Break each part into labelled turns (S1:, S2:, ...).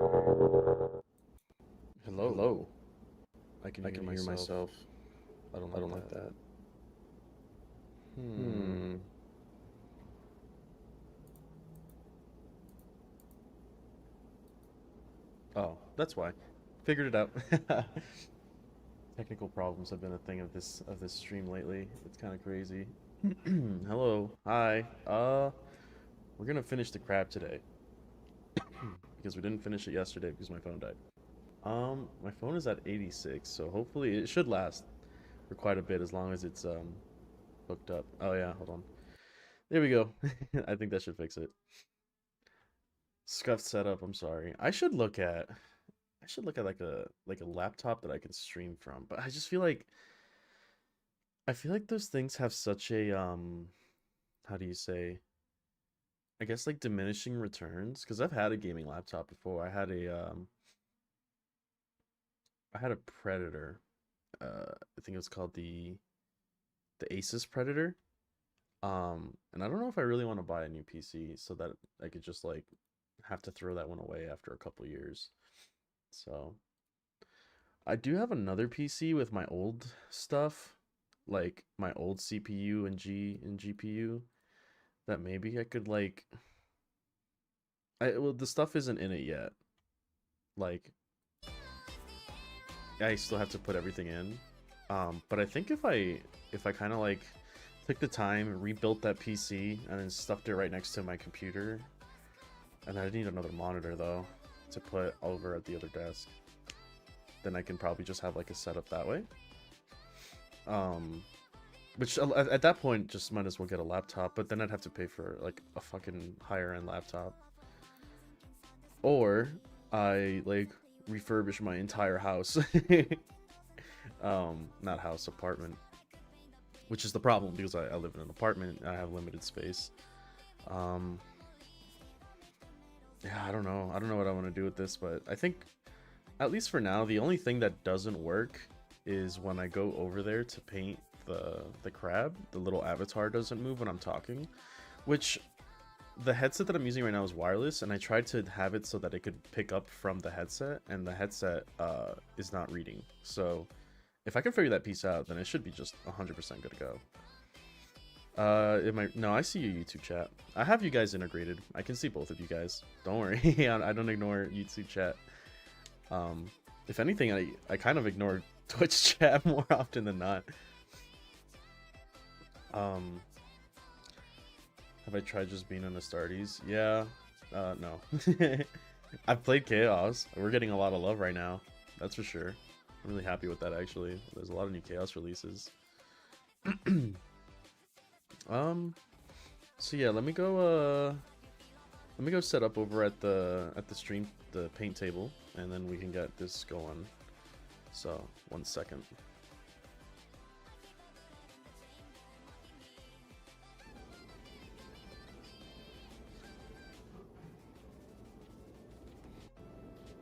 S1: Hello.
S2: Hello.
S1: I can
S2: I
S1: hear
S2: can hear
S1: myself.
S2: myself.
S1: I
S2: I
S1: don't
S2: don't
S1: like
S2: like
S1: that.
S2: that.
S1: Hmm.
S2: Hmm.
S1: Oh, that's why. Figured it out. Technical problems have been a thing of this stream lately. It's kind of crazy. Hello. Hi. We're gonna finish the crab today because we didn't finish it yesterday because my phone died. My phone is at 86, so hopefully it should last for quite a bit as long as it's hooked up. Oh yeah, hold on. There we go. I think that should fix it. Scuffed setup, I'm sorry. I should look at like a laptop that I can stream from, but I feel like those things have such a how do you say? I guess like diminishing returns because I've had a gaming laptop before. I had a Predator. I think it was called the Asus Predator. And I don't know if I really want to buy a new PC so that I could just like have to throw that one away after a couple years. So, I do have another PC with my old stuff, like my old CPU and GPU that maybe I could like well the stuff isn't in it yet. Like I still have to put everything in. But I think if I kind of like took the time, rebuilt that PC and then stuffed it right next to my computer, and I need another monitor though to put over at the other desk, then I can probably just have like a setup that way. Um, which at that point just might as well get a laptop, but then I'd have to pay for like a fucking higher end laptop. Or I like refurbish my entire house. Not house, apartment. Which is the problem because I live in an apartment, I have limited space. Um, yeah, I don't know. I don't know what I want to do with this, but I think at least for now, the only thing that doesn't work is when I go over there to paint the crab, the little avatar doesn't move when I'm talking, which the headset that I'm using right now is wireless, and I tried to have it so that it could pick up from the headset, and the headset is not reading. So if I can figure that piece out, then it should be just 100% good to go. It might. No, I see your YouTube chat. I have you guys integrated. I can see both of you guys. Don't worry. I don't ignore YouTube chat. Um, if anything, I kind of ignore Twitch chat more often than not. Um, have I tried just being on Astartes? Yeah. No. I've played Chaos. We're getting a lot of love right now. That's for sure. I'm really happy with that actually. There's a lot of new Chaos releases. Um, so yeah, let me go set up over at the stream the paint table and then we can get this going. So, 1 second.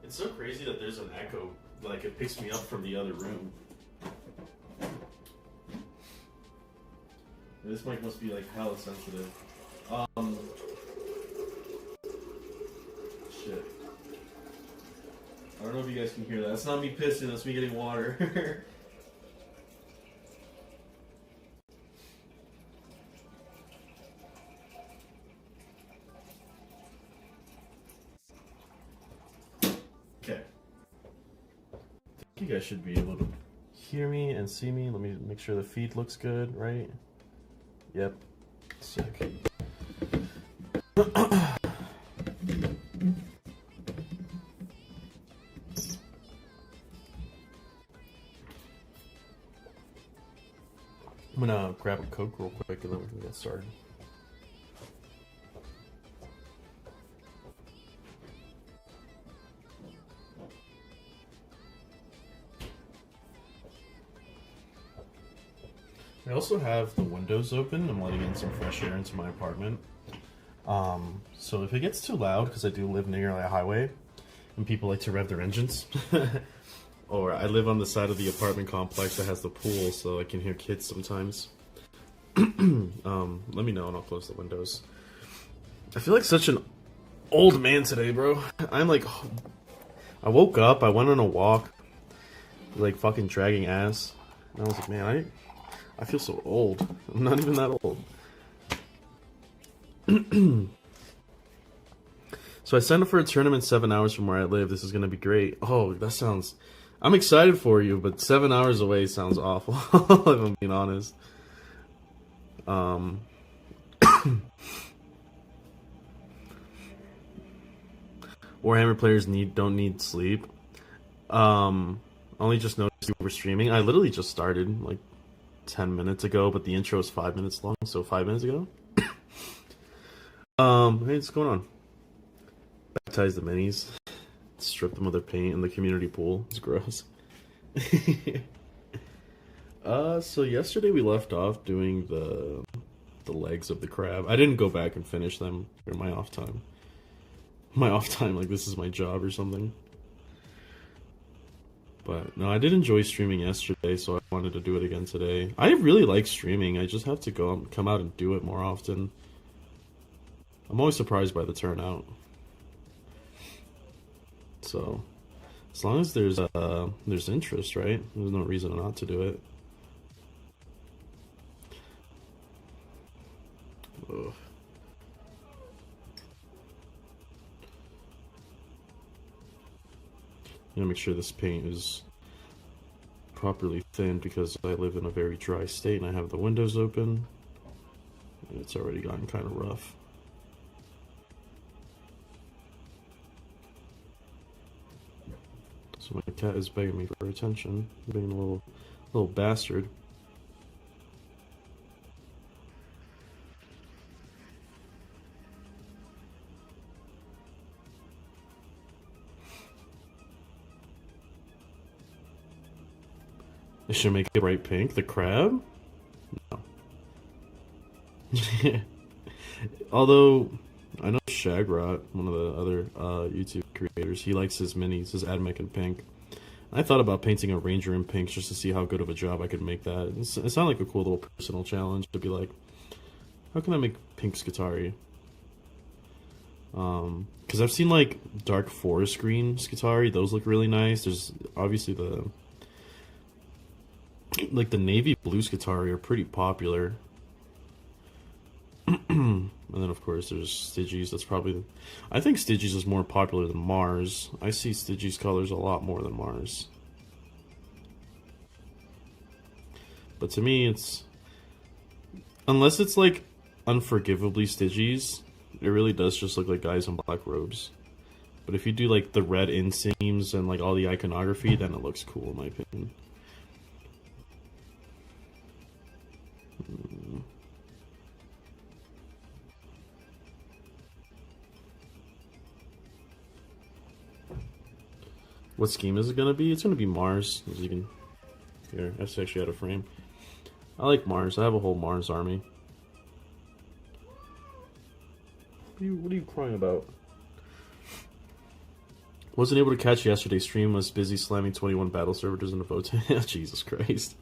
S1: It's so crazy that there's an echo, like it picks me up from the other room. This mic must be like hella sensitive. Um, shit. I don't know if you guys can hear that. That's not me pissing, that's me getting water. Okay. I think you guys should be able to hear me and see me. Let me make sure the feed looks good, right? Yep. Sick. I'm gonna grab a Coke real quick and then we can get started. I also have the windows open. I'm letting in some fresh air into my apartment. So if it gets too loud, because I do live near a highway, and people like to rev their engines, or I live on the side of the apartment complex that has the pool, so I can hear kids sometimes. Let me know and I'll close the windows. I feel like such an old man today, bro. I'm like I woke up, I went on a walk, like fucking dragging ass. And I was like, man, I feel so old. I'm not even that old. So I signed up for a tournament 7 hours from where I live. This is gonna be great. Oh, that sounds... I'm excited for you, but 7 hours away sounds awful, if I'm being honest. Warhammer players don't need sleep. Only just noticed you were streaming. I literally just started like 10 minutes ago, but the intro is 5 minutes long, so 5 minutes ago. Hey, what's going on? Baptize the minis, strip them of their paint in the community pool. It's gross. So yesterday we left off doing the legs of the crab. I didn't go back and finish them during my off time. My off time, like this is my job or something. But no, I did enjoy streaming yesterday, so I wanted to do it again today. I really like streaming. I just have to come out and do it more often. I'm always surprised by the turnout. So, as long as there's interest, right? There's no reason not to do it. Ugh. I'm gonna make sure this paint is properly thinned because I live in a very dry state and I have the windows open. And it's already gotten kind of rough. So my cat is begging me for attention, being a little bastard. I should make it bright pink. The crab? No. Although, I know Shagrot, one of the other YouTube creators, he likes his minis, his Admech in pink. I thought about painting a Ranger in pink just to see how good of a job I could make that. It sounded like a cool little personal challenge to be like, how can I make pink Skitarii? Because I've seen like dark forest green Skitarii, those look really nice. There's obviously the navy blue Skitarii are pretty popular. And then of course there's Stygies. That's probably, I think Stygies is more popular than Mars. I see Stygies colors a lot more than Mars. But to me it's, unless it's like unforgivably Stygies, it really does just look like guys in black robes. But if you do like the red inseams and like all the iconography, then it looks cool in my opinion. What scheme is it gonna be? It's gonna be Mars. As you can here, that's actually out of frame. I like Mars. I have a whole Mars army. What are you crying about? Wasn't able to catch yesterday's stream. Was busy slamming 21 battle servitors in the vote. Jesus Christ.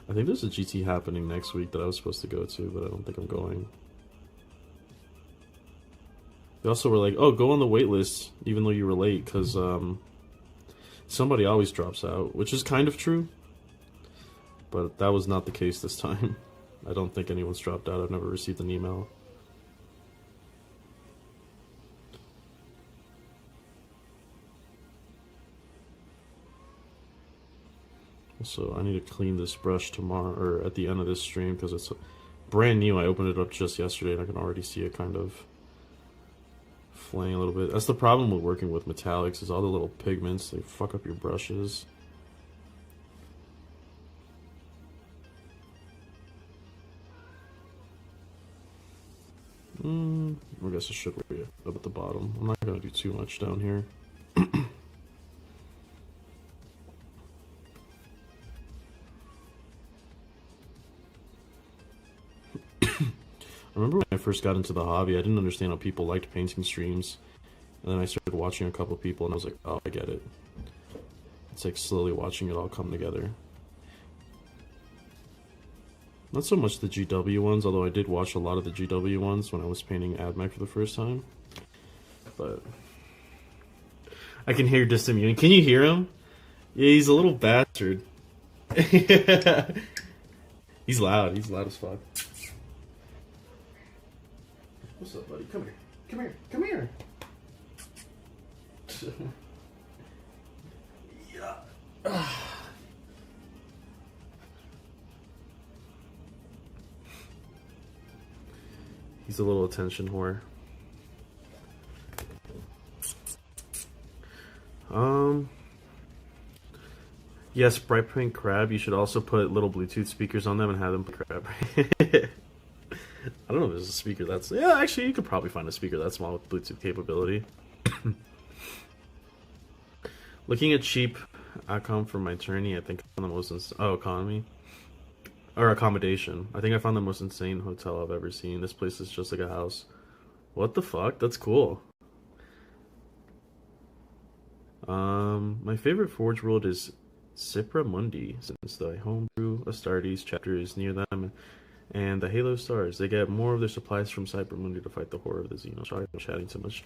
S1: I think there's a GT happening next week that I was supposed to go to, but I don't think I'm going. They also were like, oh, go on the wait list, even though you were late, because somebody always drops out, which is kind of true. But that was not the case this time. I don't think anyone's dropped out. I've never received an email. So I need to clean this brush tomorrow, or at the end of this stream, because it's brand new. I opened it up just yesterday and I can already see it kind of flaying a little bit. That's the problem with working with metallics, is all the little pigments, they fuck up your brushes. I guess I should worry up at the bottom. I'm not gonna do too much down here. I remember when I first got into the hobby, I didn't understand how people liked painting streams. And then I started watching a couple people and I was like, oh, I get it. It's like slowly watching it all come together. Not so much the GW ones, although I did watch a lot of the GW ones when I was painting Admech for the first time. But I can hear distant mewing. Can you hear him? Yeah, he's a little bastard. He's loud. He's loud as fuck. What's up, buddy? Come here. Come here. Come here. Yeah. He's a little attention whore. Yes, Bright Pink Crab. You should also put little Bluetooth speakers on them and have them play Crab. I don't know if there's a speaker that's... Yeah, actually, you could probably find a speaker that small with Bluetooth capability. Looking at cheap outcome for my journey, I think I found the most... economy? Or accommodation. I think I found the most insane hotel I've ever seen. This place is just like a house. What the fuck? That's cool. My favorite Forge world is Cipra Mundi, since the homebrew Astartes chapter is near them, and the Halo stars. They get more of their supplies from Cipra Mundi to fight the horror of the Xeno. Sorry, I'm chatting too much.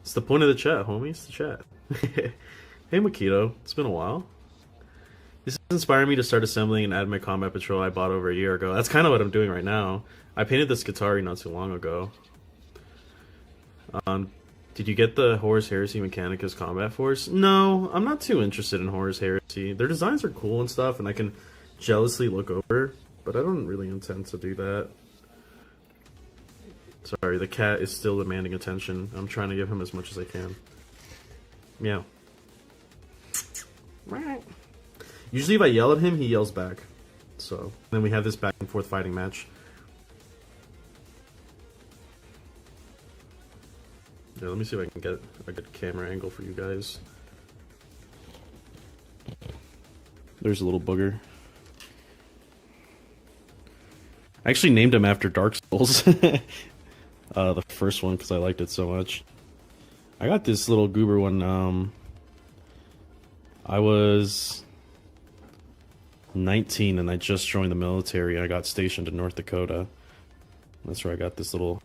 S1: It's the point of the chat, homie. It's the chat. Hey, Makito. It's been a while. This is inspiring me to start assembling and add my combat patrol I bought over a year ago. That's kind of what I'm doing right now. I painted this Qatari not too long ago. Did you get the Horus Heresy Mechanicus Combat Force? No, I'm not too interested in Horus Heresy. Their designs are cool and stuff, and I can jealously look over, but I don't really intend to do that. Sorry, the cat is still demanding attention. I'm trying to give him as much as I can. Meow. Usually if I yell at him, he yells back. So, then we have this back and forth fighting match. Yeah, let me see if I can get a good camera angle for you guys. There's a little booger. I actually named him after Dark Souls. The first one, because I liked it so much. I got this little goober when I was 19 and I just joined the military and I got stationed in North Dakota. That's where I got this little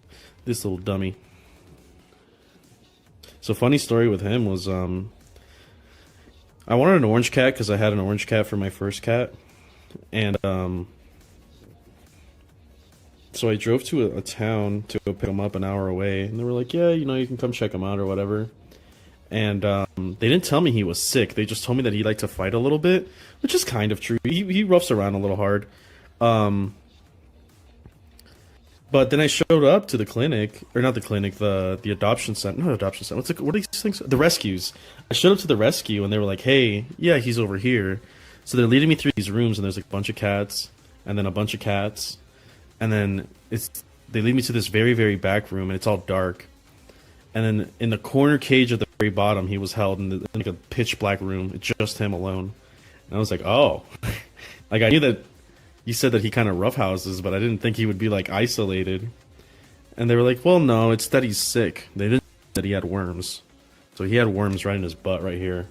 S1: dummy. So funny story with him was I wanted an orange cat because I had an orange cat for my first cat, and so I drove to a town to go pick him up an hour away, and they were like, yeah, you know, you can come check him out or whatever. And they didn't tell me he was sick. They just told me that he liked to fight a little bit, which is kind of true. He roughs around a little hard. But then I showed up to the clinic, or not the clinic, the adoption center. Not adoption center. What are these things? The rescues. I showed up to the rescue, and they were like, "Hey, yeah, he's over here." So they're leading me through these rooms, and there's like a bunch of cats, and then a bunch of cats, and then they lead me to this very, very back room, and it's all dark. And then in the corner cage at the very bottom, he was held in like a pitch black room. It's just him alone. And I was like, oh, like I knew that. You said that he kind of roughhouses, but I didn't think he would be like isolated. And they were like, well, no, it's that he's sick. They didn't say that he had worms. So he had worms right in his butt right here.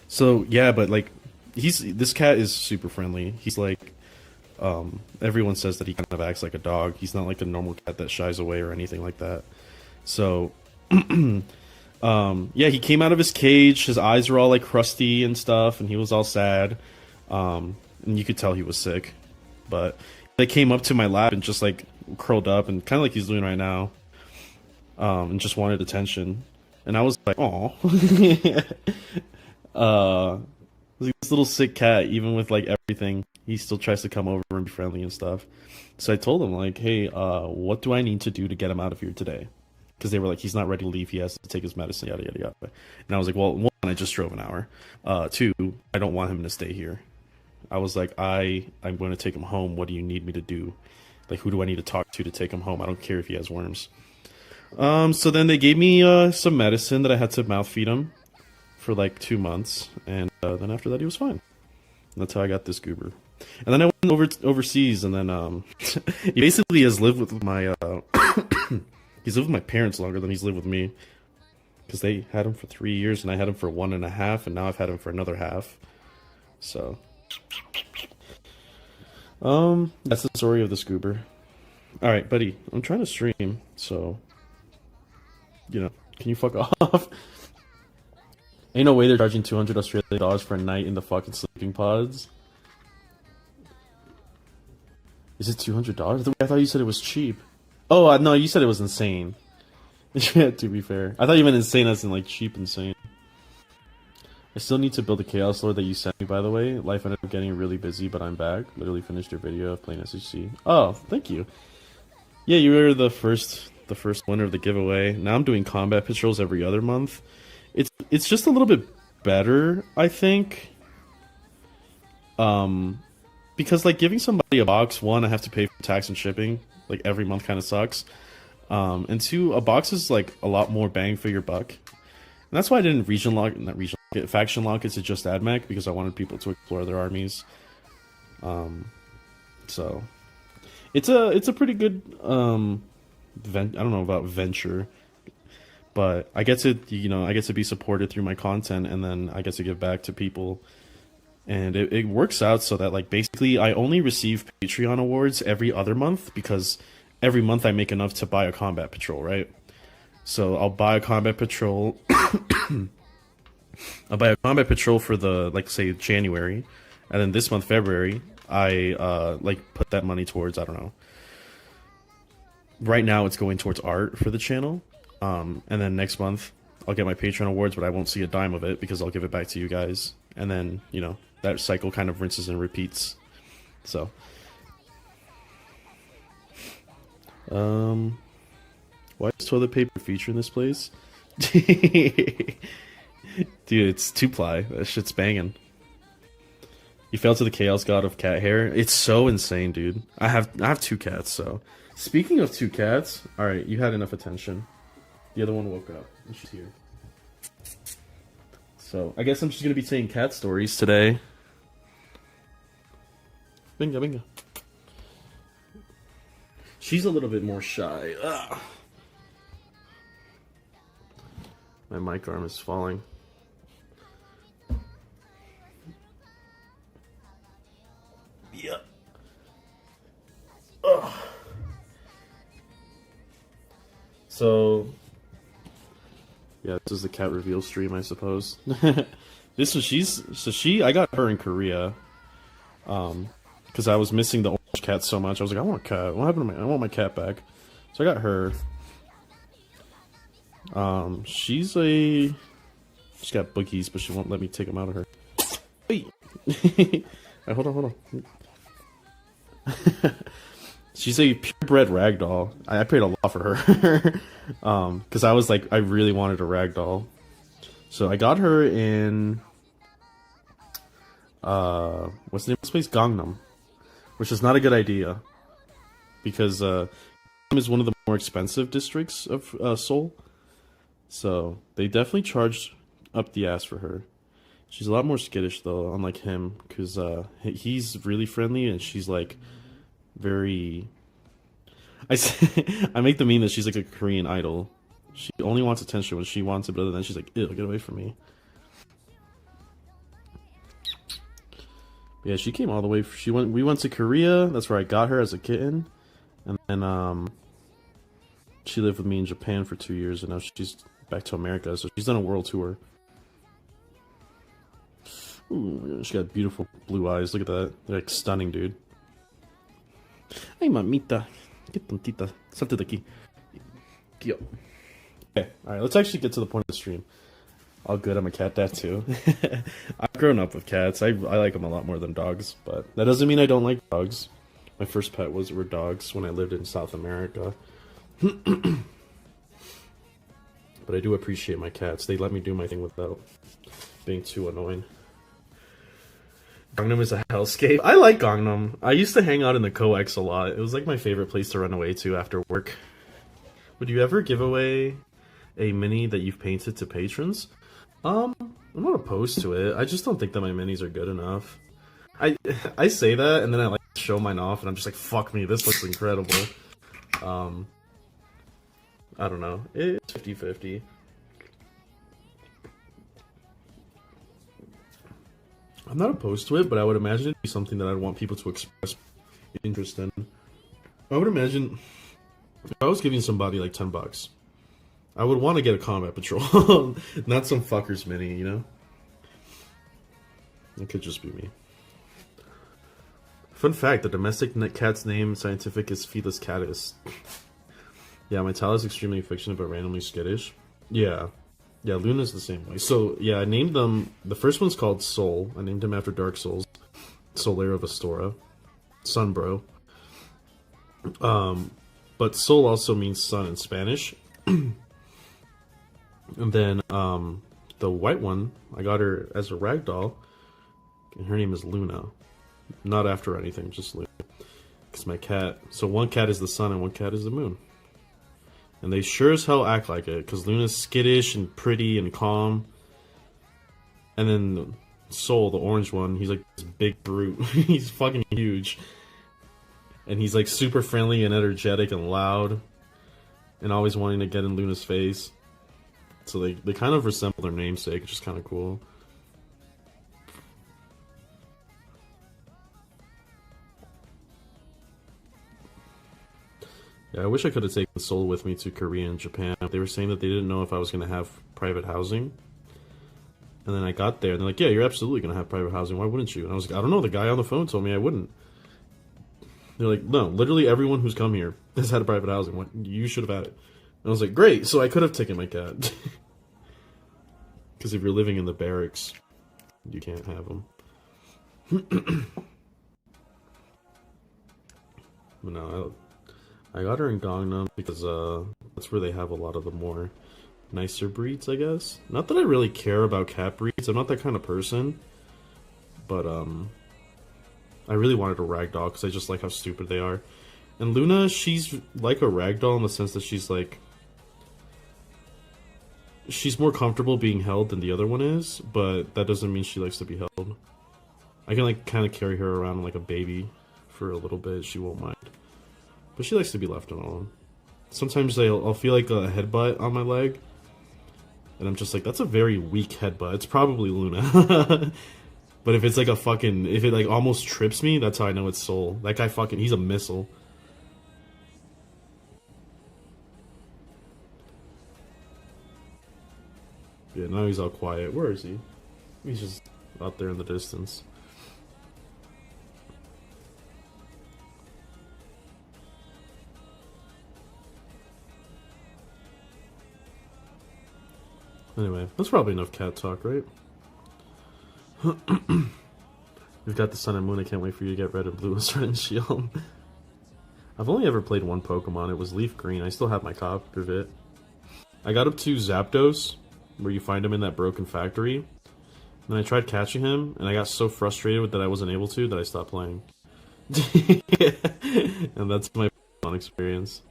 S1: So yeah, but like this cat is super friendly. He's like everyone says that he kind of acts like a dog. He's not like a normal cat that shies away or anything like that. So yeah, he came out of his cage, his eyes were all like crusty and stuff, and he was all sad. And you could tell he was sick. But they came up to my lap and just like curled up and kind of like he's doing right now. And just wanted attention. And I was like, aw. This little sick cat, even with like everything, he still tries to come over and be friendly and stuff. So I told him like, hey, what do I need to do to get him out of here today? Because they were like, he's not ready to leave, he has to take his medicine, yada yada yada. And I was like, well, one, I just drove an hour. Two, I don't want him to stay here. I was like, I'm going to take him home. What do you need me to do? Like, who do I need to talk to take him home? I don't care if he has worms. So then they gave me some medicine that I had to mouth feed him for like 2 months, and then after that he was fine. And that's how I got this goober. And then I went overseas, and then he basically has lived with my he's lived with my parents longer than he's lived with me, because they had him for 3 years and I had him for 1.5, and now I've had him for another half. So that's the story of this goober. All right, buddy, I'm trying to stream, so you know, can you fuck off? Ain't no way they're charging 200 Australian dollars for a night in the fucking sleeping pods. Is it $200? I thought you said it was cheap. Oh, no, you said it was insane. Yeah, to be fair. I thought you meant insane as in, like, cheap insane. I still need to build a Chaos Lord that you sent me, by the way. Life ended up getting really busy, but I'm back. Literally finished your video of playing SHC. Oh, thank you. Yeah, you were the first winner of the giveaway. Now I'm doing combat patrols every other month. It's just a little bit better, I think. Because, like, giving somebody a box, one, I have to pay for tax and shipping. Like, every month kind of sucks. And two, a box is, like, a lot more bang for your buck. And that's why I didn't faction lock it to just AdMech, because I wanted people to explore their armies. So it's a pretty good I don't know about venture, but I get to be supported through my content, and then I get to give back to people. And it works out so that, like, basically I only receive Patreon awards every other month, because every month I make enough to buy a combat patrol, right? So I'll buy a combat patrol. I'll buy a combat patrol for the, like, say, January, and then this month, February, I like put that money towards, I don't know. Right now it's going towards art for the channel. And then next month I'll get my Patreon awards, but I won't see a dime of it because I'll give it back to you guys. And then, you know, that cycle kind of rinses and repeats. So, why is toilet paper feature in this place? Dude, it's 2-ply. That shit's banging. You fell to the Chaos God of cat hair. It's so insane, dude. I have 2 cats, so. Speaking of 2 cats, alright, you had enough attention. The other one woke up, and she's here. So, I guess I'm just gonna be saying cat stories today. Bingo, bingo. She's a little bit more shy. Ugh. My mic arm is falling. Yeah. Ugh. So, yeah, this is the cat reveal stream, I suppose. This was I got her in Korea, because I was missing the orange cat so much. I was like, I want a cat. What happened to I want my cat back. So I got her. She's got boogies, but she won't let me take them out of her. Wait. Right, hold on. She's a purebred ragdoll. I paid a lot for her. Because I was like, I really wanted a ragdoll. So I got her in, what's the name of this place? Gangnam. Which is not a good idea. Because, Gangnam is one of the more expensive districts of Seoul. So, they definitely charged up the ass for her. She's a lot more skittish, though, unlike him. Because, he's really friendly, and she's, like, very... I make the meme that she's like a Korean idol. She only wants attention when she wants it, but other than that, she's like, ew, get away from me. Yeah, she came all the way. We went to Korea. That's where I got her as a kitten, and then she lived with me in Japan for 2 years, and now she's back to America. So she's done a world tour. Ooh, she got beautiful blue eyes. Look at that. They're like stunning, dude. Ay, mamita. Que tontita. Salte de aquí. Okay, alright, let's actually get to the point of the stream. All good, I'm a cat dad too. I've grown up with cats. I like them a lot more than dogs, but that doesn't mean I don't like dogs. My first pet were dogs when I lived in South America. But I do appreciate my cats. They let me do my thing without being too annoying. Gangnam is a hellscape. I like Gangnam. I used to hang out in the COEX a lot. It was like my favorite place to run away to after work. Would you ever give away a mini that you've painted to patrons? I'm not opposed to it. I just don't think that my minis are good enough. I say that, and then I like show mine off, and I'm just like, fuck me, this looks incredible. I don't know. It's 50-50. I'm not opposed to it, but I would imagine it'd be something that I'd want people to express interest in. I would imagine if I was giving somebody like $10, I would want to get a combat patrol, not some fucker's mini, you know? It could just be me. Fun fact, the domestic cat's name scientific is Felis catus. Yeah, my Tal is extremely affectionate but randomly skittish. Yeah. Yeah, Luna's the same way. So, yeah, I named them... The first one's called Soul. I named him after Dark Souls. Solera of Astora. Sunbro. But Soul also means sun in Spanish. And then, the white one, I got her as a ragdoll. And her name is Luna. Not after anything, just Luna. Because my cat... So one cat is the sun and one cat is the moon. And they sure as hell act like it, because Luna's skittish and pretty and calm. And then Soul, the orange one, he's like this big brute. He's fucking huge. And he's like super friendly and energetic and loud. And always wanting to get in Luna's face. So they kind of resemble their namesake, which is kind of cool. Yeah, I wish I could have taken Soul with me to Korea and Japan. They were saying that they didn't know if I was going to have private housing. And then I got there, and they're like, yeah, you're absolutely going to have private housing. Why wouldn't you? And I was like, I don't know. The guy on the phone told me I wouldn't. They're like, no, literally everyone who's come here has had a private housing. You should have had it. And I was like, great. So I could have taken my cat. Because if you're living in the barracks, you can't have them. But no, I got her in Gangnam because that's where they have a lot of the more nicer breeds, I guess. Not that I really care about cat breeds. I'm not that kind of person. But I really wanted a ragdoll because I just like how stupid they are. And Luna, she's like a ragdoll in the sense that she's like... She's more comfortable being held than the other one is, but that doesn't mean she likes to be held. I can like kind of carry her around like a baby for a little bit. She won't mind. But she likes to be left alone. Sometimes I'll feel like a headbutt on my leg. And I'm just like, that's a very weak headbutt. It's probably Luna. But if it's like a fucking... If it like almost trips me, that's how I know it's Soul. That guy fucking... He's a missile. Yeah, now he's all quiet. Where is he? He's just out there in the distance. Anyway, that's probably enough cat talk, right? We've got the Sun and Moon. I can't wait for you to get Red and Blue and Sword and Shield. I've only ever played one Pokemon. It was Leaf Green. I still have my copy of it. I got up to Zapdos, where you find him in that broken factory. And then I tried catching him, and I got so frustrated with that I wasn't able to that I stopped playing. And that's my Pokemon experience.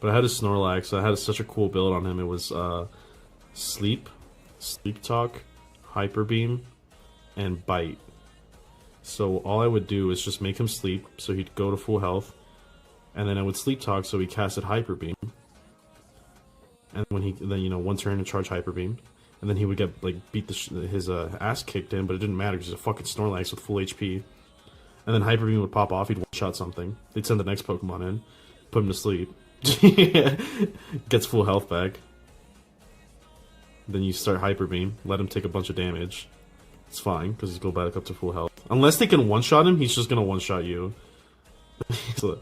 S1: But I had a Snorlax. I had such a cool build on him. It was Sleep Talk, Hyper Beam, and Bite. So all I would do is just make him sleep, so he'd go to full health, and then I would Sleep Talk, so he casted Hyper Beam. And when you know, one turn to charge Hyper Beam, and then he would get like beat his ass kicked in, but it didn't matter because he's a fucking Snorlax with full HP. And then Hyper Beam would pop off. He'd one shot something. They'd send the next Pokemon in, put him to sleep. Gets full health back. Then you start Hyper Beam, let him take a bunch of damage. It's fine, because he's go back up to full health. Unless they can one-shot him, he's just gonna one-shot you. So...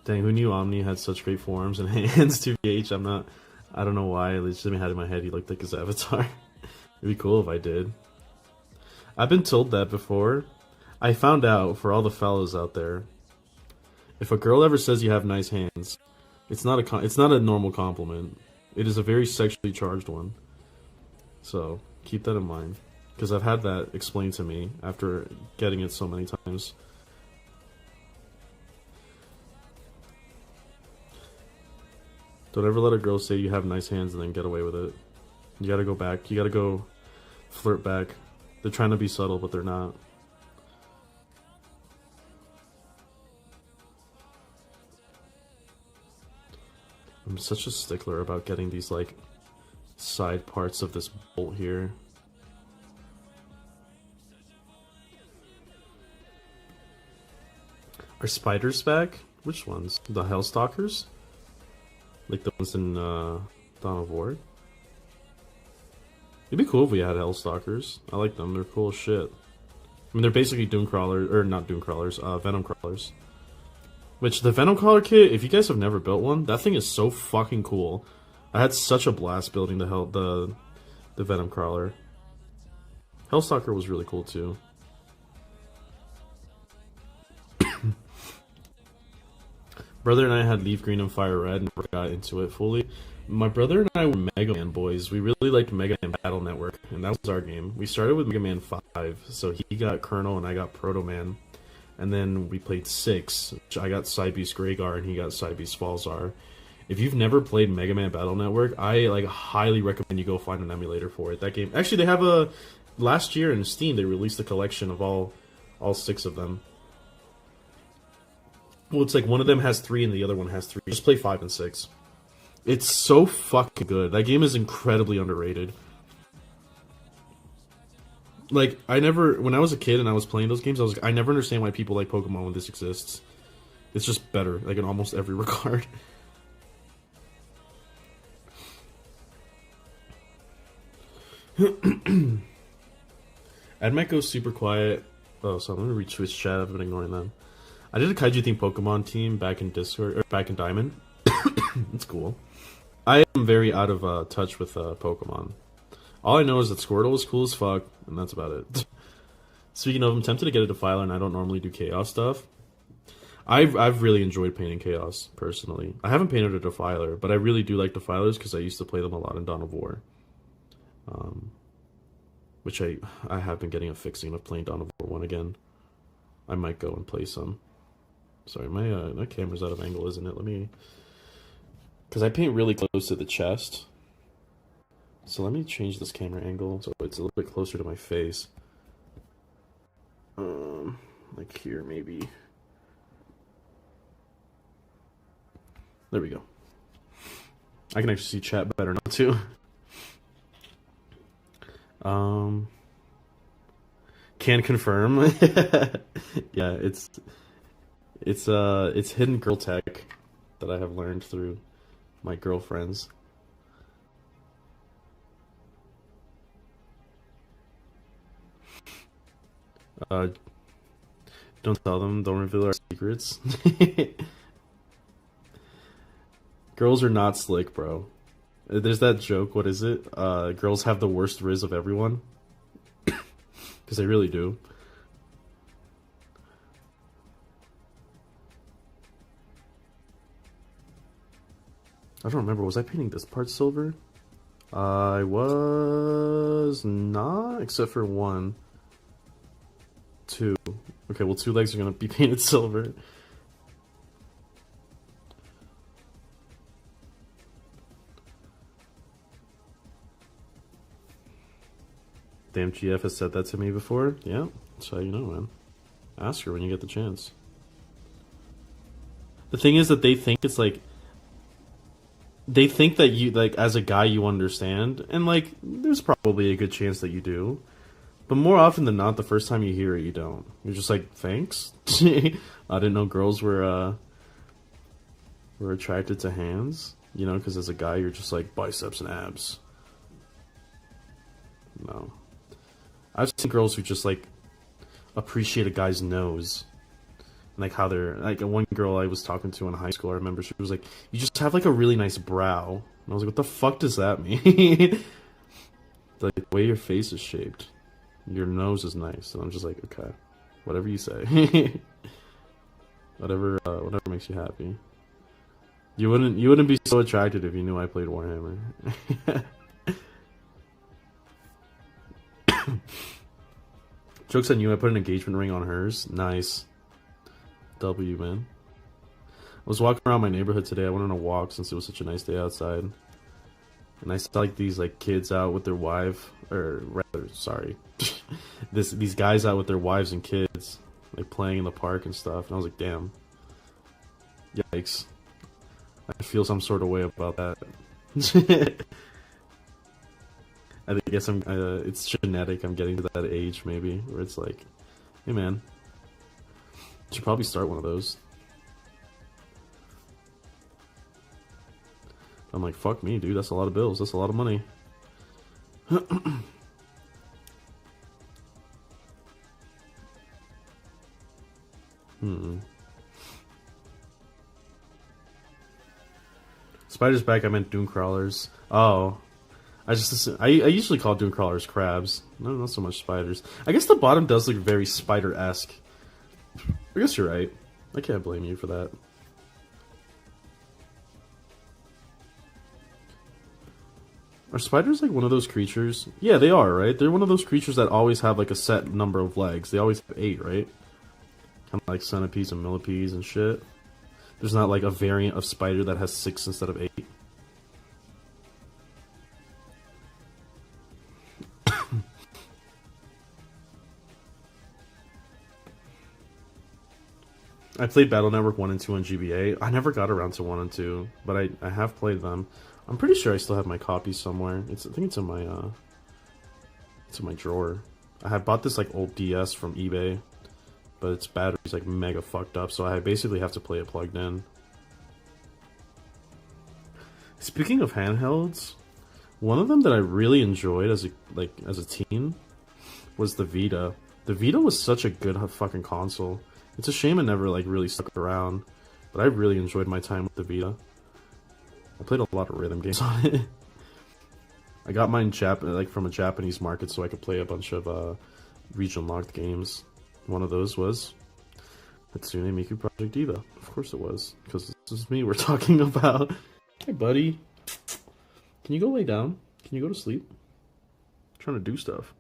S1: Dang, who knew Omni had such great forearms and hands, 2PH? I don't know why, I just had in my head he looked like his avatar. It'd be cool if I did. I've been told that before. I found out, for all the fellows out there, if a girl ever says you have nice hands, it's not a normal compliment. It is a very sexually charged one. So, keep that in mind. Because I've had that explained to me after getting it so many times. Don't ever let a girl say you have nice hands and then get away with it. You gotta go back. You gotta go flirt back. They're trying to be subtle, but they're not. I'm such a stickler about getting these, like, side parts of this bolt here. Are spiders back? Which ones? The Hellstalkers? Like the ones in Dawn of War? It'd be cool if we had Hellstalkers. I like them, they're cool as shit. I mean, they're basically Dunecrawlers, or not Dunecrawlers, Venom Crawlers. Which, the Venom Crawler kit, if you guys have never built one, that thing is so fucking cool. I had such a blast building the Venom Crawler. Hellstalker was really cool too. Brother and I had Leaf Green and Fire Red and never got into it fully. My brother and I were Mega Man boys. We really liked Mega Man Battle Network, and that was our game. We started with Mega Man 5, so he got Colonel and I got Proto Man. And then we played 6, which I got Cybeast Greygar and he got Cybeast Falzar. If you've never played Mega Man Battle Network, I highly recommend you go find an emulator for it. That game, actually, they have a last year in Steam they released a collection of all 6 of them. Well, it's like one of them has 3 and the other one has 3. Just play 5 and 6. It's so fucking good. That game is incredibly underrated. Like, when I was a kid and I was playing those games, I was like, I never understand why people like Pokemon when this exists. It's just better, like in almost every regard. Ed might go super quiet. Oh, so I'm gonna reach Twitch chat. I've been ignoring them. I did a Kaiju themed Pokemon team back in Discord, or back in Diamond. It's cool. I am very out of touch with Pokemon. All I know is that Squirtle is cool as fuck, and that's about it. Speaking of, I'm tempted to get a Defiler, and I don't normally do Chaos stuff. I've really enjoyed painting Chaos, personally. I haven't painted a Defiler, but I really do like Defilers because I used to play them a lot in Dawn of War. Which I have been getting a fixing of playing Dawn of War 1 again. I might go and play some. Sorry, my camera's out of angle, isn't it? Let me... Because I paint really close to the chest. So let me change this camera angle so it's a little bit closer to my face. Like here, maybe. There we go. I can actually see chat better now, too. Can confirm. Yeah, it's hidden girl tech that I have learned through my girlfriends. Don't tell them, don't reveal our secrets. Girls are not slick, bro. There's that joke, what is it? Girls have the worst riz of everyone. Because they really do. I don't remember, was I painting this part silver? I was not, except for 1. 2. Okay, well 2 legs are gonna be painted silver. Damn, GF has said that to me before. Yeah, that's how you know, man. Ask her when you get the chance. The thing is that they think it's like... They think that you, like, as a guy you understand. And, like, there's probably a good chance that you do. But more often than not, the first time you hear it, you don't. You're just like, thanks? I didn't know girls were attracted to hands. You know, because as a guy, you're just like, biceps and abs. No. I've seen girls who just, like, appreciate a guy's nose. Like, how they're... Like, one girl I was talking to in high school, I remember, she was like, you just have, like, a really nice brow. And I was like, what the fuck does that mean? Like, the way your face is shaped. Your nose is nice. And I'm just like, okay. Whatever you say. whatever makes you happy. You wouldn't be so attracted if you knew I played Warhammer. Joke's on you, I put an engagement ring on hers. Nice. W, man. I was walking around my neighborhood today. I went on a walk since it was such a nice day outside. And I saw like these like kids out with their wife, or rather, sorry. these guys out with their wives and kids, like playing in the park and stuff. And I was like, damn. Yikes. I feel some sort of way about that. I guess it's genetic. I'm getting to that age maybe where it's like, hey man, should probably start one of those. I'm like, fuck me, dude. That's a lot of bills. That's a lot of money. Spiders back. I meant Dunecrawlers. Oh, I usually call Dunecrawlers crabs. No, not so much spiders. I guess the bottom does look very spider-esque. I guess you're right. I can't blame you for that. Are spiders like one of those creatures? Yeah, they are, right? They're one of those creatures that always have like a set number of legs. They always have 8, right? Kind of like centipedes and millipedes and shit. There's not like a variant of spider that has 6 instead of 8. I played Battle Network 1 and 2 on GBA. I never got around to 1 and 2, but I have played them. I'm pretty sure I still have my copy somewhere. I think it's in my drawer. I had bought this like old DS from eBay, but its battery's like mega fucked up, so I basically have to play it plugged in. Speaking of handhelds, one of them that I really enjoyed as a teen was the Vita. The Vita was such a good fucking console. It's a shame it never like really stuck around, but I really enjoyed my time with the Vita. I played a lot of rhythm games on it. I got mine from a Japanese market so I could play a bunch of region locked games. One of those was Hatsune Miku Project Diva. Of course it was, because this is me we're talking about. Hey buddy, can you go lay down? Can you go to sleep? I'm trying to do stuff.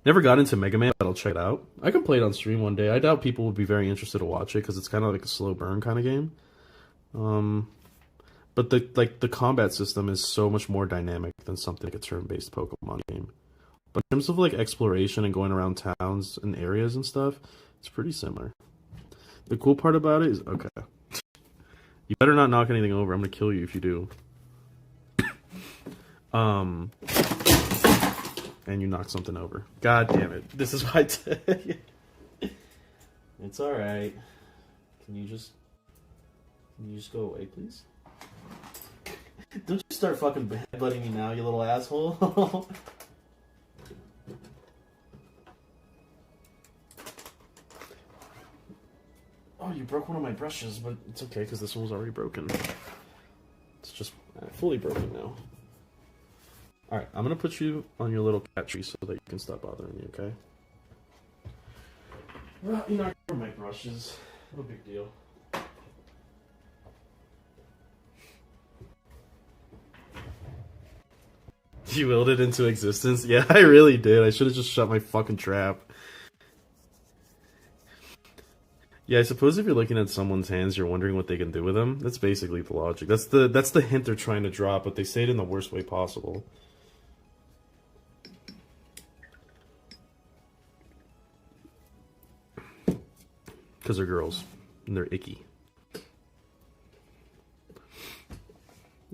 S1: Never got into Mega Man, but I'll check it out. I can play it on stream one day. I doubt people would be very interested to watch it because it's kind of like a slow burn kind of game. But the combat system is so much more dynamic than something like a turn-based Pokemon game. But in terms of like exploration and going around towns and areas and stuff, it's pretty similar. The cool part about it is, okay, you better not knock anything over. I'm gonna kill you if you do. And you knocked something over. God damn it. This is why it's alright. Can you just go away, please? Don't you start fucking headbutting me now, you little asshole. Oh, you broke one of my brushes, but it's okay because this one was already broken. It's just fully broken now. Alright, I'm gonna put you on your little cat tree so that you can stop bothering me, okay? Well, you knocked over my brushes. No big deal. You willed it into existence? Yeah, I really did. I should have just shut my fucking trap. Yeah, I suppose if you're looking at someone's hands, you're wondering what they can do with them. That's basically the logic. That's the hint they're trying to drop, but they say it in the worst way possible. Because they're girls. And they're icky.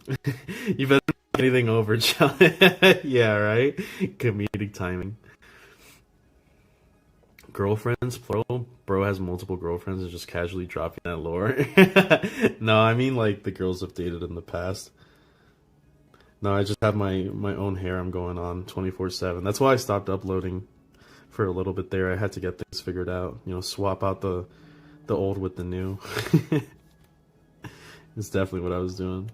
S1: You better not knock anything over, John. Yeah, right? Comedic timing. Girlfriends, plural. Bro has multiple girlfriends and just casually dropping that lore. No, I mean like the girls I've dated in the past. No, I just have my own harem going on 24/7. That's why I stopped uploading for a little bit there. I had to get things figured out. You know, swap out the old with the new. It's definitely what I was doing.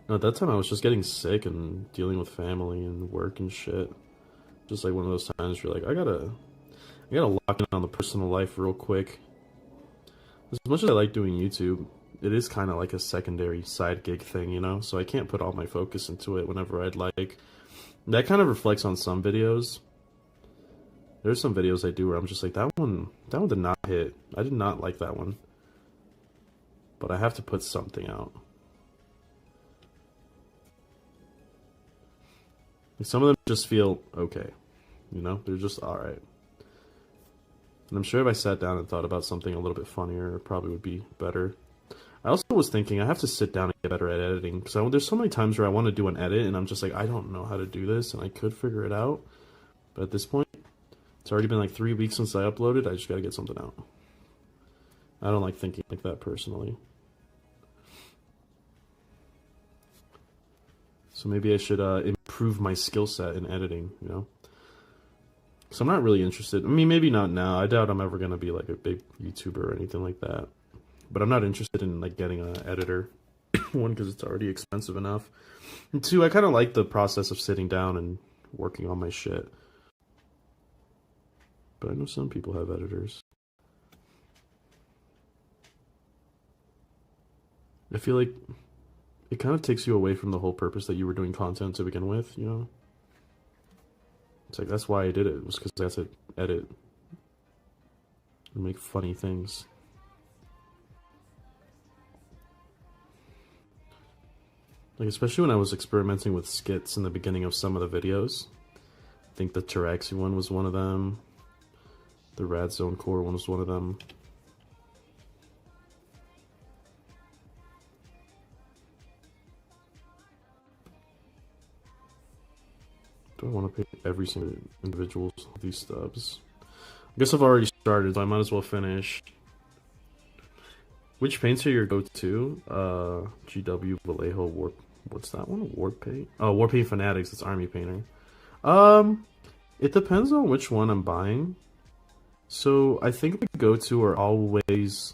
S1: No, at that time I was just getting sick and dealing with family and work and shit. Just like one of those times you're like, I gotta lock in on the personal life real quick. As much as I like doing YouTube, it is kind of like a secondary side gig thing, you know? So I can't put all my focus into it whenever I'd like. That kind of reflects on some videos. There's some videos I do where I'm just like, that one did not hit. I did not like that one. But I have to put something out. Like some of them just feel okay. You know? They're just alright. And I'm sure if I sat down and thought about something a little bit funnier, it probably would be better. I also was thinking I have to sit down and get better at editing, because there's so many times where I want to do an edit and I'm just like, I don't know how to do this, and I could figure it out. But at this point, it's already been like 3 weeks since I uploaded. I just got to get something out. I don't like thinking like that personally. So maybe I should improve my skill set in editing, you know? So I'm not really interested. I mean, maybe not now. I doubt I'm ever going to be like a big YouTuber or anything like that. But I'm not interested in like getting an editor. One, because it's already expensive enough. And two, I kind of like the process of sitting down and working on my shit. But I know some people have editors. I feel like it kind of takes you away from the whole purpose that you were doing content to begin with, you know? It's like, that's why I did it, was because I had to edit and make funny things. Like, especially when I was experimenting with skits in the beginning of some of the videos. I think the Taraxi one was one of them. The Rad Zone Core one was one of them. Do I want to pay every single individual of these stubs? I guess I've already started, so I might as well finish. Which paints are your go-to? GW Vallejo Warp. What's that one? Warp Paint? Oh, Warp Paint Fanatics. It's Army Painter. It depends on which one I'm buying. So I think the go-to are always,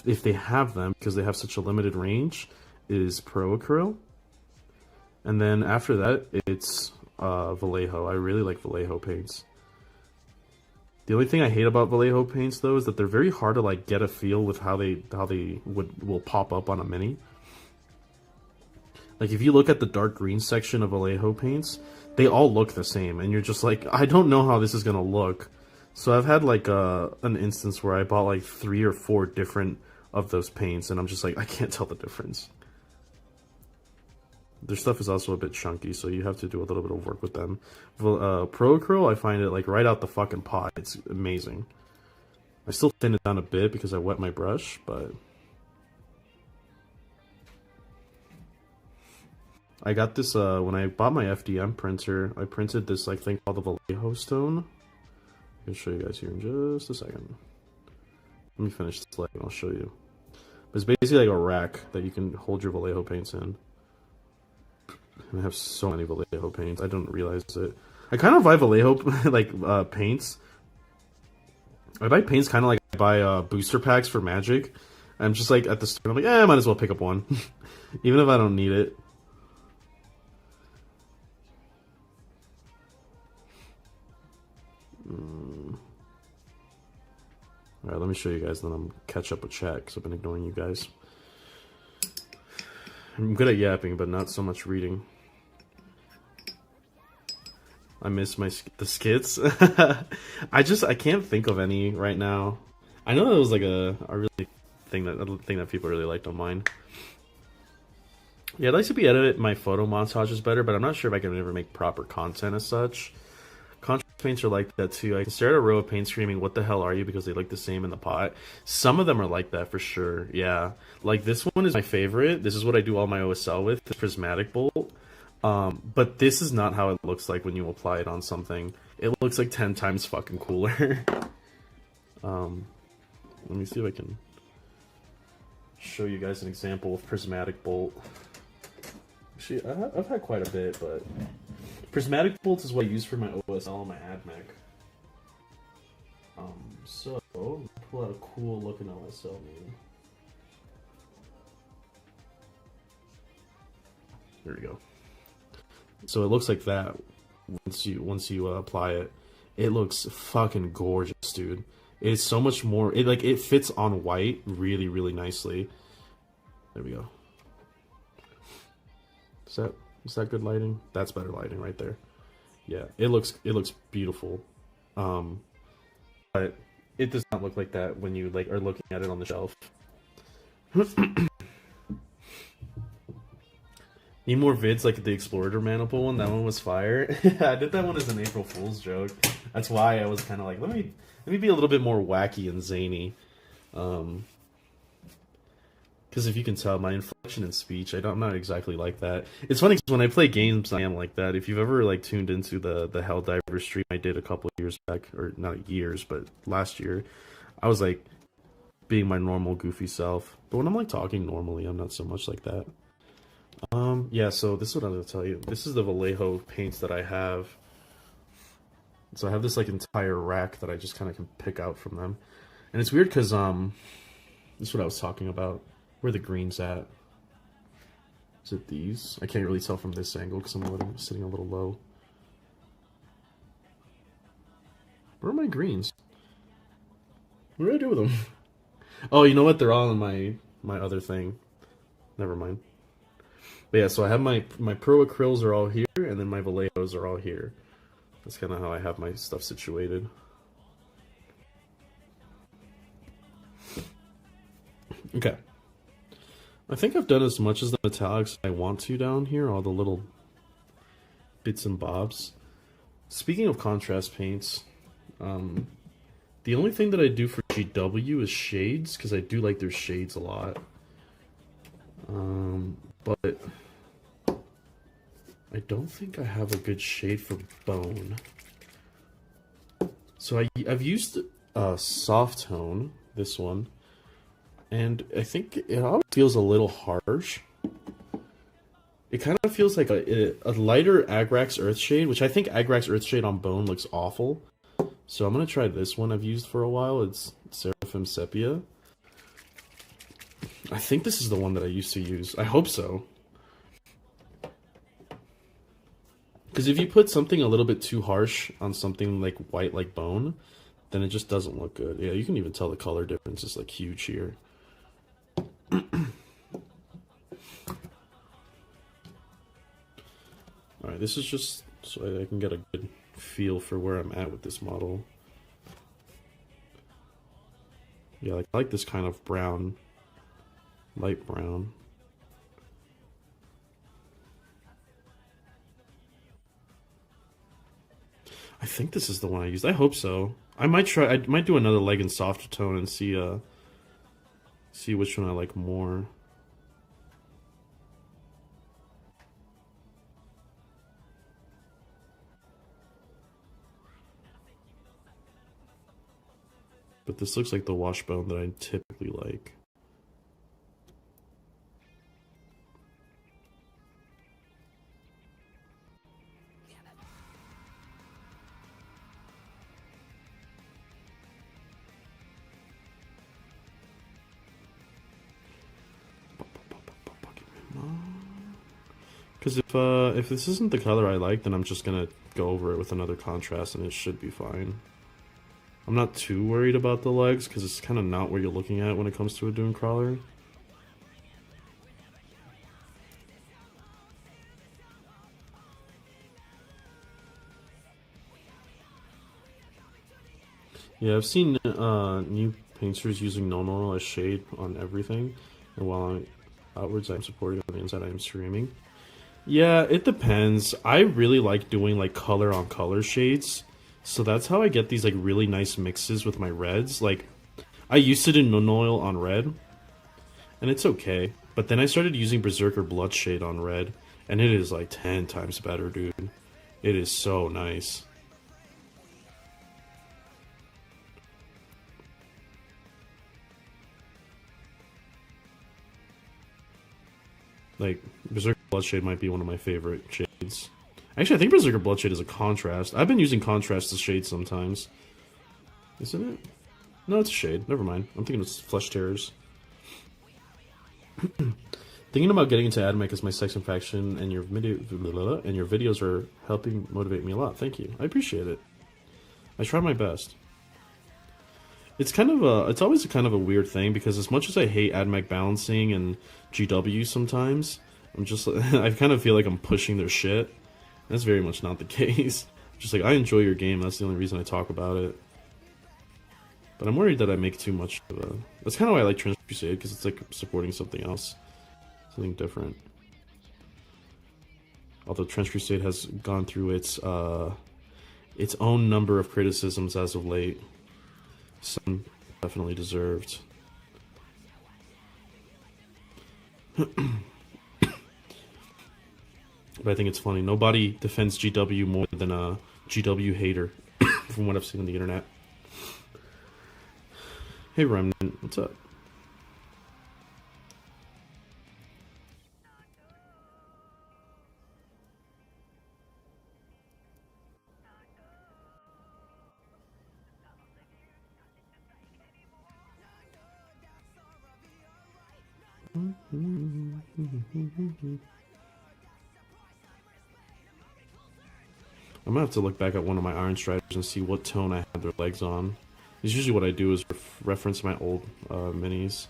S1: if they have them, because they have such a limited range, is Pro Acryl. And then after that, it's Vallejo. I really like Vallejo paints. The only thing I hate about Vallejo paints, though, is that they're very hard to like get a feel with how they will pop up on a mini. Like if you look at the dark green section of Vallejo paints, they all look the same, and you're just like, I don't know how this is gonna look. So I've had like an instance where I bought like 3 or 4 different of those paints, and I'm just like, I can't tell the difference. Their stuff is also a bit chunky, so you have to do a little bit of work with them. Pro Acryl, I find it like right out the fucking pot. It's amazing. I still thin it down a bit because I wet my brush, but I got this when I bought my FDM printer. I printed this like thing called the Vallejo Stone. I can show you guys here in just a second. Let me finish this leg and I'll show you. But it's basically like a rack that you can hold your Vallejo paints in. And I have so many Vallejo paints. I don't realize it. I kind of buy Vallejo like paints. I buy paints kind of like I buy booster packs for Magic. I'm just like at the store, I'm like, I might as well pick up one, even if I don't need it. Alright, let me show you guys, then I'm catch up with chat because I've been ignoring you guys. I'm good at yapping, but not so much reading. I miss the skits. I can't think of any right now. I know that was like a really thing that people really liked on mine. Yeah, I'd like to be edited my photo montages better, but I'm not sure if I can ever make proper content as such. Contrast paints are like that too. I can stare at a row of paints screaming, "What the hell are you?" because they look the same in the pot. Some of them are like that for sure. Yeah, like this one is my favorite. This is what I do all my OSL with, the prismatic bolt. But this is not how it looks like when you apply it on something. It looks like 10 times fucking cooler. Let me see if I can show you guys an example of prismatic bolt. Actually, I've had quite a bit, but prismatic bolts is what I use for my OSL and my AdMech. So pull out a cool looking OSL meme. There we go. So it looks like that once you apply it. It looks fucking gorgeous, dude. It's so much more. It fits on white really, really nicely. There we go. Is that good lighting? That's better lighting right there. Yeah, it looks beautiful. But it does not look like that when you are looking at it on the shelf. Need more vids like the Explorer Maniple one. That one was fire. I did that one as an April Fool's joke. That's why I was kind of like, let me be a little bit more wacky and zany. Because if you can tell, my inflection in speech, I'm not exactly like that. It's funny because when I play games, I am like that. If you've ever like tuned into the Helldiver stream I did a couple of years back, or not years, but last year, I was like being my normal goofy self. But when I'm like talking normally, I'm not so much like that. Yeah, so this is what I'm gonna tell you. This is the Vallejo paints that I have. So I have this like entire rack that I just kind of can pick out from them. And it's weird because this is what I was talking about. Where the green's at? Is it these? I can't really tell from this angle because I'm sitting a little low. Where are my greens? What did I do with them? Oh, you know what? They're all in my other thing. Never mind. But yeah, so I have my Pro Acryls are all here, and then my Vallejos are all here. That's kind of how I have my stuff situated. Okay. I think I've done as much as the metallics I want to down here, all the little bits and bobs. Speaking of contrast paints, the only thing that I do for GW is shades, because I do like their shades a lot. But I don't think I have a good shade for bone. So I've used soft tone, this one. And I think it always feels a little harsh. It kind of feels like a lighter Agrax Earthshade, which I think Agrax Earthshade on bone looks awful. So I'm going to try this one I've used for a while. It's Seraphim Sepia. I think this is the one that I used to use. I hope so. Because if you put something a little bit too harsh on something like white like bone, then it just doesn't look good. Yeah, you can even tell the color difference is like huge here. Alright, this is just so I can get a good feel for where I'm at with this model. Yeah, I like this kind of brown, light brown. I think this is the one I used. I hope so. I might do another leg in softer tone and see which one I like more. But this looks like the washbone that I typically like. Because if this isn't the color I like, then I'm just gonna go over it with another contrast and it should be fine. I'm not too worried about the legs because it's kind of not what you're looking at when it comes to a Dunecrawler. Yeah, I've seen new painters using no-normal as shade on everything, and while outwards I'm supporting, on the inside I'm streaming. Yeah, it depends. I really like doing like color on color shades. So that's how I get these like really nice mixes with my reds. Like I used to do no-oil on red and it's okay. But then I started using Berserker Blood shade on red and it is like 10 times better, dude. It is so nice. Like, Berserker Bloodshade might be one of my favorite shades. Actually, I think Berserker Bloodshade is a contrast. I've been using contrast as shades sometimes. Isn't it? No, it's a shade. Never mind. I'm thinking it's Flesh Terrors. Thinking about getting into anime as my sex faction, and your videos are helping motivate me a lot. Thank you. I appreciate it. I try my best. It's kind of it's always kind of a weird thing because as much as I hate AdMech balancing and GW sometimes, I'm just I kind of feel like I'm pushing their shit. That's very much not the case. Just like I enjoy your game, that's the only reason I talk about it. But I'm worried that I make too much of a. That's kind of why I like Trans Crusade because it's like supporting something else, something different. Although Trench Crusade has gone through its own number of criticisms as of late. Some definitely deserved. But I think it's funny. Nobody defends GW more than a GW hater, from what I've seen on the internet. Hey Remnant, what's up? I'm gonna have to look back at one of my Iron Striders and see what tone I had their legs on. It's usually what I do is reference my old minis.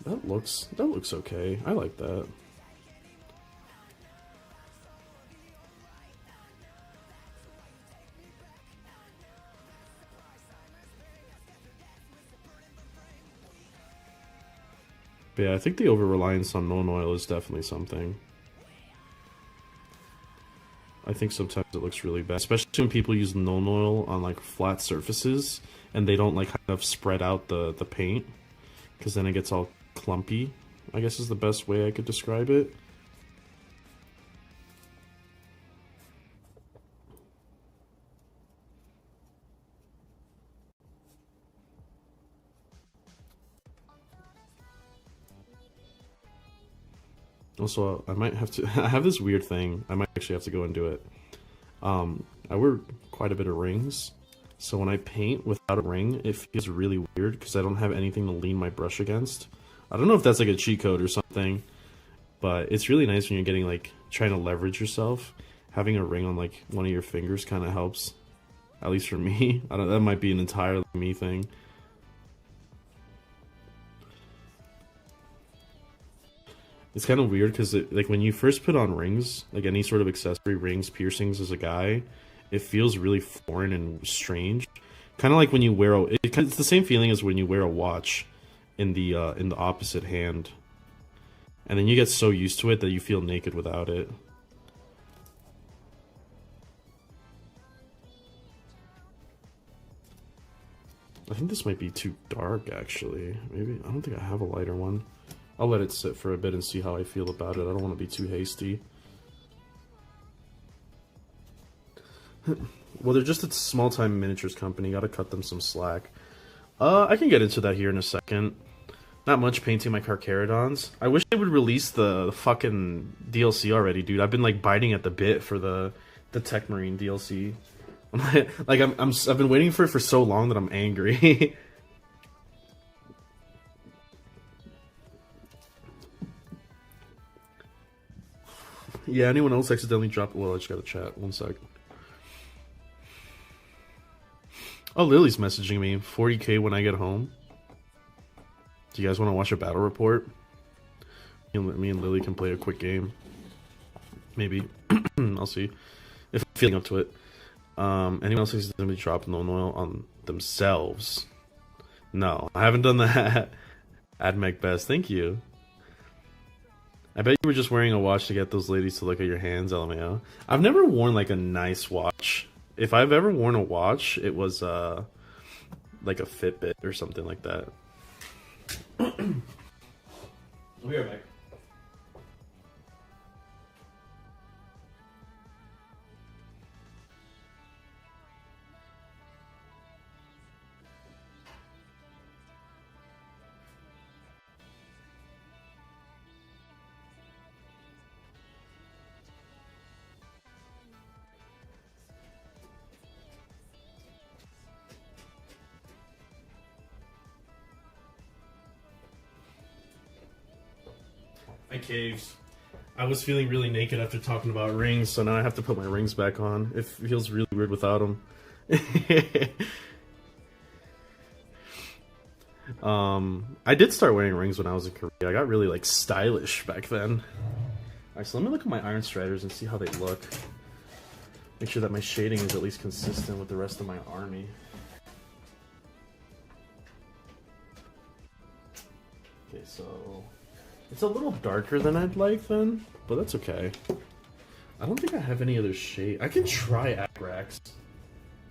S1: That looks okay. I like that. But yeah, I think the over-reliance on non oil is definitely something. I think sometimes it looks really bad, especially when people use non oil on like flat surfaces and they don't like kind of spread out the paint, because then it gets all clumpy, I guess is the best way I could describe it. Also, I might have to I have this weird thing. I might actually have to go and do it. I wear quite a bit of rings, so when I paint without a ring, it feels really weird because I don't have anything to lean my brush against. I don't know if that's like a cheat code or something, but it's really nice when you're getting like trying to leverage yourself. Having a ring on like one of your fingers kind of helps, at least for me. I don't. That might be an entirely me thing. It's kind of weird because like when you first put on rings, like any sort of accessory, rings, piercings as a guy, it feels really foreign and strange. Kind of like when you wear it's the same feeling as when you wear a watch in the opposite hand, and then you get so used to it that you feel naked without it. I think this might be too dark, actually. Maybe I don't think I have a lighter one. I'll let it sit for a bit and see how I feel about it. I don't want to be too hasty. Well, they're just a small-time miniatures company. Gotta cut them some slack. I can get into that here in a second. Not much painting my Carcharodons. I wish they would release the fucking DLC already, dude. I've been like biting at the bit for the Tech Marine DLC. I've been waiting for it for so long that I'm angry. Yeah, anyone else accidentally dropped? Well, I just gotta chat. 1 sec. Oh, Lily's messaging me. 40k when I get home. Do you guys want to watch a battle report? Me and Lily can play a quick game. Maybe. I'll see. If I'm feeling up to it. Anyone else accidentally dropped non oil on themselves? No, I haven't done that. Admec Best, thank you. I bet you were just wearing a watch to get those ladies to look at your hands, LMAO. I've never worn like a nice watch. If I've ever worn a watch, it was like a Fitbit or something like that. We'll be right back. I caved. I was feeling really naked after talking about rings, so now I have to put my rings back on. It feels really weird without them. I did start wearing rings when I was in Korea. I got really like stylish back then. Alright, so let me look at my Iron Striders and see how they look. Make sure that my shading is at least consistent with the rest of my army. Okay, so it's a little darker than I'd like then, but that's okay. I don't think I have any other shade. I can try Agrax,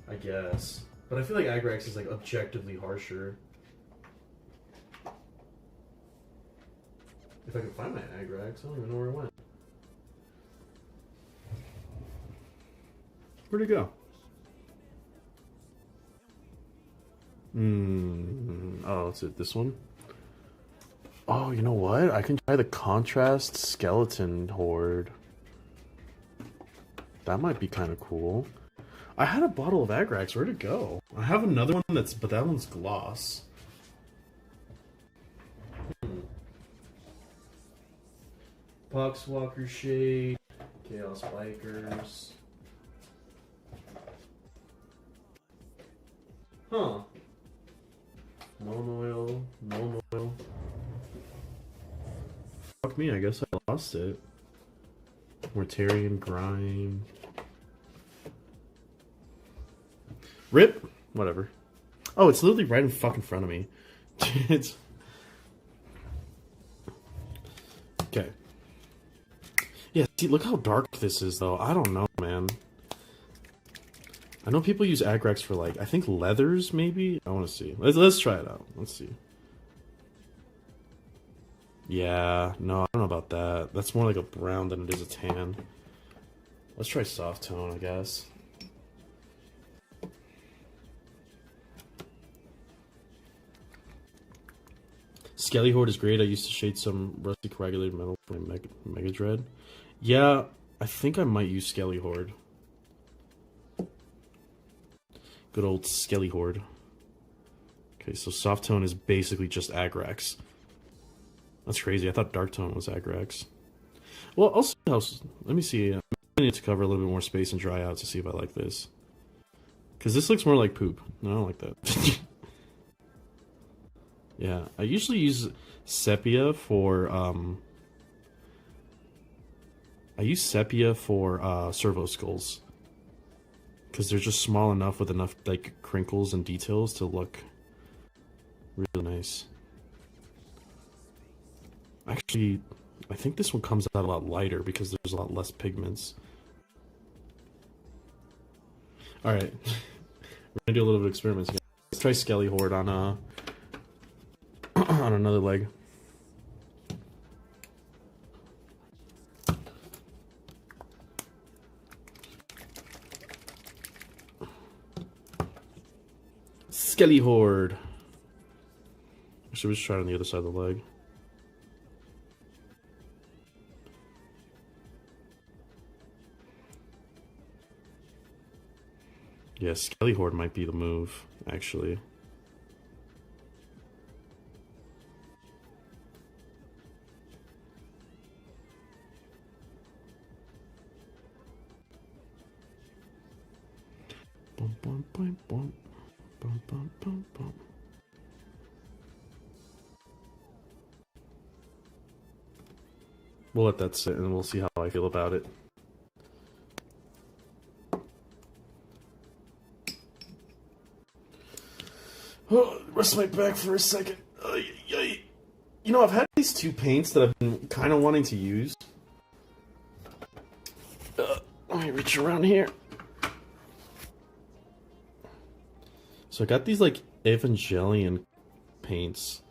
S1: I guess. But I feel like Agrax is like objectively harsher. If I can find my Agrax, I don't even know where it went. Where'd it go? Oh, is it this one? Oh, you know what? I can try the Contrast Skeleton Horde. That might be kind of cool. I had a bottle of Agrax. Where'd it go? I have another one but that one's gloss. Poxwalker Shade, Chaos Bikers. Huh. Monoil, Monoil. Fuck me, I guess I lost it. Mortarian Grime. RIP! Whatever. Oh, it's literally right in fucking front of me. It's... Okay. Yeah, see, look how dark this is, though. I don't know, man. I know people use Agrax for, like, I think leathers, maybe? I want to see. Let's try it out. Let's see. Yeah, no, I don't know about that. That's more like a brown than it is a tan. Let's try soft tone, I guess. Skelly Horde is great. I used to shade some rusty coagulated metal for my Mega Dread. Yeah, I think I might use Skelly Horde. Good old Skelly Horde. Okay, so soft tone is basically just Agrax. That's crazy. I thought dark tone was Agrax. Well, I'll see how... Let me see. I need to cover a little bit more space and dry out to see if I like this. Because this looks more like poop. No, I don't like that. Yeah, I usually use sepia for... I use sepia for servo skulls. Because they're just small enough with enough like crinkles and details to look really nice. Actually, I think this one comes out a lot lighter because there's a lot less pigments. Alright. We're gonna do a little bit of experiments again. Let's try Skelly Horde on on another leg. Skelly Horde. Should we just try it on the other side of the leg? Yeah, Skelly Horde might be the move, actually. Bum, bum, bum, bum. Bum, bum, bum, bum. We'll let that sit and we'll see how I feel about it. Oh, rest my back for a second. You know, I've had these two paints that I've been kind of wanting to use. Let me reach around here. So I got these like Evangelion paints,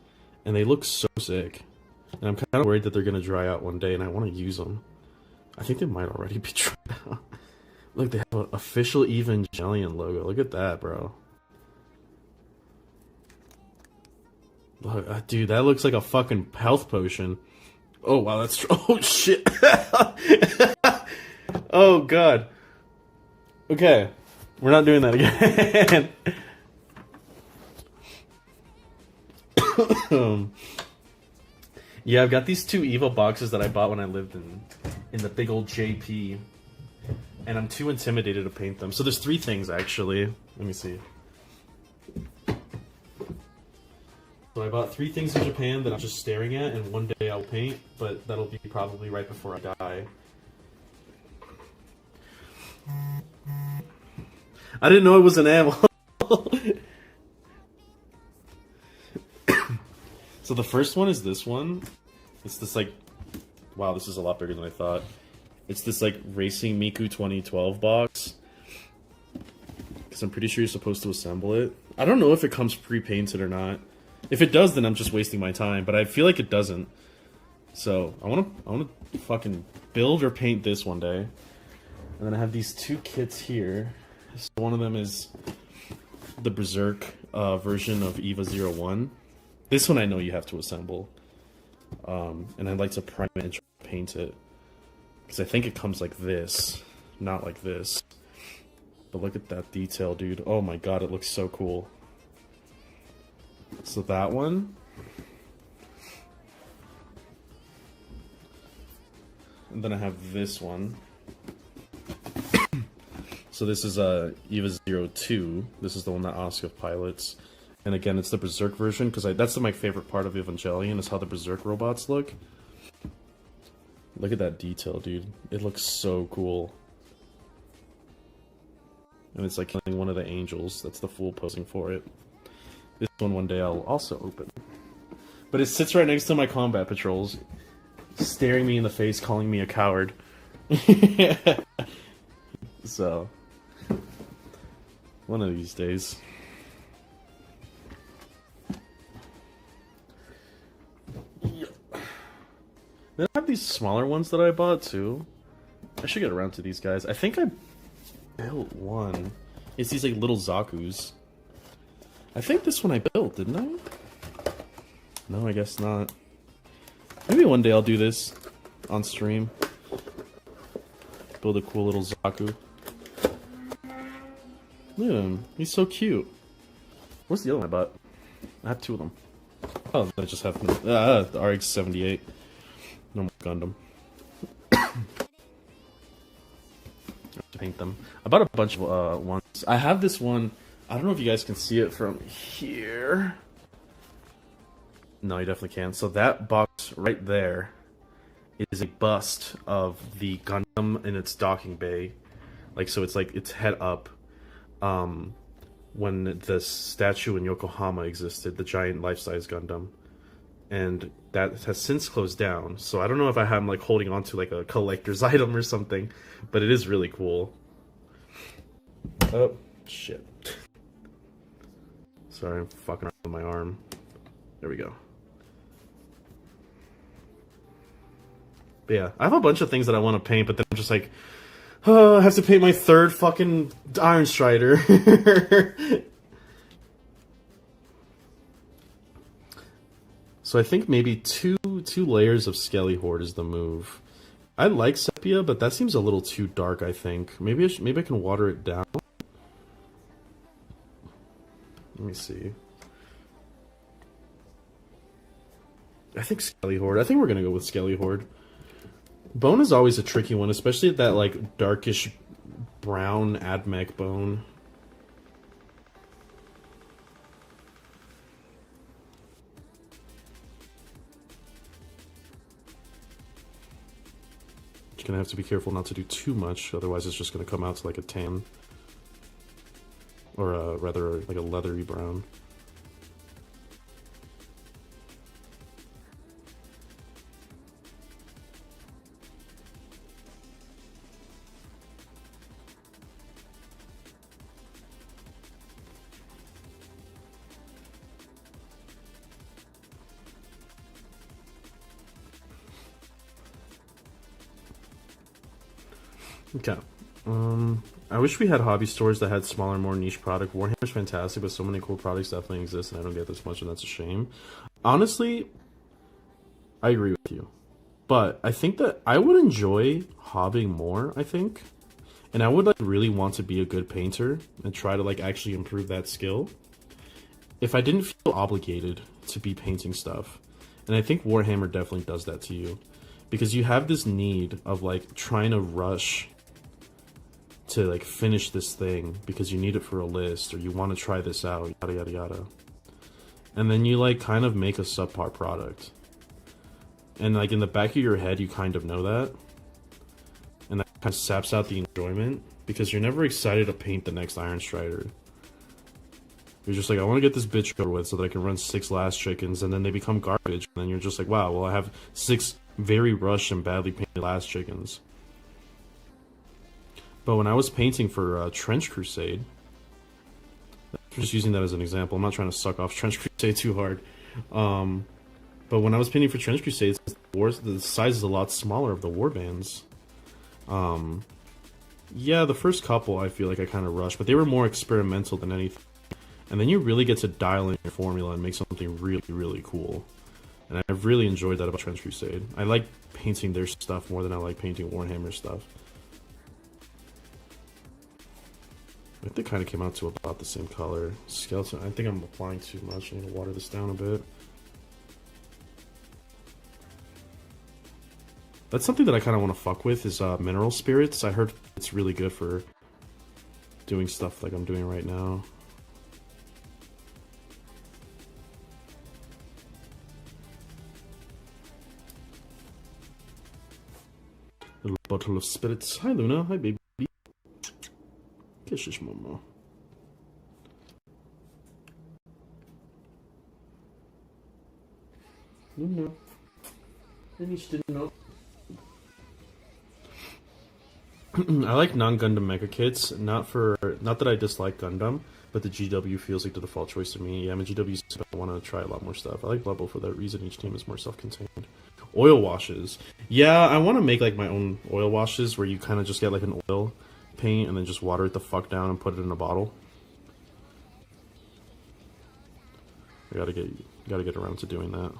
S1: and they look so sick. And I'm kind of worried that they're gonna dry out one day, and I want to use them. I think they might already be dried out. Look, they have an official Evangelion logo. Look at that, bro. Look, dude, that looks like a fucking health potion. Oh wow, that's oh shit. Oh god. Okay, we're not doing that again. Yeah, I've got these two Evo boxes that I bought when I lived in the big old JP, and I'm too intimidated to paint them. So there's three things actually. Let me see. So I bought three things in Japan that I'm just staring at, and one day I'll paint, but that'll be probably right before I die. I didn't know it was an ammo. So the first one is this one. It's this like, wow, this is a lot bigger than I thought. It's this like Racing Miku 2012 box. Because I'm pretty sure you're supposed to assemble it. I don't know if it comes pre-painted or not. If it does, then I'm just wasting my time. But I feel like it doesn't. So I wanna fucking build or paint this one day. And then I have these two kits here. So one of them is the Berserk version of EVA 01. This one I know you have to assemble. And I'd like to prime it and try to paint it. Because I think it comes like this, not like this. But look at that detail, dude. Oh my god, it looks so cool. So that one. And then I have this one. So this is EVA 02. This is the one that Oscar pilots. And again, it's the Berserk version, because that's my favorite part of Evangelion, is how the Berserk robots look. Look at that detail, dude. It looks so cool. And it's like killing one of the angels. That's the fool posing for it. This one day I'll also open. But it sits right next to my combat patrols, staring me in the face, calling me a coward. So, one of these days. Then I have these smaller ones that I bought too. I should get around to these guys. I think I built one. It's these like little Zakus. I think this one I built, didn't I? No, I guess not. Maybe one day I'll do this on stream. Build a cool little Zaku. Look at him. He's so cute. Where's the other one I bought? I have two of them. Oh, I just have the RX-78. Normal Gundam. Paint them. I bought a bunch of ones. I have this one. I don't know if you guys can see it from here. No, you definitely can. So that box right there is a bust of the Gundam in its docking bay. Like, so it's like its head up. When the statue in Yokohama existed, the giant life-size Gundam. And that has since closed down. So I don't know if I'm like holding on to like a collector's item or something, but it is really cool. Oh, shit. Sorry, I'm fucking around with my arm. There we go. But yeah, I have a bunch of things that I want to paint, but then I'm just like, oh, I have to paint my third fucking Iron Strider. So I think maybe two layers of Skelly Horde is the move. I like Sepia, but that seems a little too dark, I think. Maybe I can water it down. Let me see. I think Skelly Horde. I think we're gonna go with Skelly Horde. Bone is always a tricky one, especially that like darkish brown Admech bone. You're gonna have to be careful not to do too much, otherwise it's just gonna come out to like a tan. Or rather like a leathery brown. Okay. I wish we had hobby stores that had smaller, more niche product. Warhammer's fantastic, but so many cool products definitely exist, and I don't get this much, and that's a shame. Honestly, I agree with you. But I think that I would enjoy hobbying more, I think. And I would like really want to be a good painter and try to like actually improve that skill if I didn't feel obligated to be painting stuff. And I think Warhammer definitely does that to you. Because you have this need of like trying to rush to like finish this thing because you need it for a list or you want to try this out, yada yada yada. And then you like kind of make a subpar product. And like in the back of your head you kind of know that. And that kind of saps out the enjoyment because you're never excited to paint the next Iron Strider. You're just like, I want to get this bitch over with so that I can run 6 last chickens, and then they become garbage, and then you're just like, wow, well I have 6 very rushed and badly painted last chickens. But when I was painting for Trench Crusade, just using that as an example, I'm not trying to suck off Trench Crusade too hard. But when I was painting for Trench Crusade, the size is a lot smaller of the warbands. Yeah, the first couple I feel like I kind of rushed, but they were more experimental than anything. And then you really get to dial in your formula and make something really, really cool. And I've really enjoyed that about Trench Crusade. I like painting their stuff more than I like painting Warhammer stuff. I think they kind of came out to about the same color. Skeleton, I think I'm applying too much. I need to water this down a bit. That's something that I kind of want to fuck with is mineral spirits. I heard it's really good for doing stuff like I'm doing right now. Little bottle of spirits. Hi Luna, hi baby. Kisses Momo. Luna. Any still know? I like non-Gundam mecha kits, not that I dislike Gundam, but the GW feels like the default choice to me. Yeah, I'm a GW, so I want to try a lot more stuff. I like Blood Bowl for that reason. Each team is more self-contained. Oil washes. Yeah, I want to make like my own oil washes where you kind of just get like an oil paint and then just water it the fuck down and put it in a bottle. I gotta get around to doing that.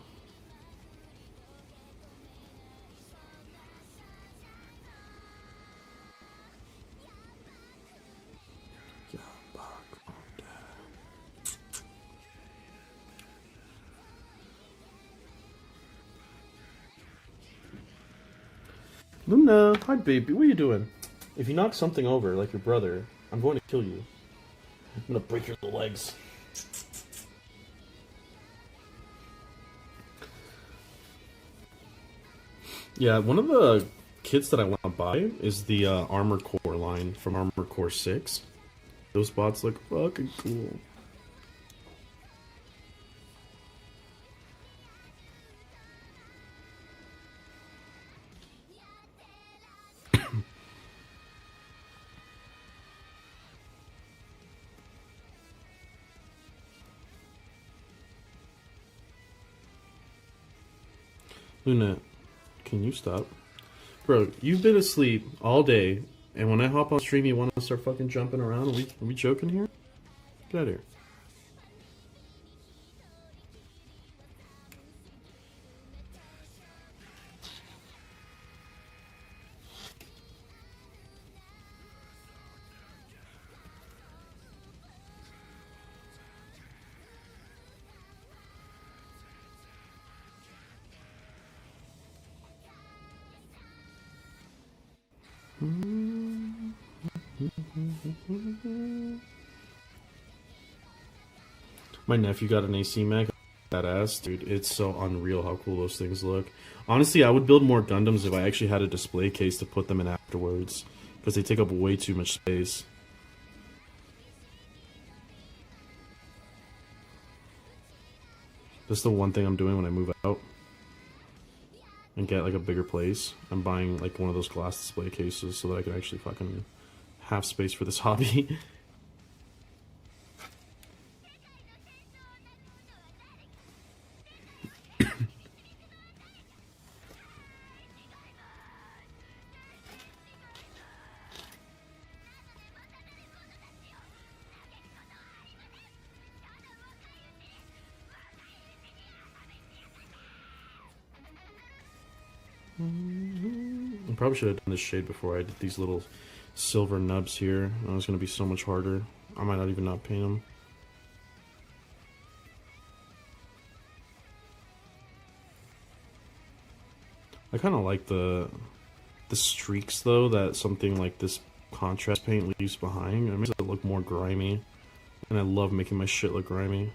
S1: Luna, hi baby, what are you doing? If you knock something over, like your brother, I'm going to kill you. I'm gonna break your little legs. Yeah, one of the kits that I want to buy is the Armored Core line from Armored Core 6. Those bots look fucking cool. Luna, can you stop? Bro, you've been asleep all day, and when I hop on stream, you want to start fucking jumping around? Are we joking here? Get out of here. My nephew got an AC mech. That ass, dude. It's so unreal how cool those things look. Honestly, I would build more Gundams if I actually had a display case to put them in afterwards, because they take up way too much space. That's the one thing I'm doing when I move out and get like a bigger place. I'm buying like one of those glass display cases so that I can actually fucking have space for this hobby. I probably should have done this shade before I did these little silver nubs here. Oh, it's going to be so much harder. I might not even not paint them. I kind of like the streaks though that something like this contrast paint leaves behind. It makes it look more grimy, and I love making my shit look grimy.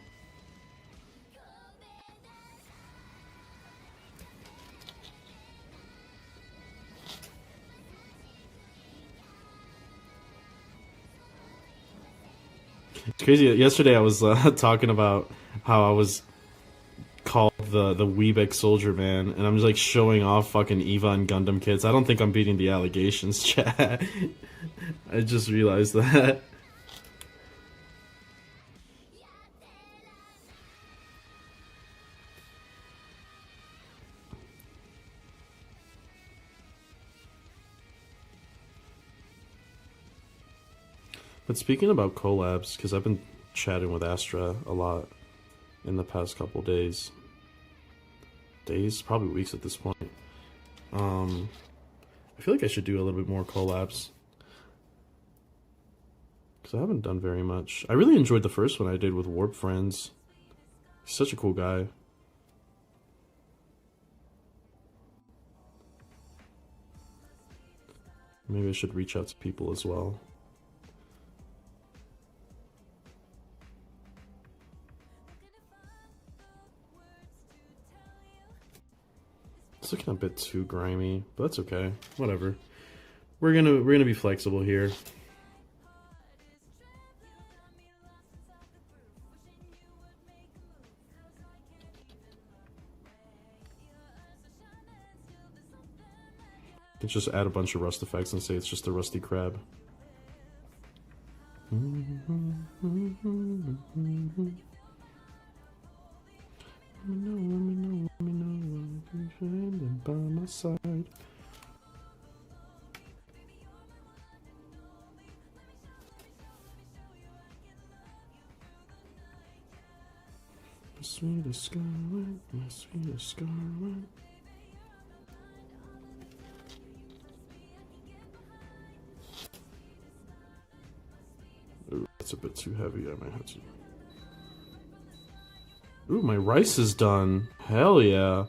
S1: It's crazy. Yesterday I was talking about how I was
S2: called the Weebeck Soldier Man, and I'm just like showing off fucking Eva and Gundam kits. I don't think I'm beating the allegations, chat. I just realized that. But speaking about collabs, because I've been chatting with Astra a lot in the past couple days, probably weeks at this point. I feel like I should do a little bit more collabs, because I haven't done very much. I really enjoyed the first one I did with Warp Friends. He's such a cool guy. Maybe I should reach out to people as well. It's looking a bit too grimy, but that's okay. Whatever. We're gonna be flexible here. You can just add a bunch of rust effects and say it's just a rusty crab. Let me know, by my side. My sweetest Scarlet, my sweetest Scarlet. Ooh, that's a bit too heavy, I might have to. Ooh, my rice is done. Hell yeah.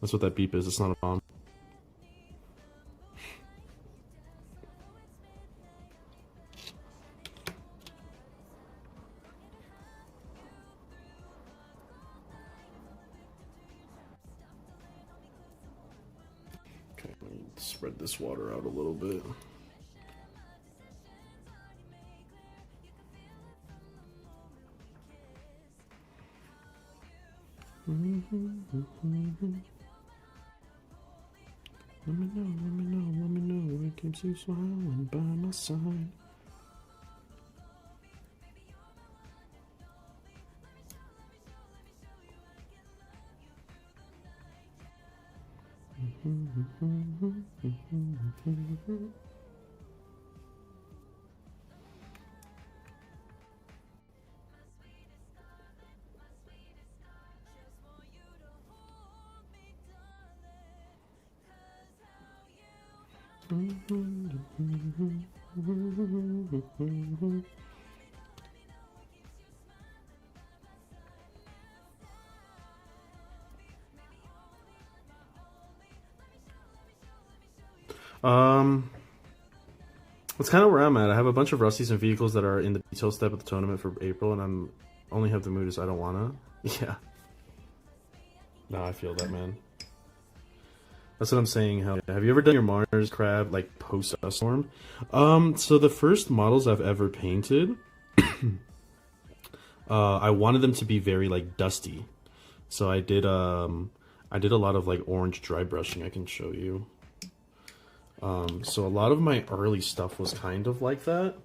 S2: That's what that beep is. It's not a bomb. Okay, let me spread this water out a little bit. Let me know, it keeps you smiling by my side. That's kind of where I'm at. I have a bunch of Rusties and vehicles that are in the detail step of the tournament for April, and I'm only have the mood is I don't wanna. Yeah. No, I feel that, man. That's what I'm saying. Hell yeah. Have you ever done your Mars crab like post storm? So the first models I've ever painted, I wanted them to be very like dusty. So I did a lot of like orange dry brushing. I can show you. So a lot of my early stuff was kind of like that.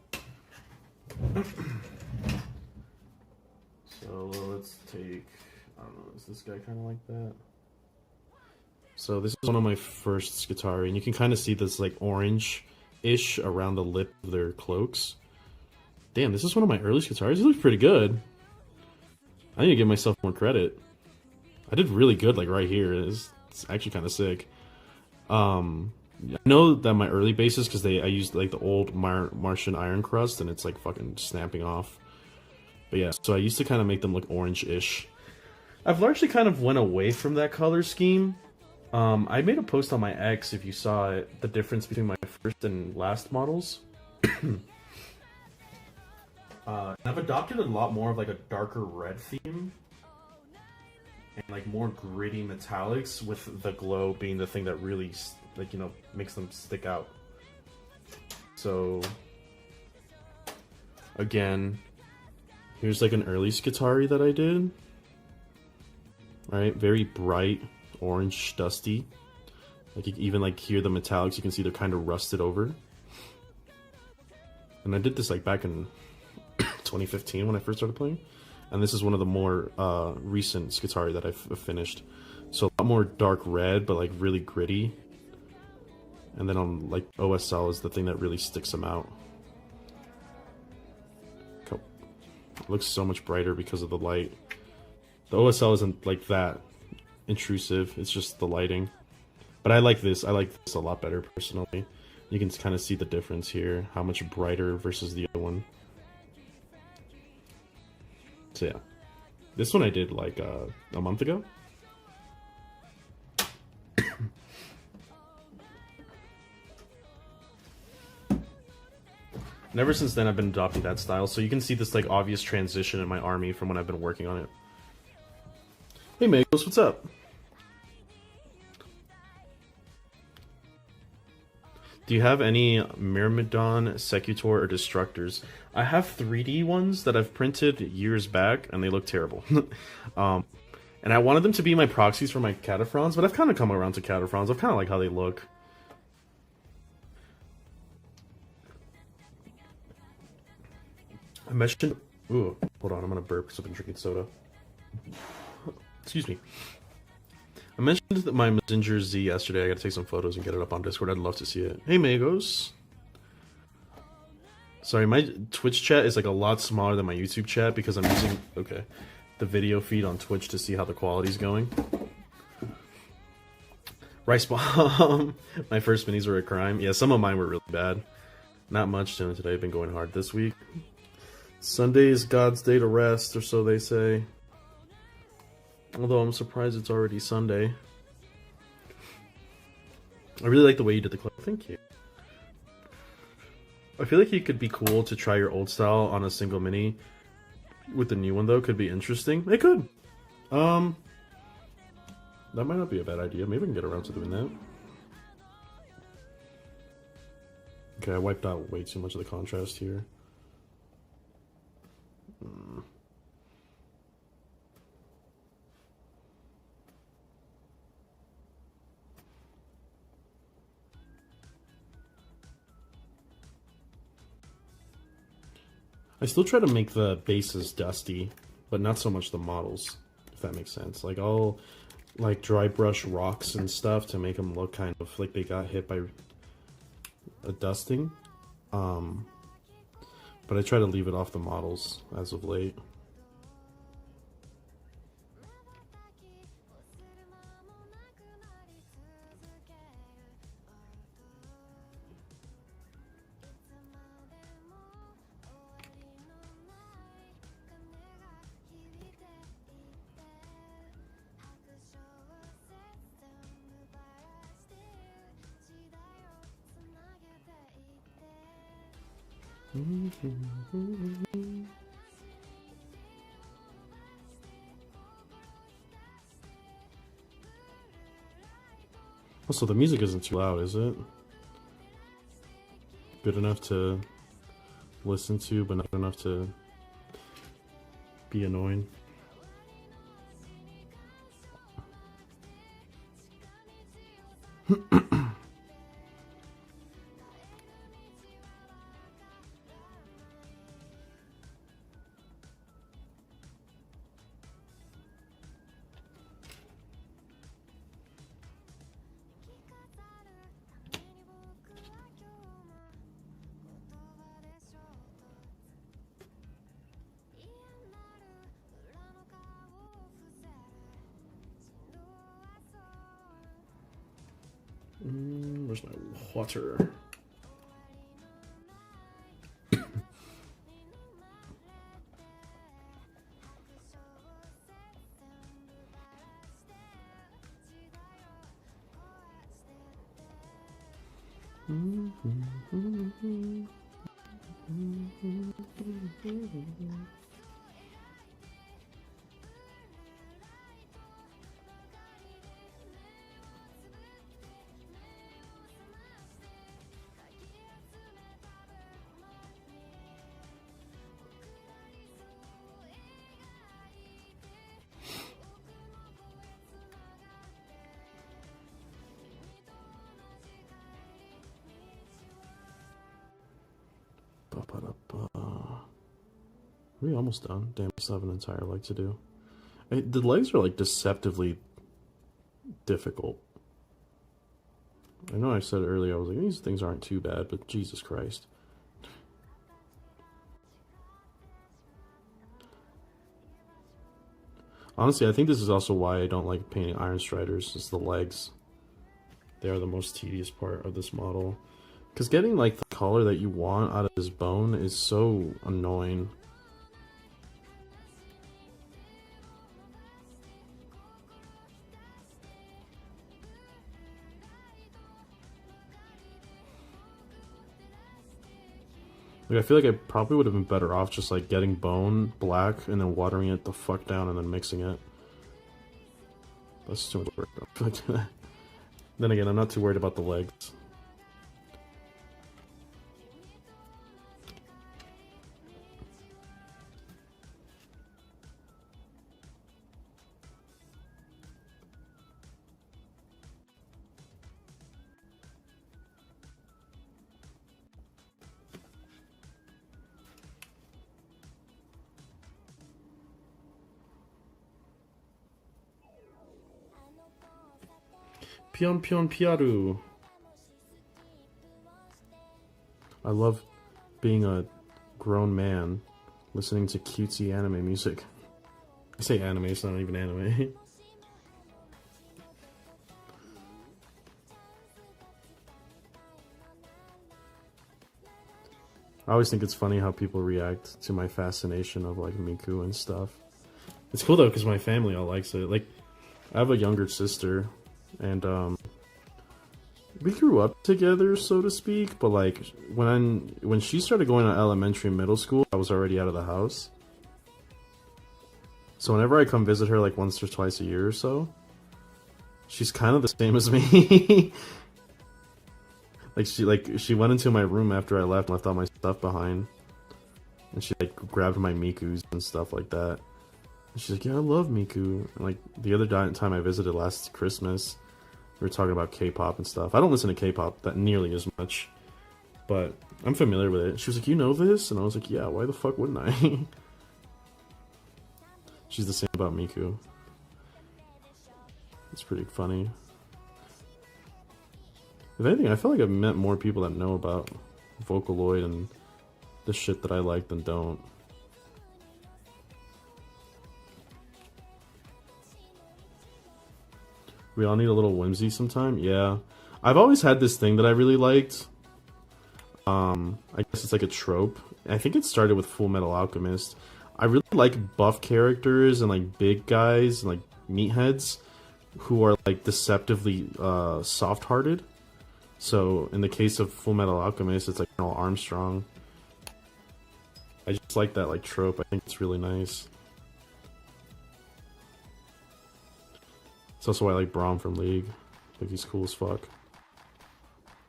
S2: So let's take, I don't know, is this guy kind of like that? So this is one of my first Skitarii, and you can kind of see this like orange-ish around the lip of their cloaks. Damn, this is one of my early Skitarii. This looks pretty good. I need to give myself more credit. I did really good like right here. It's actually kind of sick. I know that my early bases, because I used like the old Martian iron crust, and it's like fucking snapping off. But yeah, so I used to kind of make them look orange-ish. I've largely kind of went away from that color scheme. I made a post on my X, if you saw it, the difference between my first and last models. I've adopted a lot more of like a darker red theme. And like more gritty metallics, with the glow being the thing that really, like, you know, makes them stick out. So, again, here's like an early Skitarii that I did. right? Very bright, orange, dusty. Like you can even like hear the metallics. You can see they're kind of rusted over. And I did this like back in 2015 when I first started playing. And this is one of the more recent Skitarii that I've finished. So a lot more dark red, but like really gritty. And then on like OSL is the thing that really sticks them out. It looks so much brighter because of the light. The OSL isn't like that intrusive, it's just the lighting. But I like this a lot better personally. You can kind of see the difference here, how much brighter versus the other one. So yeah, this one I did like a month ago. And ever since then I've been adopting that style, so you can see this like obvious transition in my army from when I've been working on it. Hey Magos, what's up? Do you have any Myrmidon, Secutor, or Destructors? I have 3D ones that I've printed years back, and they look terrible. And I wanted them to be my proxies for my Cataphrons, but I've kind of come around to Cataphrons. I kind of like how they look. I mentioned... Ooh, hold on, I'm gonna burp because I've been drinking soda. Excuse me. I mentioned that my Messenger Z yesterday. I gotta take some photos and get it up on Discord. I'd love to see it. Hey, Magos. Sorry, my Twitch chat is like a lot smaller than my YouTube chat because I'm using, okay, the video feed on Twitch to see how the quality's going. Rice Bomb. My first minis were a crime. Yeah, some of mine were really bad. Not much doing today. I've been going hard this week. Sunday is God's day to rest, or so they say. Although I'm surprised it's already Sunday. I really like the way you did the clip. Thank you. I feel like it could be cool to try your old style on a single mini with the new one, though. Could be interesting. It could. That might not be a bad idea. Maybe we can get around to doing that. Okay, I wiped out way too much of the contrast here. I still try to make the bases dusty, but not so much the models, if that makes sense. Like, I'll like dry brush rocks and stuff to make them look kind of like they got hit by a dusting. But I try to leave it off the models as of late. Also, the music isn't too loud, is it? Good enough to listen to, but not enough to be annoying. Where's my water? we almost done? Damn, I still have an entire leg to do. The legs are like deceptively difficult. I know I said earlier, I was like, these things aren't too bad, but Jesus Christ. Honestly, I think this is also why I don't like painting Iron Striders, is the legs. They are the most tedious part of this model. Because getting like the color that you want out of his bone is so annoying. Like, I feel like I probably would have been better off just like getting bone black and then watering it the fuck down and then mixing it. That's too much work. Then again, I'm not too worried about the legs. Pion Pion Piaru. I love being a grown man listening to cutesy anime music. I say anime, it's not even anime. I always think it's funny how people react to my fascination of like Miku and stuff. It's cool though because my family all likes it. Like, I have a younger sister, and we grew up together, so to speak. But like when she started going to elementary and middle school, I was already out of the house. So whenever I come visit her, like once or twice a year or so, she's kind of the same as me. She went into my room after I left all my stuff behind, and she like grabbed my Mikus and stuff like that. And she's like, "Yeah, I love Miku." And like the other time I visited last Christmas, we were talking about K-pop and stuff. I don't listen to K-pop that nearly as much, but I'm familiar with it. She was like, "You know this?" And I was like, "Yeah, why the fuck wouldn't I?" She's the same about Miku. It's pretty funny. If anything, I feel like I've met more people that know about Vocaloid and the shit that I like than don't. We all need a little whimsy sometime. Yeah. I've always had this thing that I really liked. I guess it's like a trope. I think it started with Full Metal Alchemist. I really like buff characters and like big guys and like meatheads who are like deceptively soft-hearted. So in the case of Full Metal Alchemist, it's like Colonel Armstrong. I just like that like trope. I think it's really nice. It's also why I like Braum from League. I think he's cool as fuck.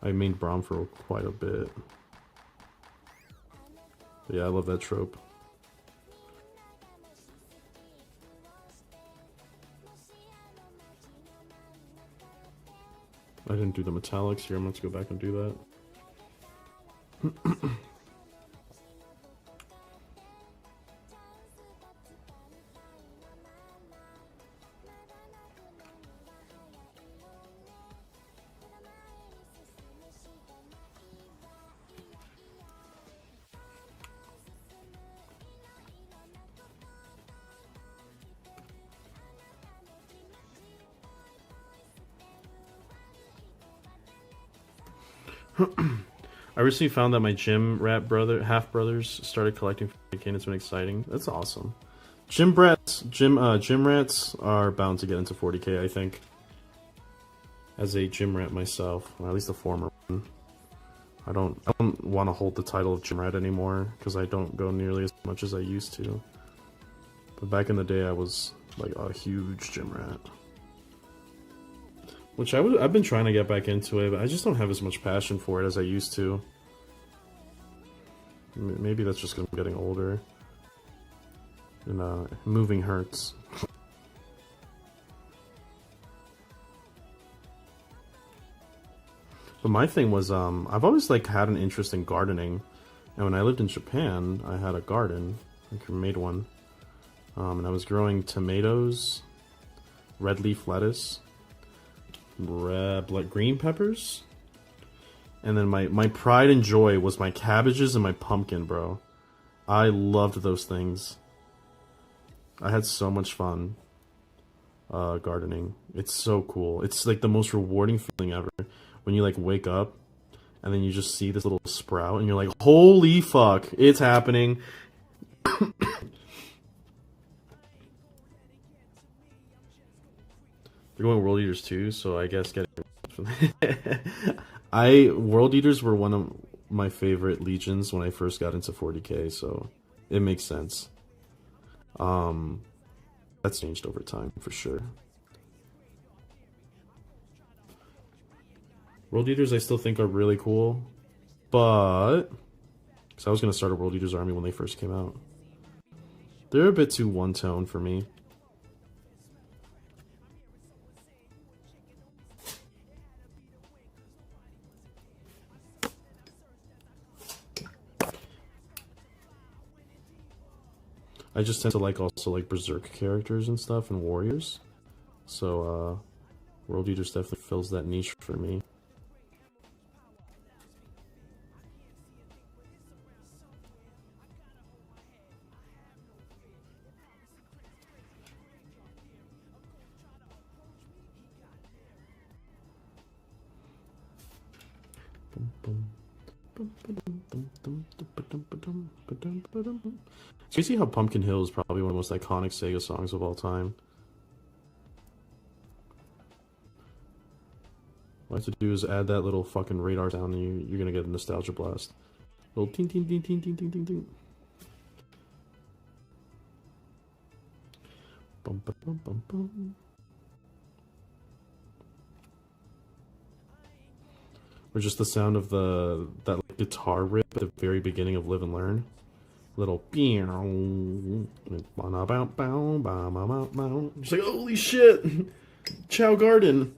S2: I mained Braum for quite a bit. But yeah, I love that trope. I didn't do the metallics here. I'm going to go back and do that. I recently found that my gym rat half brothers started collecting 40K, and it's been exciting. That's awesome. Gym rats are bound to get into 40K, I think. As a gym rat myself, or at least a former one. I don't want to hold the title of gym rat anymore because I don't go nearly as much as I used to. But back in the day, I was like a huge gym rat. Which I've been trying to get back into it, but I just don't have as much passion for it as I used to. Maybe that's just because I'm getting older. And moving hurts. But my thing was, I've always like had an interest in gardening. And when I lived in Japan, I had a garden. I made one. And I was growing tomatoes, red leaf lettuce, green peppers, and then my pride and joy was my cabbages and my pumpkin, bro. I loved those things. I had so much fun gardening. It's so cool. It's like the most rewarding feeling ever when you like wake up and then you just see this little sprout and you're like, holy fuck, it's happening. They're going World Eaters too, so I guess getting World Eaters were one of my favorite legions when I first got into 40k, so it makes sense. That's changed over time for sure. World Eaters I still think are really cool, but because I was gonna start a World Eaters army when they first came out. They're a bit too one-tone for me. I just tend to like also like berserk characters and stuff and warriors. So World Eaters definitely fills that niche for me. So you see how Pumpkin Hill is probably one of the most iconic Sega songs of all time. What I have to do is add that little fucking radar sound and you're gonna get a nostalgia blast. Little ting ting ting ting ting ting ting ting. Bum, bum, bum, bum, bum. Or just the sound of that like, guitar riff at the very beginning of Live and Learn. Little just like, holy shit! Chow Garden!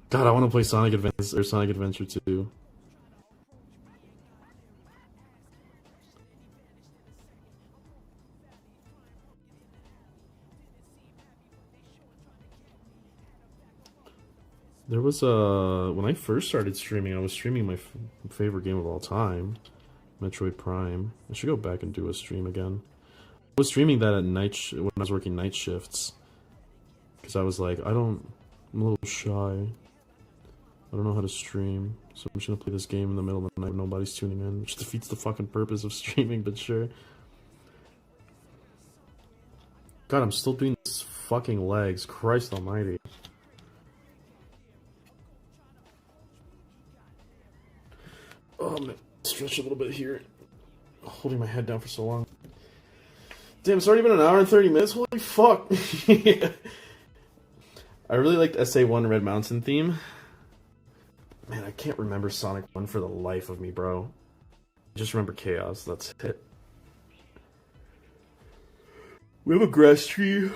S2: God, I want to play Sonic Adventure 2. There was when I first started streaming, I was streaming my favorite game of all time, Metroid Prime. I should go back and do a stream again. I was streaming that at night when I was working night shifts, because I was like, I'm a little shy. I don't know how to stream, so I'm just gonna play this game in the middle of the night when nobody's tuning in, which defeats the fucking purpose of streaming, but sure. God, I'm still doing this fucking legs. Christ almighty. Oh, I'm gonna stretch a little bit here. Holding my head down for so long. Damn, it's already been an hour and 30 minutes? Holy fuck. I really liked SA1 Red Mountain theme. Man, I can't remember Sonic 1 for the life of me, bro. I just remember Chaos, that's it. We have a grass tree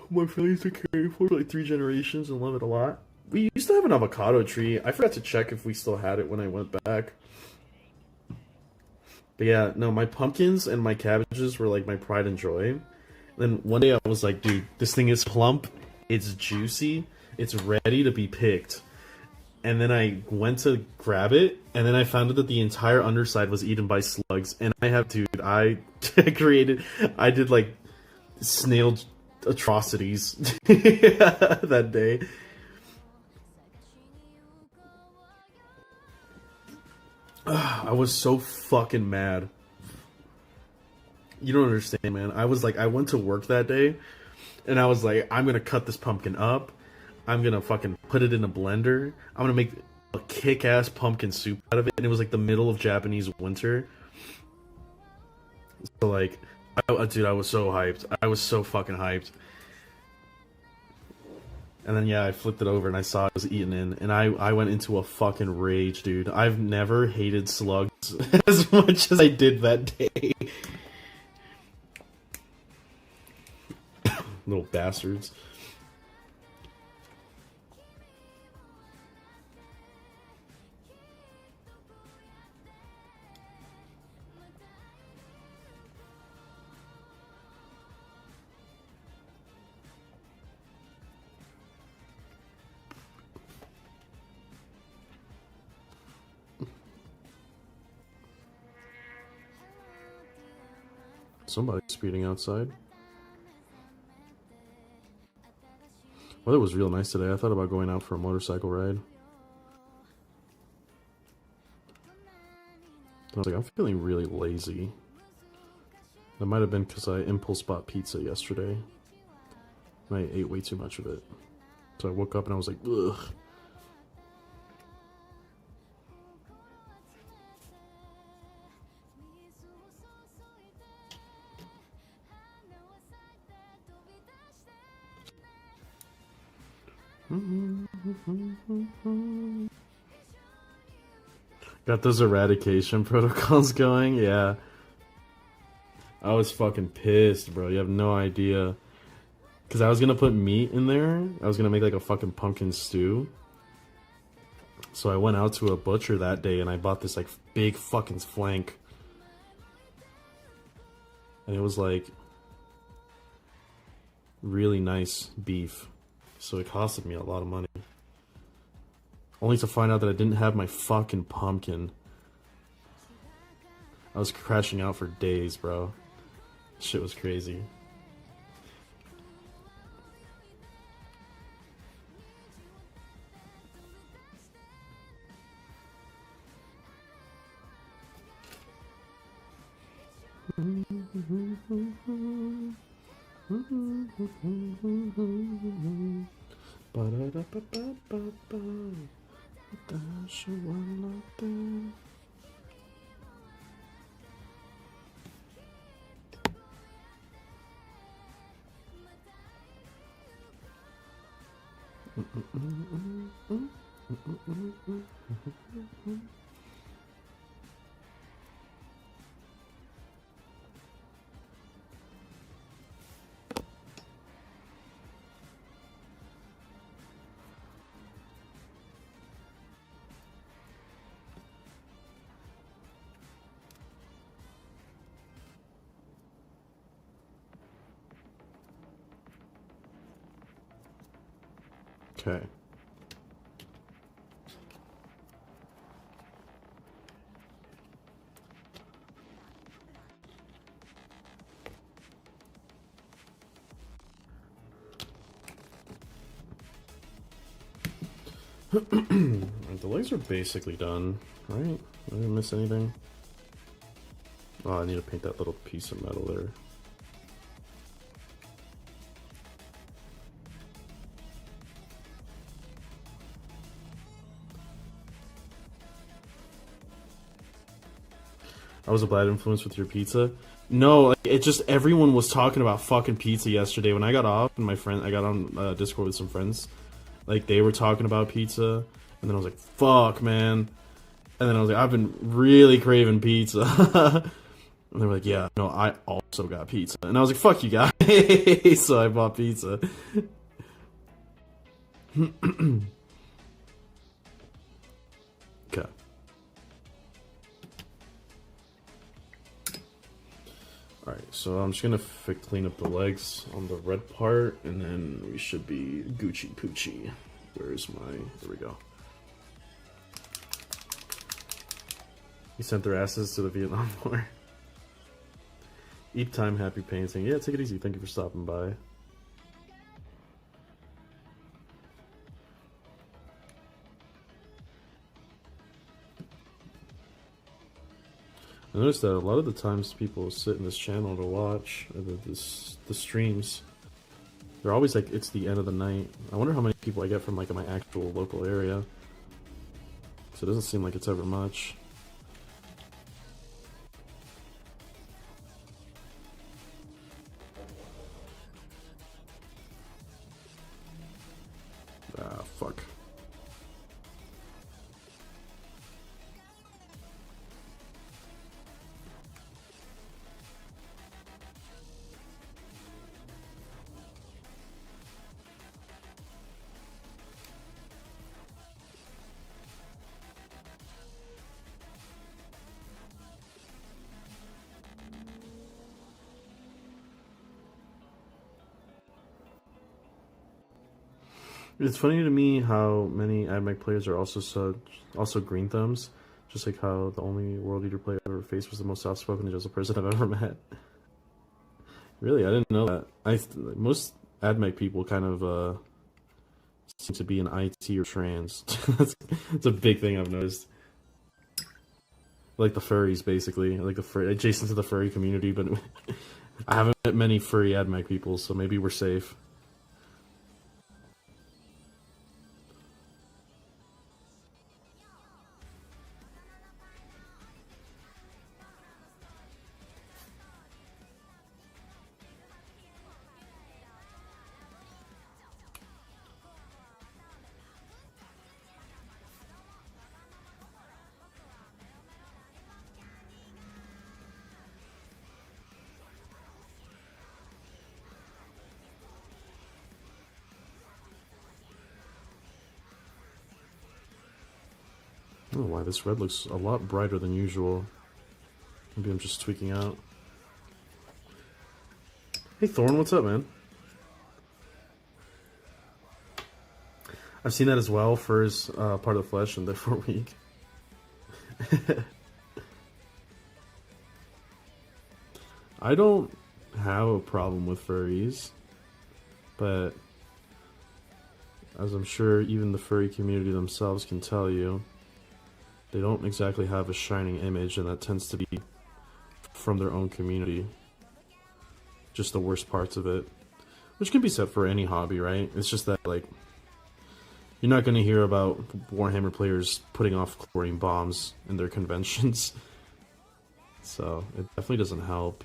S2: my family used to carry for like 3 generations and love it a lot. We used to have an avocado tree. I forgot to check if we still had it when I went back. But yeah, no, my pumpkins and my cabbages were like my pride and joy. And then one day I was like, dude, this thing is plump, it's juicy, it's ready to be picked. And then I went to grab it, and then I found out that the entire underside was eaten by slugs. And I did like snail atrocities that day. I was so fucking mad. You don't understand, man. I was like, I went to work that day, and I was like, I'm gonna cut this pumpkin up. I'm gonna fucking put it in a blender. I'm gonna make a kick-ass pumpkin soup out of it. And it was like the middle of Japanese winter. So like, dude, I was so hyped. I was so fucking hyped. And then, yeah, I flipped it over and I saw it was eaten in. And I went into a fucking rage, dude. I've never hated slugs as much as I did that day. Little bastards. somebody speeding outside. Weather was real nice today. I thought about going out for a motorcycle ride. I was like, I'm feeling really lazy. That might have been because I impulse bought pizza yesterday. And I ate way too much of it. So I woke up and I was like, ugh. Got those eradication protocols going? Yeah. I was fucking pissed, bro. You have no idea. Because I was going to put meat in there. I was going to make like a fucking pumpkin stew. So I went out to a butcher that day and I bought this like big fucking flank. And it was like really nice beef. So it costed me a lot of money. Only to find out that I didn't have my fucking pumpkin. I was crashing out for days, bro. Shit was crazy. Okay. The legs are basically done, right? I didn't miss anything. Oh, I need to paint that little piece of metal there. I was a bad influence with your pizza. No, like, it just everyone was talking about fucking pizza yesterday when I got off, and I got on Discord with some friends. Like they were talking about pizza, and then I was like, "Fuck, man!" And then I was like, "I've been really craving pizza." And they were like, "Yeah, no, I also got pizza," and I was like, "Fuck you guys!" So I bought pizza. Okay. Alright, so I'm just gonna clean up the legs on the red part, and then we should be Gucci Poochie. Where's my... There we go. You sent their asses to the Vietnam War. Eat time, happy painting. Yeah, take it easy. Thank you for stopping by. I noticed that a lot of the times people sit in this channel to watch the streams. They're always like, it's the end of the night. I wonder how many people I get from like my actual local area. So it doesn't seem like it's ever much. Ah, fuck. It's funny to me how many AdMech players are also green thumbs, just like how the only World Eater player I've ever faced was the most soft-spoken and gentle person I've ever met. Really, I didn't know that. Most AdMech people kind of seem to be in IT or trans. That's a big thing I've noticed. Like the furries, basically, like the adjacent to the furry community. But I haven't met many furry AdMech people, so maybe we're safe. I don't know why this red looks a lot brighter than usual. Maybe I'm just tweaking out. Hey Thorn, what's up, man? I've seen that as well. Furs part of the flesh and therefore weak. I don't have a problem with furries, but as I'm sure even the furry community themselves can tell you, they don't exactly have a shining image, and that tends to be from their own community. Just the worst parts of it. Which can be said for any hobby, right? It's just that, like, you're not going to hear about Warhammer players putting off chlorine bombs in their conventions. So, it definitely doesn't help.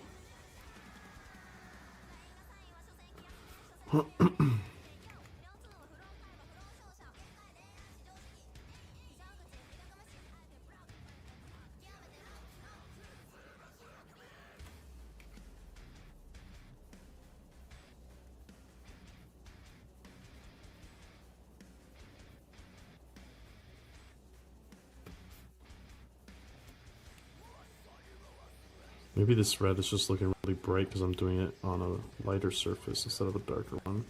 S2: Maybe this red is just looking really bright because I'm doing it on a lighter surface instead of a darker one.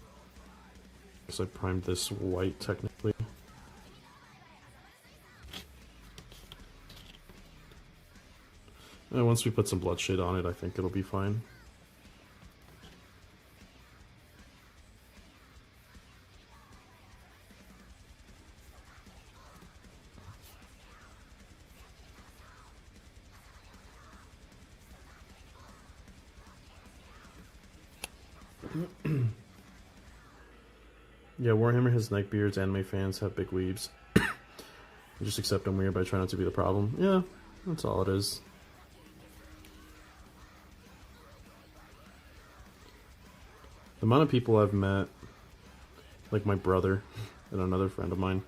S2: Because I primed this white technically. And once we put some bloodshade on it, I think it'll be fine. Yeah, Warhammer has neckbeards, anime fans have big weebs. You just accept I'm weird, but I try not to be the problem. Yeah, that's all it is. The amount of people I've met, like my brother and another friend of mine,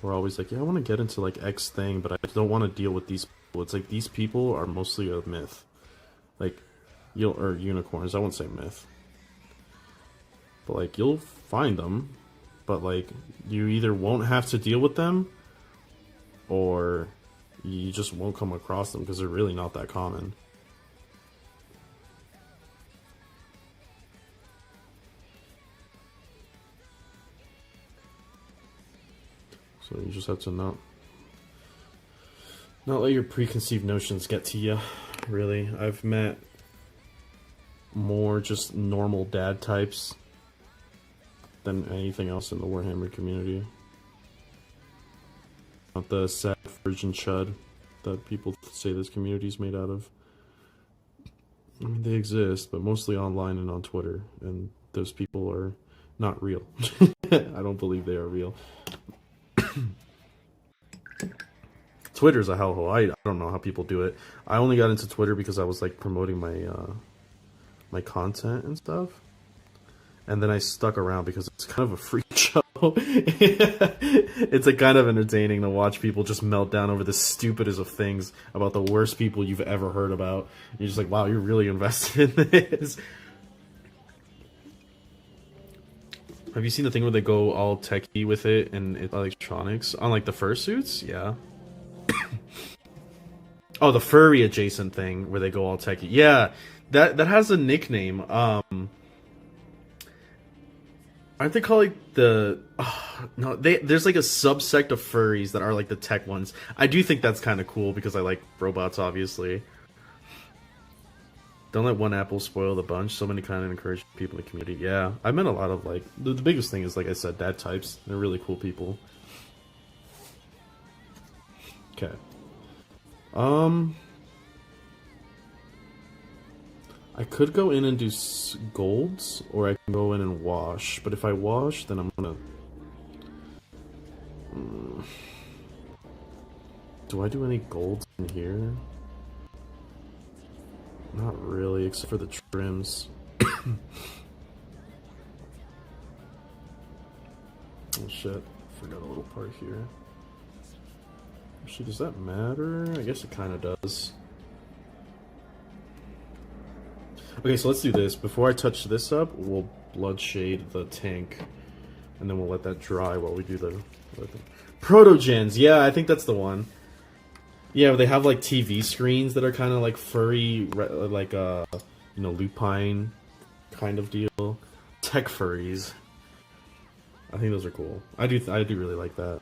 S2: were always like, yeah, I want to get into like X thing, but I don't want to deal with these people. It's like these people are mostly a myth. Like, or unicorns, I won't say myth. But like, you'll find them, but like, you either won't have to deal with them, or you just won't come across them because they're really not that common. So you just have to not let your preconceived notions get to you, really. I've met more just normal dad types than anything else in the Warhammer community. Not the sad virgin chud that people say this community is made out of. I mean, they exist, but mostly online and on Twitter, and those people are not real. I don't believe they are real. Twitter's a hellhole. I don't know how people do it. I only got into Twitter because I was like promoting my my content and stuff, and then I stuck around because it's kind of a freak show. It's like kind of entertaining to watch people just melt down over the stupidest of things about the worst people you've ever heard about. You're just like, wow, you're really invested in this. Have you seen the thing where they go all techie with it and electronics on like the fursuits? Yeah. Oh, the furry adjacent thing where they go all techie. Yeah, that has a nickname. Aren't they called like the? Oh, no, there's like a subsect of furries that are like the tech ones. I do think that's kind of cool because I like robots, obviously. Don't let one apple spoil the bunch. So many kind of encourage people in the community. Yeah, I met a lot of like the biggest thing is like I said, dad types. They're really cool people. Okay. I could go in and do golds, or I can go in and wash. But if I wash, then I'm gonna. Do I do any golds in here? Not really, except for the trims. Oh shit, forgot a little part here. Actually, does that matter? I guess it kind of does. Okay, so let's do this. Before I touch this up, we'll bloodshade the tank, and then we'll let that dry while we do the protogens. Yeah, I think that's the one. Yeah, they have like TV screens that are kind of like furry, like you know, lupine kind of deal. Tech furries. I think those are cool. I do really like that.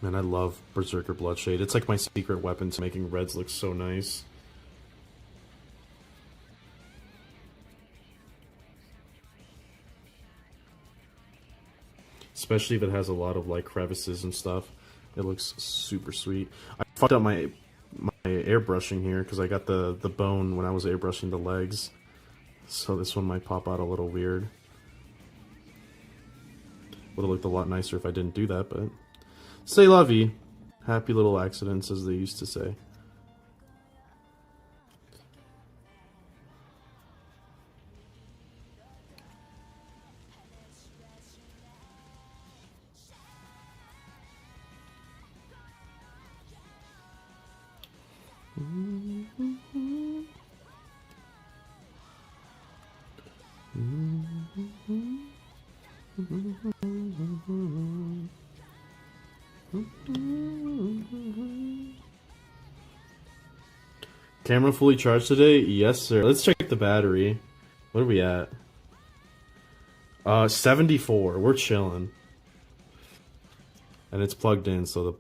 S2: Man, I love Berserker Bloodshade. It's like my secret weapon to making reds look so nice. Especially if it has a lot of like crevices and stuff. It looks super sweet. I fucked up my airbrushing here because I got the bone when I was airbrushing the legs. So this one might pop out a little weird. Would have looked a lot nicer if I didn't do that, but... C'est la vie. Happy little accidents, as they used to say. Camera fully charged today? Yes, sir. Let's check the battery. What are we at? 74. We're chilling. And it's plugged in, so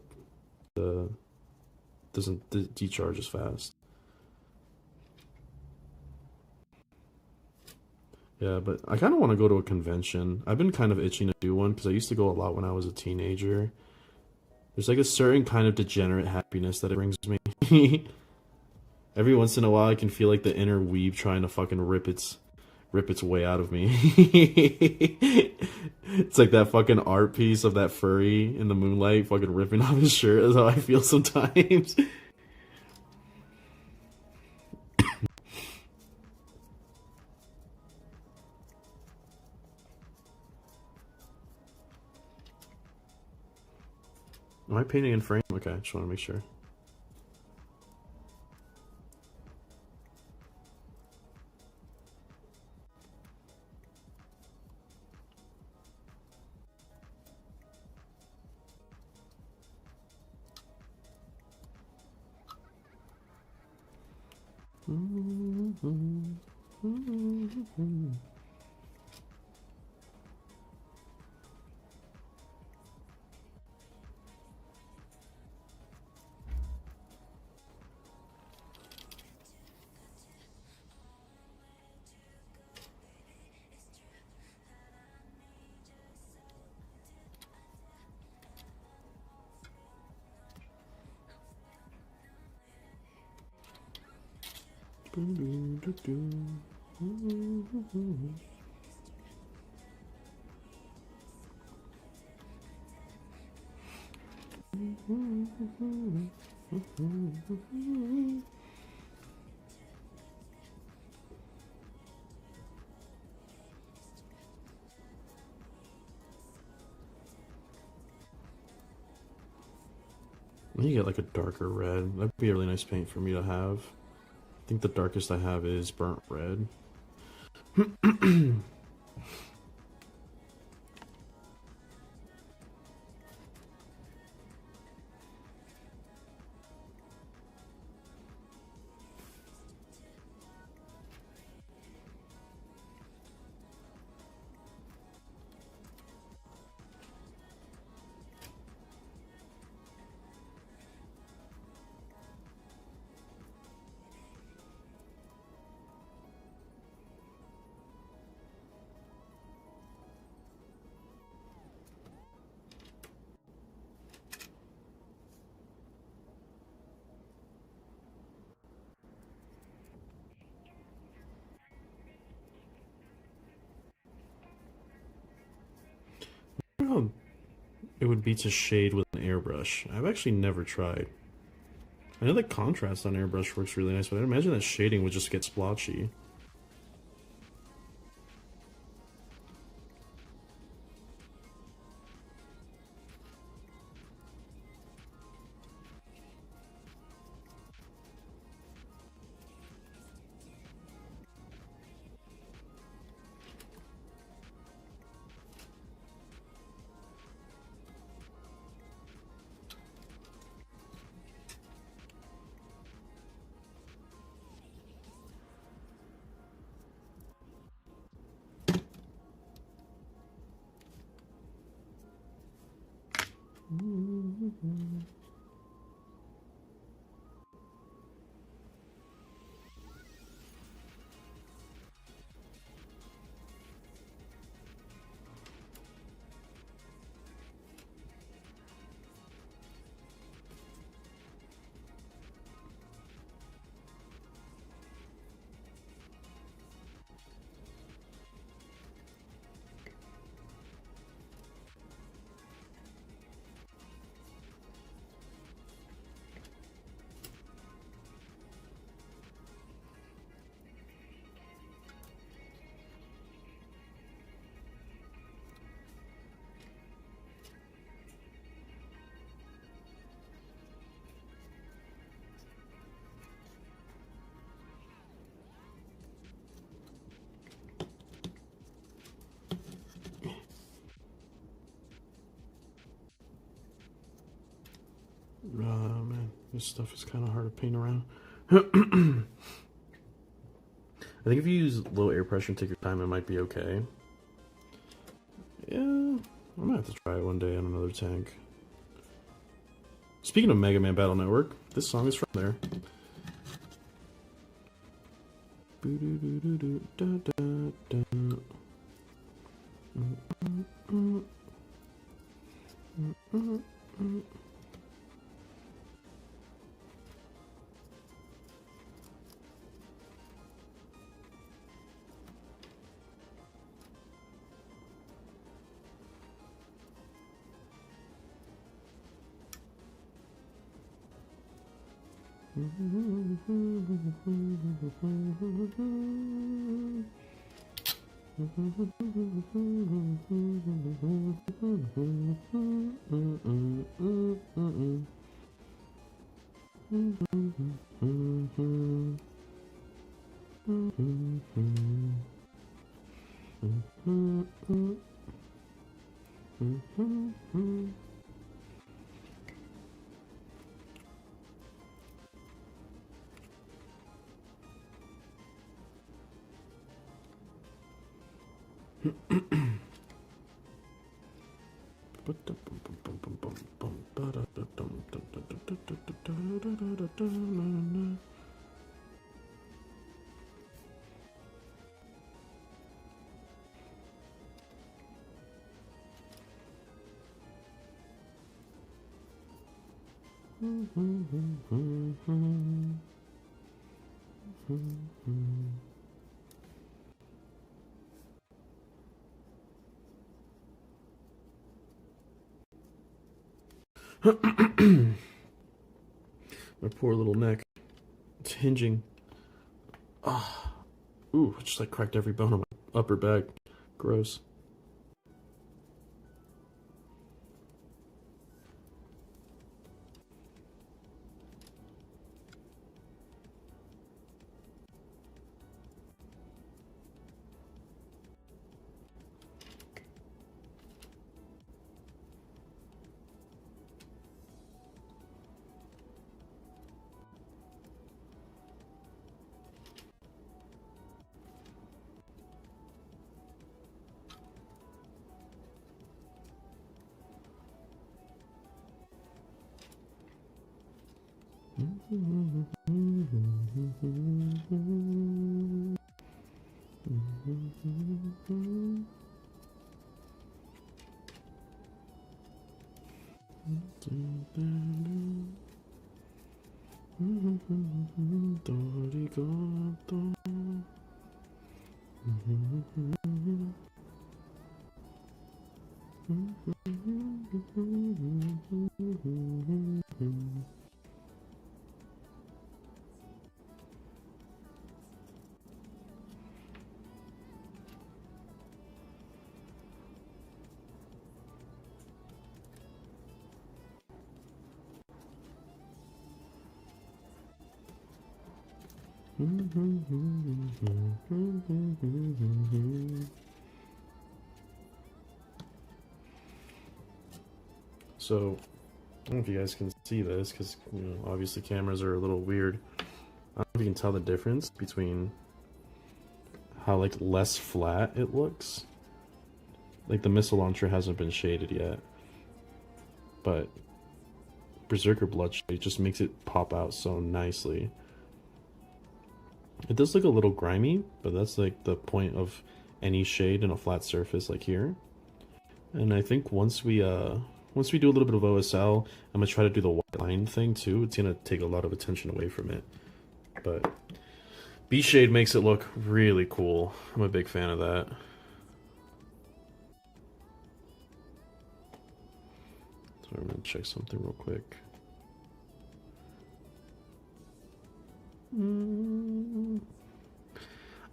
S2: the doesn't decharge as fast. Yeah, but I kind of want to go to a convention. I've been kind of itching to do one because I used to go a lot when I was a teenager. There's like a certain kind of degenerate happiness that it brings me. Every once in a while, I can feel like the inner weeb trying to fucking rip its way out of me. It's like that fucking art piece of that furry in the moonlight fucking ripping off his shirt. That's how I feel sometimes. Am I painting in frame? Okay, I just want to make sure. You get like a darker red. That'd be a really nice paint for me to have. I think the darkest I have is burnt red. how it would be to shade with an airbrush. I've actually never tried. I know that contrast on airbrush works really nice, but I imagine that shading would just get splotchy. Man, this stuff is kind of hard to paint around. I think if you use low air pressure and take your time, it might be okay. Yeah, I might have to try it one day on another tank. Speaking of Mega Man Battle Network, this song is from there. My poor little neck. It's hinging. Ah. Ooh, I just like cracked every bone on my upper back. Gross. So, I don't know if you guys can see this, because, you know, obviously cameras are a little weird. I don't know if you can tell the difference between how, like, less flat it looks. Like, the missile launcher hasn't been shaded yet. But Berserker Bloodshade just makes it pop out so nicely. It does look a little grimy, but that's, like, the point of any shade in a flat surface like here. And I think once we do a little bit of OSL, I'm gonna try to do the white line thing too. It's gonna take a lot of attention away from it. But B-Shade makes it look really cool. I'm a big fan of that. So I'm gonna check something real quick.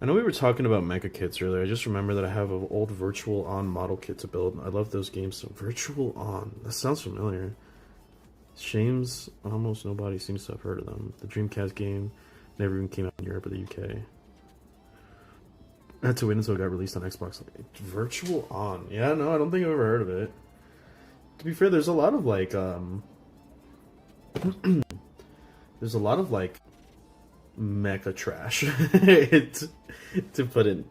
S2: I know we were talking about mecha kits earlier. I just remember that I have an old Virtual On model kit to build. I love those games. So Virtual On, that sounds familiar. Shames, almost nobody seems to have heard of them. The Dreamcast game never even came out in Europe or the UK. I had to wait until it got released on Xbox. Virtual On, yeah, no, I don't think I've ever heard of it. To be fair, there's a lot of like, there's a lot of like mecha trash, to put it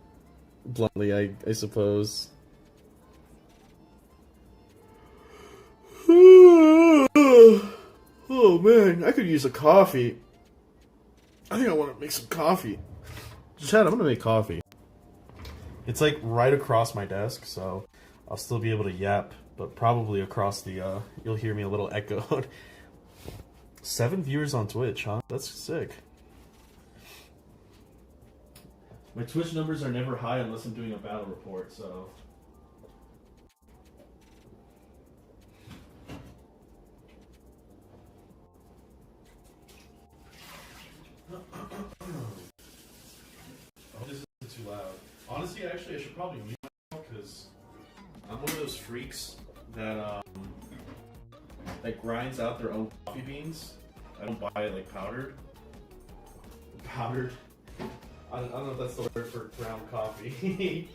S2: bluntly, I suppose. Oh man, I could use a coffee. I think I want to make some coffee. Chad, I'm gonna make coffee. It's like right across my desk, so I'll still be able to yap, but probably across the, you'll hear me a little echoed. 7 viewers on Twitch, huh? That's sick. My Twitch numbers are never high unless I'm doing a battle report, so... Oh, this isn't too loud. Honestly, actually, I should probably mute myself, because I'm one of those freaks that, that grinds out their own coffee beans. I don't buy it, like, powdered. Powdered? I don't know if that's the word for ground coffee.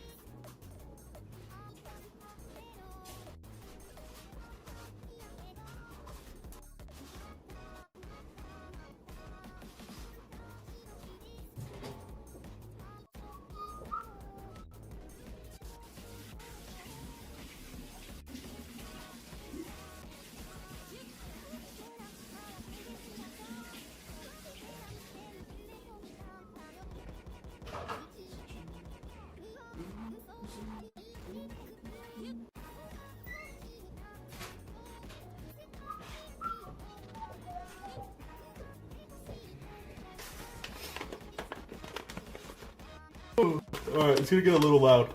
S2: Alright, it's gonna get a little loud.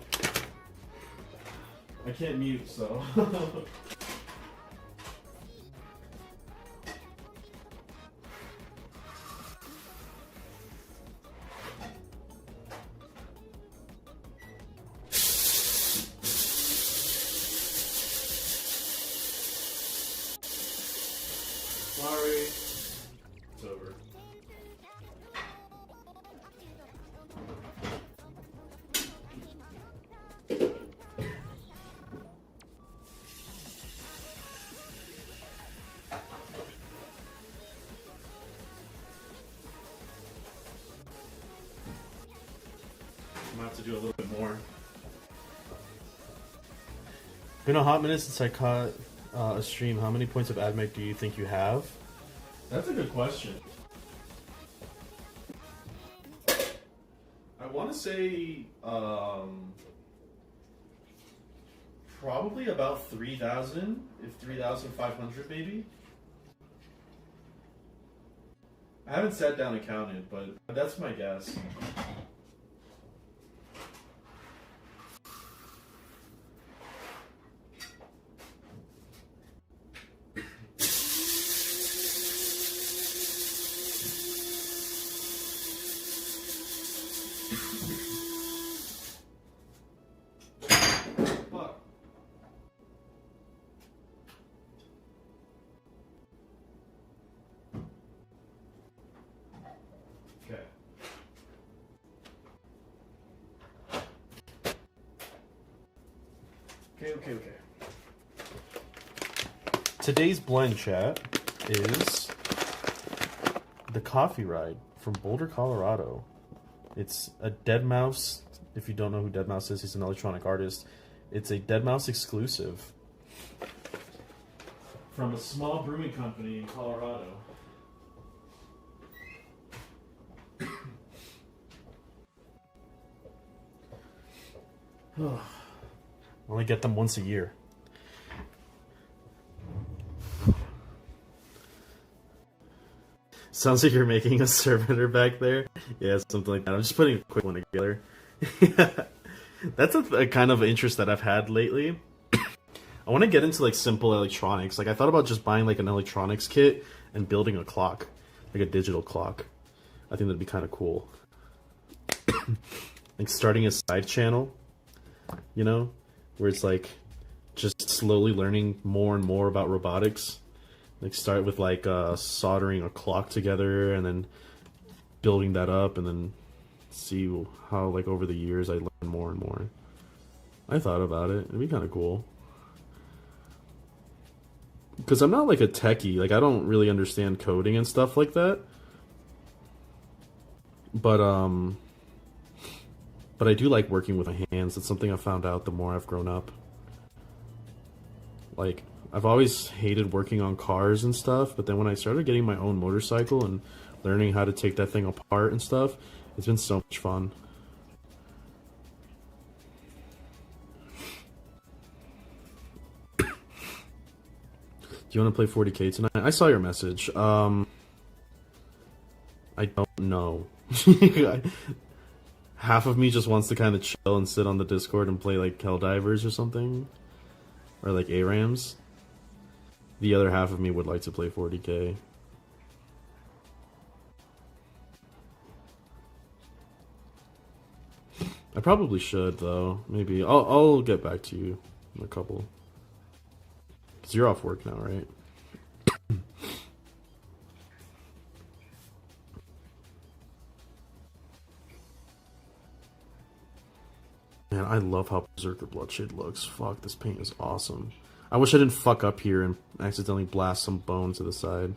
S2: I can't mute, so... Sorry. It's over. I'm gonna have to do a little bit more. Been a hot minute since I caught a stream. How many points of AdMech do you think you have? That's a good question. I want to say probably about 3,000, if 3,500 maybe. I haven't sat down and counted, but that's my guess. Fuck. Okay. Okay. Today's blind chat is the coffee ride from Boulder, Colorado. It's a Deadmau5. If you don't know who Deadmau5 is, he's an electronic artist. It's a Deadmau5 exclusive from a small brewing company in Colorado. Only get them once a year. Sounds like you're making a servitor back there. Yeah, something like that. I'm just putting a quick one together. That's a kind of interest that I've had lately. I want to get into like simple electronics. Like I thought about just buying like an electronics kit and building a clock, like a digital clock. I think that'd be kind of cool. Like starting a side channel, you know, where it's like just slowly learning more and more about robotics. Like start with like soldering a clock together and then building that up and then see how like over the years I learn more and more. I thought about it. It'd be kind of cool. Because I'm not like a techie. Like I don't really understand coding and stuff like that. But I do like working with my hands. It's something I've found out the more I've grown up. Like I've always hated working on cars and stuff, but then when I started getting my own motorcycle and learning how to take that thing apart and stuff, it's been so much fun. Do you want to play 40K tonight? I saw your message. I don't know. Half of me just wants to kind of chill and sit on the Discord and play like Helldivers or something. Or like ARAMs. The other half of me would like to play 40K. I probably should though. Maybe I'll get back to you in a couple. Cause you're off work now, right? Man, I love how Berserker Bloodshade looks. Fuck, this paint is awesome. I wish I didn't fuck up here and accidentally blast some bone to the side.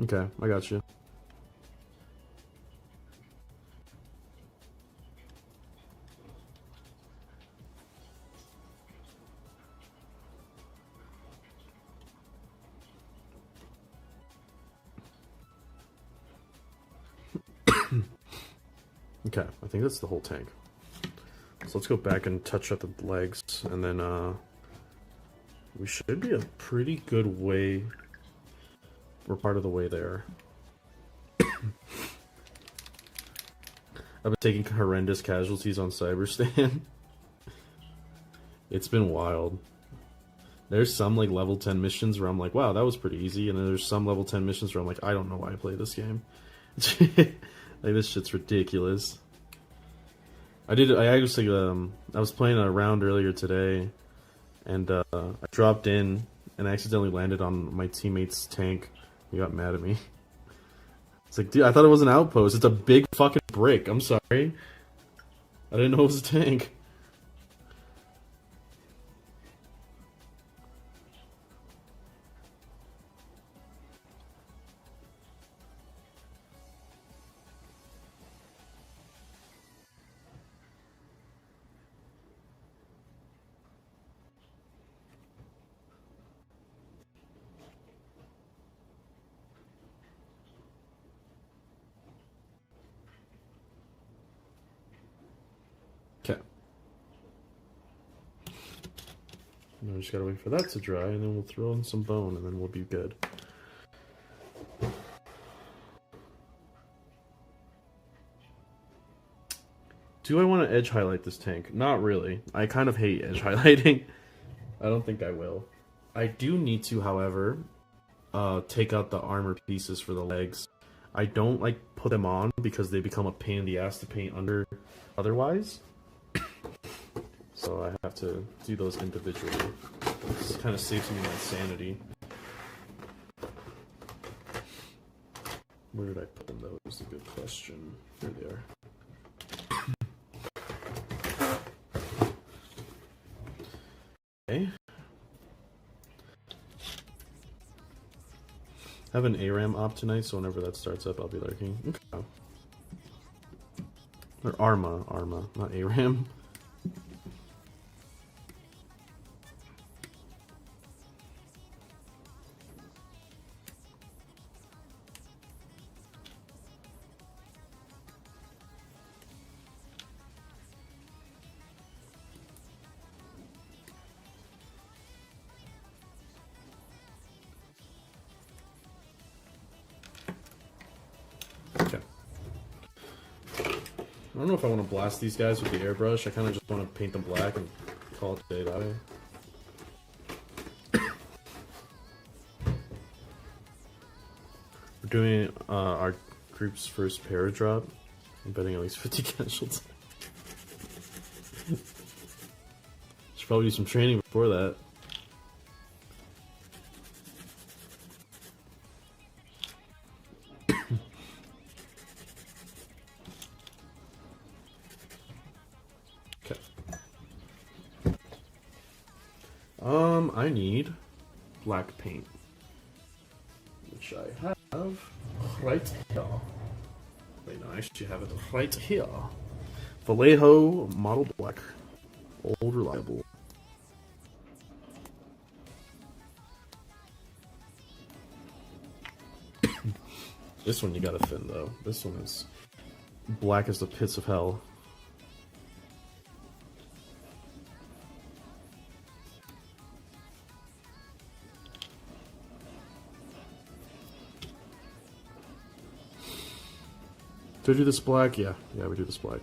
S2: Okay, I got you. Okay, I think that's the whole tank. So let's go back and touch up the legs, and then we should be a pretty good way. We're part of the way there. I've been taking horrendous casualties on Cyberstan. It's been wild. There's some like level 10 missions where I'm like, wow, that was pretty easy, and then there's some level 10 missions where I'm like, I don't know why I play this game. Like this shit's ridiculous. I actually I was playing a round earlier today, and I dropped in and accidentally landed on my teammate's tank. He got mad at me. It's like, dude, I thought it was an outpost. It's a big fucking brick. I'm sorry. I didn't know it was a tank. And I just gotta wait for that to dry, and then we'll throw in some bone, and then we'll be good. Do I want to edge highlight this tank? Not really. I kind of hate edge highlighting. I don't think I will. I do need to, however, take out the armor pieces for the legs. I don't like put them on because they become a pain in the ass to paint under otherwise. So I have to do those individually. This kind of saves me my sanity. Where did I put them though? Is a good question. There they are. Okay. I have an ARAM op tonight, so whenever that starts up, I'll be lurking. Okay. Or Arma, not ARAM. Okay. I don't know if I want to blast these guys with the airbrush. I kind of just want to paint them black and call it a day that way. We're doing our group's first para drop. I'm betting at least 50 casualties. Should probably do some training before that. Okay. I need black paint, which I have right here. Wait, no, I actually have it right here. Vallejo Model Black. Old reliable. This one you gotta thin though. This one is black as the pits of hell. Do I do this black? Yeah, we do this black.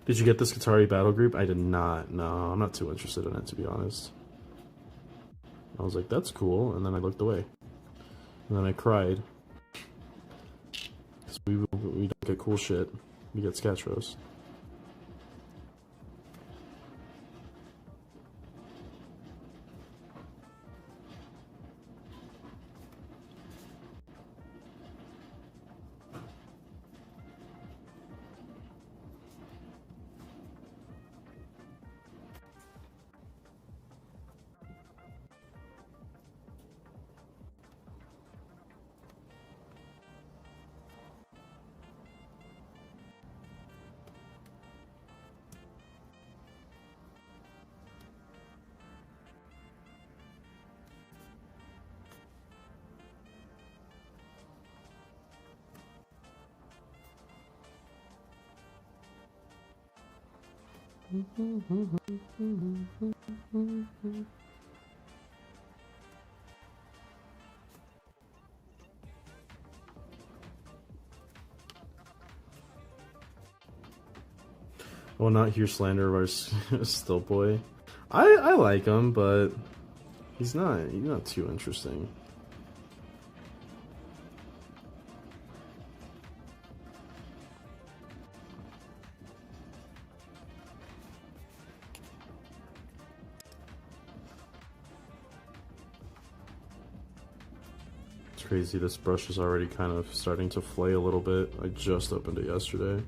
S2: Did you get this Qatari battle group? I did not. No, I'm not too interested in it, to be honest. I was like, that's cool, and then I looked away. And then I cried. Because we don't get cool shit. We get Scatros. I will not hear slander of our still boy. I like him, but he's not too interesting. crazy. This brush is already kind of starting to flay a little bit. I just opened it yesterday.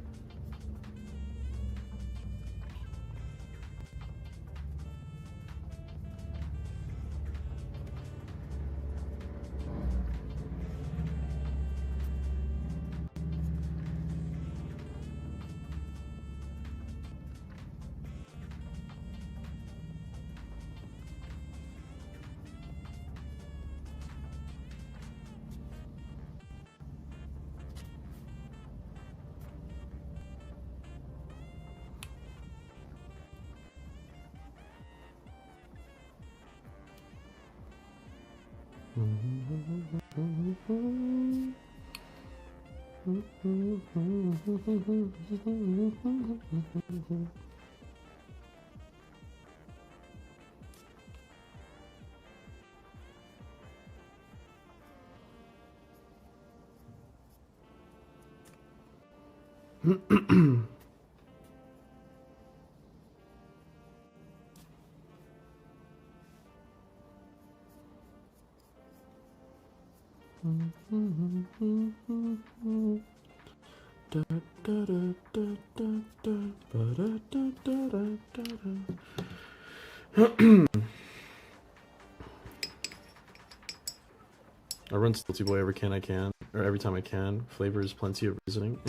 S2: I run Salty Boy every can I can, or every time I can. Flavor is plenty of reasoning.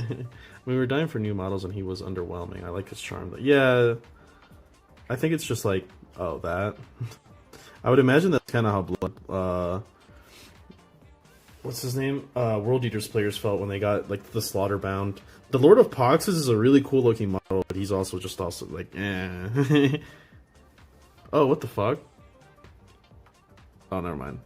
S2: We were dying for new models and he was underwhelming. I like his charm. Yeah, I think it's just like, oh, that. I would imagine that's kind of how Blood, what's his name? World Eaters players felt when they got like the Slaughterbound. The Lord of Poxes is a really cool looking model, but he's also like, eh. Oh, what the fuck? Oh, never mind.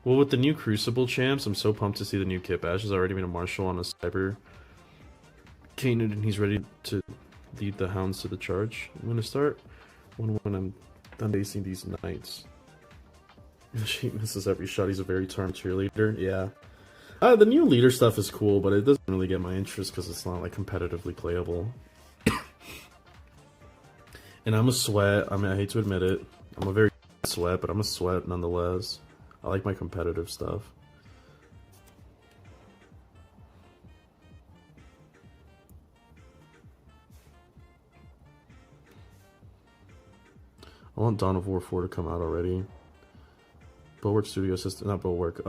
S2: Well, with the new Crucible champs, I'm so pumped to see the new Kip. Ash has already been a marshal on a cyber Canaan, and he's ready to lead the hounds to the charge. I'm gonna start when I'm done facing these knights. She misses every shot. He's a very charmed cheerleader. Yeah. The new leader stuff is cool, but it doesn't really get my interest because it's not like competitively playable. And I'm a sweat. I mean, I hate to admit it. I'm a very sweat, but I'm a sweat nonetheless. I like my competitive stuff. I want Dawn of War 4 to come out already. Bulwark Studio System, not Bulwark,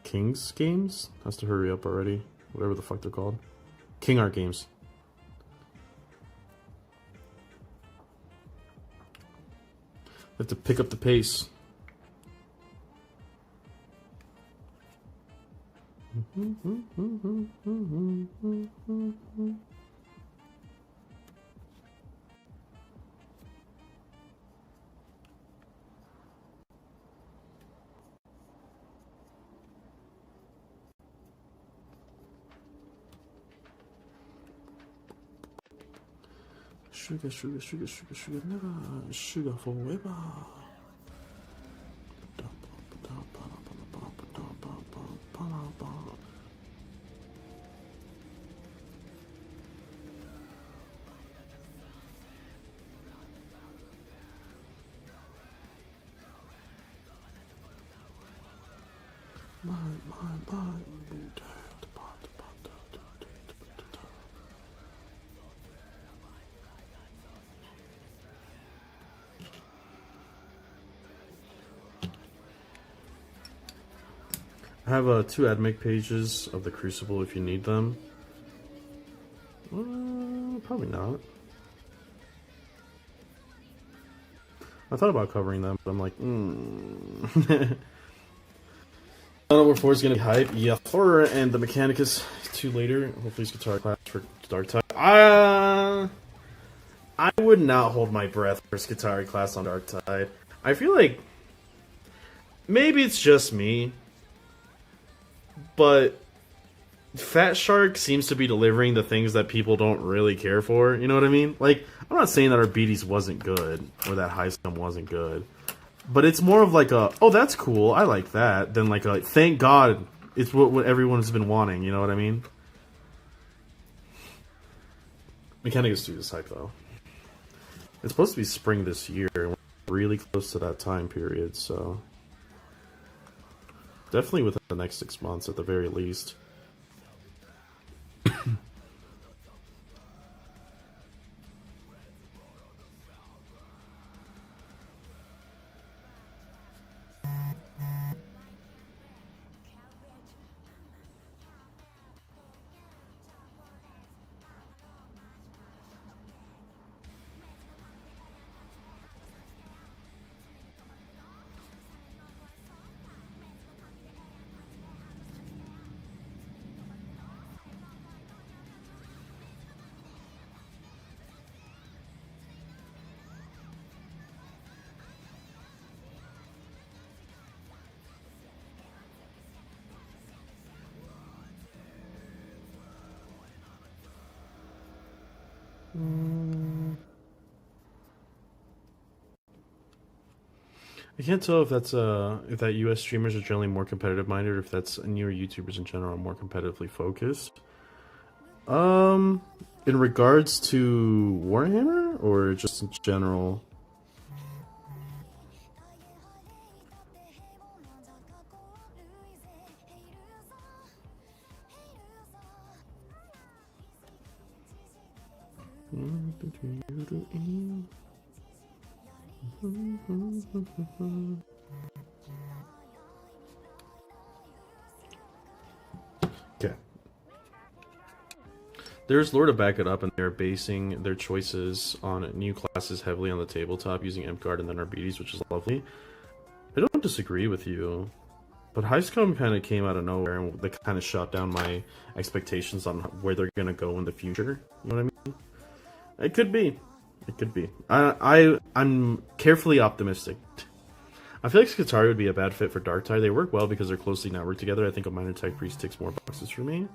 S2: King's Games has to hurry up already. Whatever the fuck they're called. King Art Games. Have to pick up the pace. Sugar, sugar, sugar, sugar, sugar, never. Sugar forever. I have 2 admix pages of the Crucible if you need them. Probably not. I thought about covering them, but I'm like, Dawn of War 4 is gonna be hype. Yeah, and the Mechanicus 2 later. Hopefully, it's guitar class for Dark Tide. I would not hold my breath for Skitarii class on Dark Tide. I feel like maybe it's just me, but Fat Shark seems to be delivering the things that people don't really care for. You know what I mean? Like, I'm not saying that our Beaties wasn't good or that High Scum wasn't good, but it's more of like a, oh, that's cool, I like that, than like a, thank God it's what everyone has been wanting. You know what I mean? Mechanicus 2 is hype though. It's supposed to be spring this year. really close to that time period, so definitely within the next 6 months at the very least. I can't tell if that's if that US streamers are generally more competitive minded or if that's newer YouTubers in general are more competitively focused. In regards to Warhammer or just in general? Okay. There's lore to back it up, and they're basing their choices on new classes heavily on the tabletop using Imp-Guard and then Arbites, which is lovely. I don't disagree with you, but Heiscom kind of came out of nowhere, and they kind of shot down my expectations on where they're going to go in the future. You know what I mean? It could be. It could be. I'm carefully optimistic. I feel like Skitarii would be a bad fit for Darktide. They work well because they're closely networked together. I think a Minor Tech Priest ticks more boxes for me.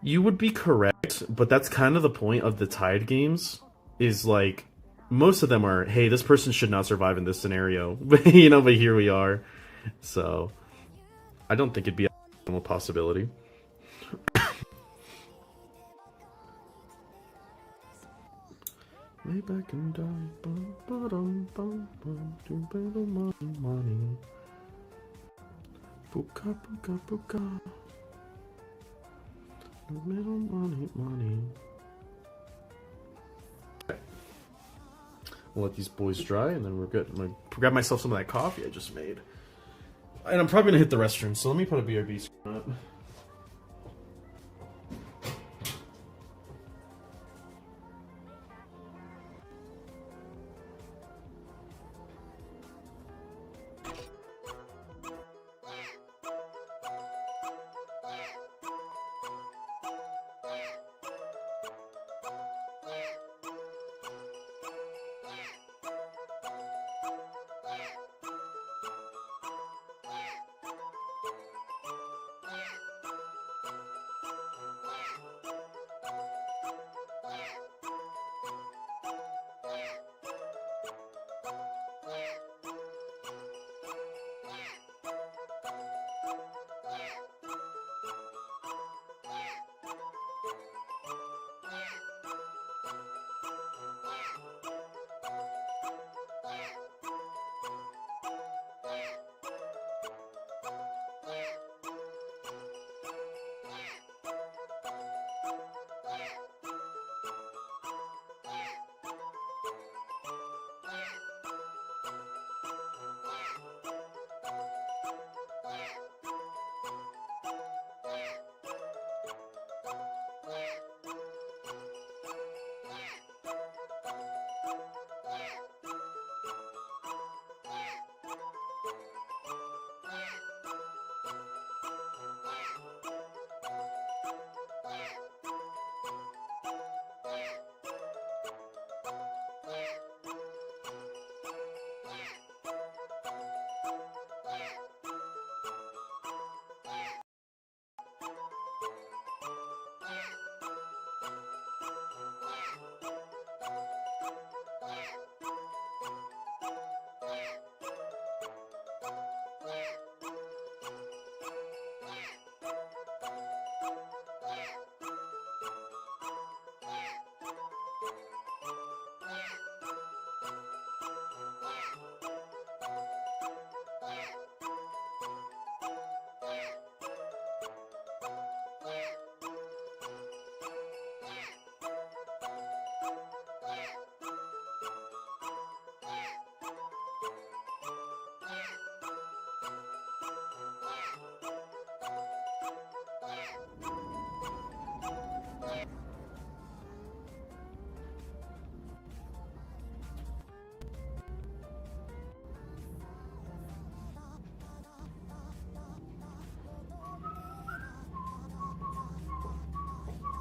S2: You would be correct, but that's kind of the point of the Tide games, is like, most of them are, hey, this person should not survive in this scenario, you know, but here we are. So, I don't think it'd be a possibility. Way back and die, money. Puka, puka, puka. Middle money. Okay. We'll let these boys dry, and then we're good. I'm gonna grab myself some of that coffee I just made, and I'm probably gonna hit the restroom. So let me put a BRB screen up.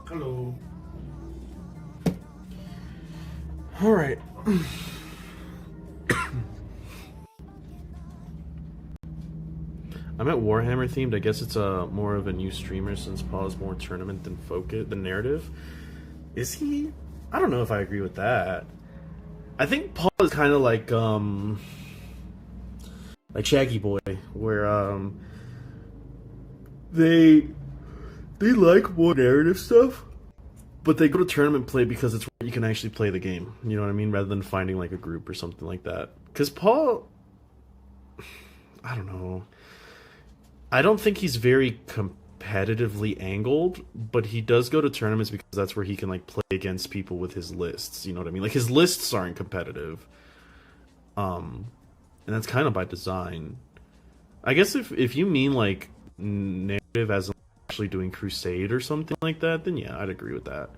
S2: Hello. All right. I'm at Warhammer themed. I guess it's more of a new streamer since Paul is more tournament than focus than narrative. Is he? I don't know if I agree with that. I think Paul is kind of like Shaggy Boy, where they like more narrative stuff, but they go to tournament play because it's where you can actually play the game. You know what I mean? Rather than finding like a group or something like that. Because Paul, I don't know. I don't think he's very competitively angled, but he does go to tournaments because that's where he can like play against people with his lists. You know what I mean? Like his lists aren't competitive, and that's kind of by design. I guess if you mean like narrative as actually doing Crusade or something like that, then yeah, I'd agree with that.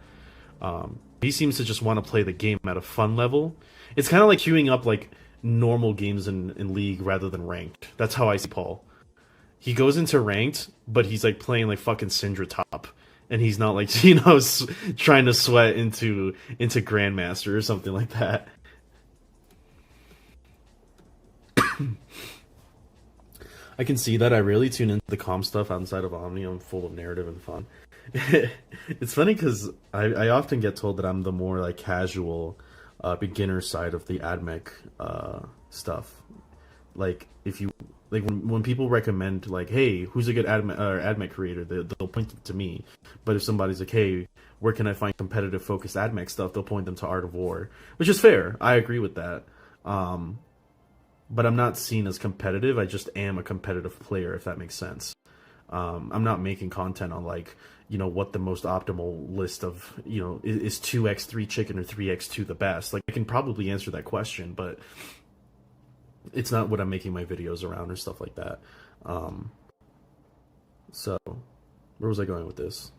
S2: He seems to just want to play the game at a fun level. It's kind of like queuing up like normal games in League rather than ranked. That's how I see Paul. He goes into ranked, but he's like playing like fucking Syndra top, and he's not like trying to sweat into Grandmaster or something like that. I can see that. I really tune into the calm stuff outside of Omni. I'm full of narrative and fun. It's funny because I often get told that I'm the more like casual beginner side of the AdMech stuff. Like if you like when people recommend like, hey, who's a good AdMech creator, they'll point to me. But if somebody's like, hey, where can I find competitive focused AdMech stuff, they'll point them to Art of War, which is fair. I agree with that. But I'm not seen as competitive. I just am a competitive player, if that makes sense. I'm not making content on like, what the most optimal list of, is 2x3 chicken or 3x2 the best. Like I can probably answer that question, but it's not what I'm making my videos around or stuff like that. So where was I going with this?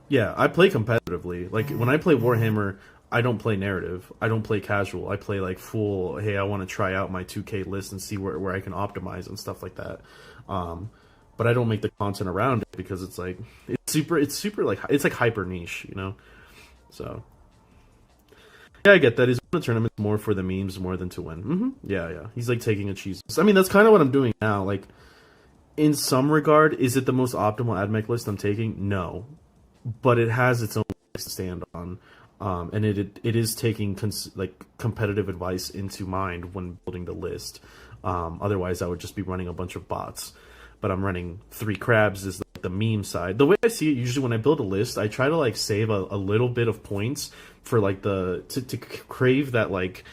S2: Yeah, I play competitively. Like when I play Warhammer, I don't play narrative. I don't play casual. I play like full, hey, I want to try out my 2K list and see where I can optimize and stuff like that. But I don't make the content around it because it's like it's super like it's like hyper niche, So yeah, I get that. He's in a tournament more for the memes more than to win. Yeah. He's like taking a cheese. I mean, that's kind of what I'm doing now. Like, in some regard, is it the most optimal AdMech list I'm taking? No, but it has its own legs to stand on, and it is taking competitive advice into mind when building the list. Otherwise, I would just be running a bunch of bots. But I'm running 3 crabs is the meme side. The way I see it, usually when I build a list, I try to like save a little bit of points for like to crave that like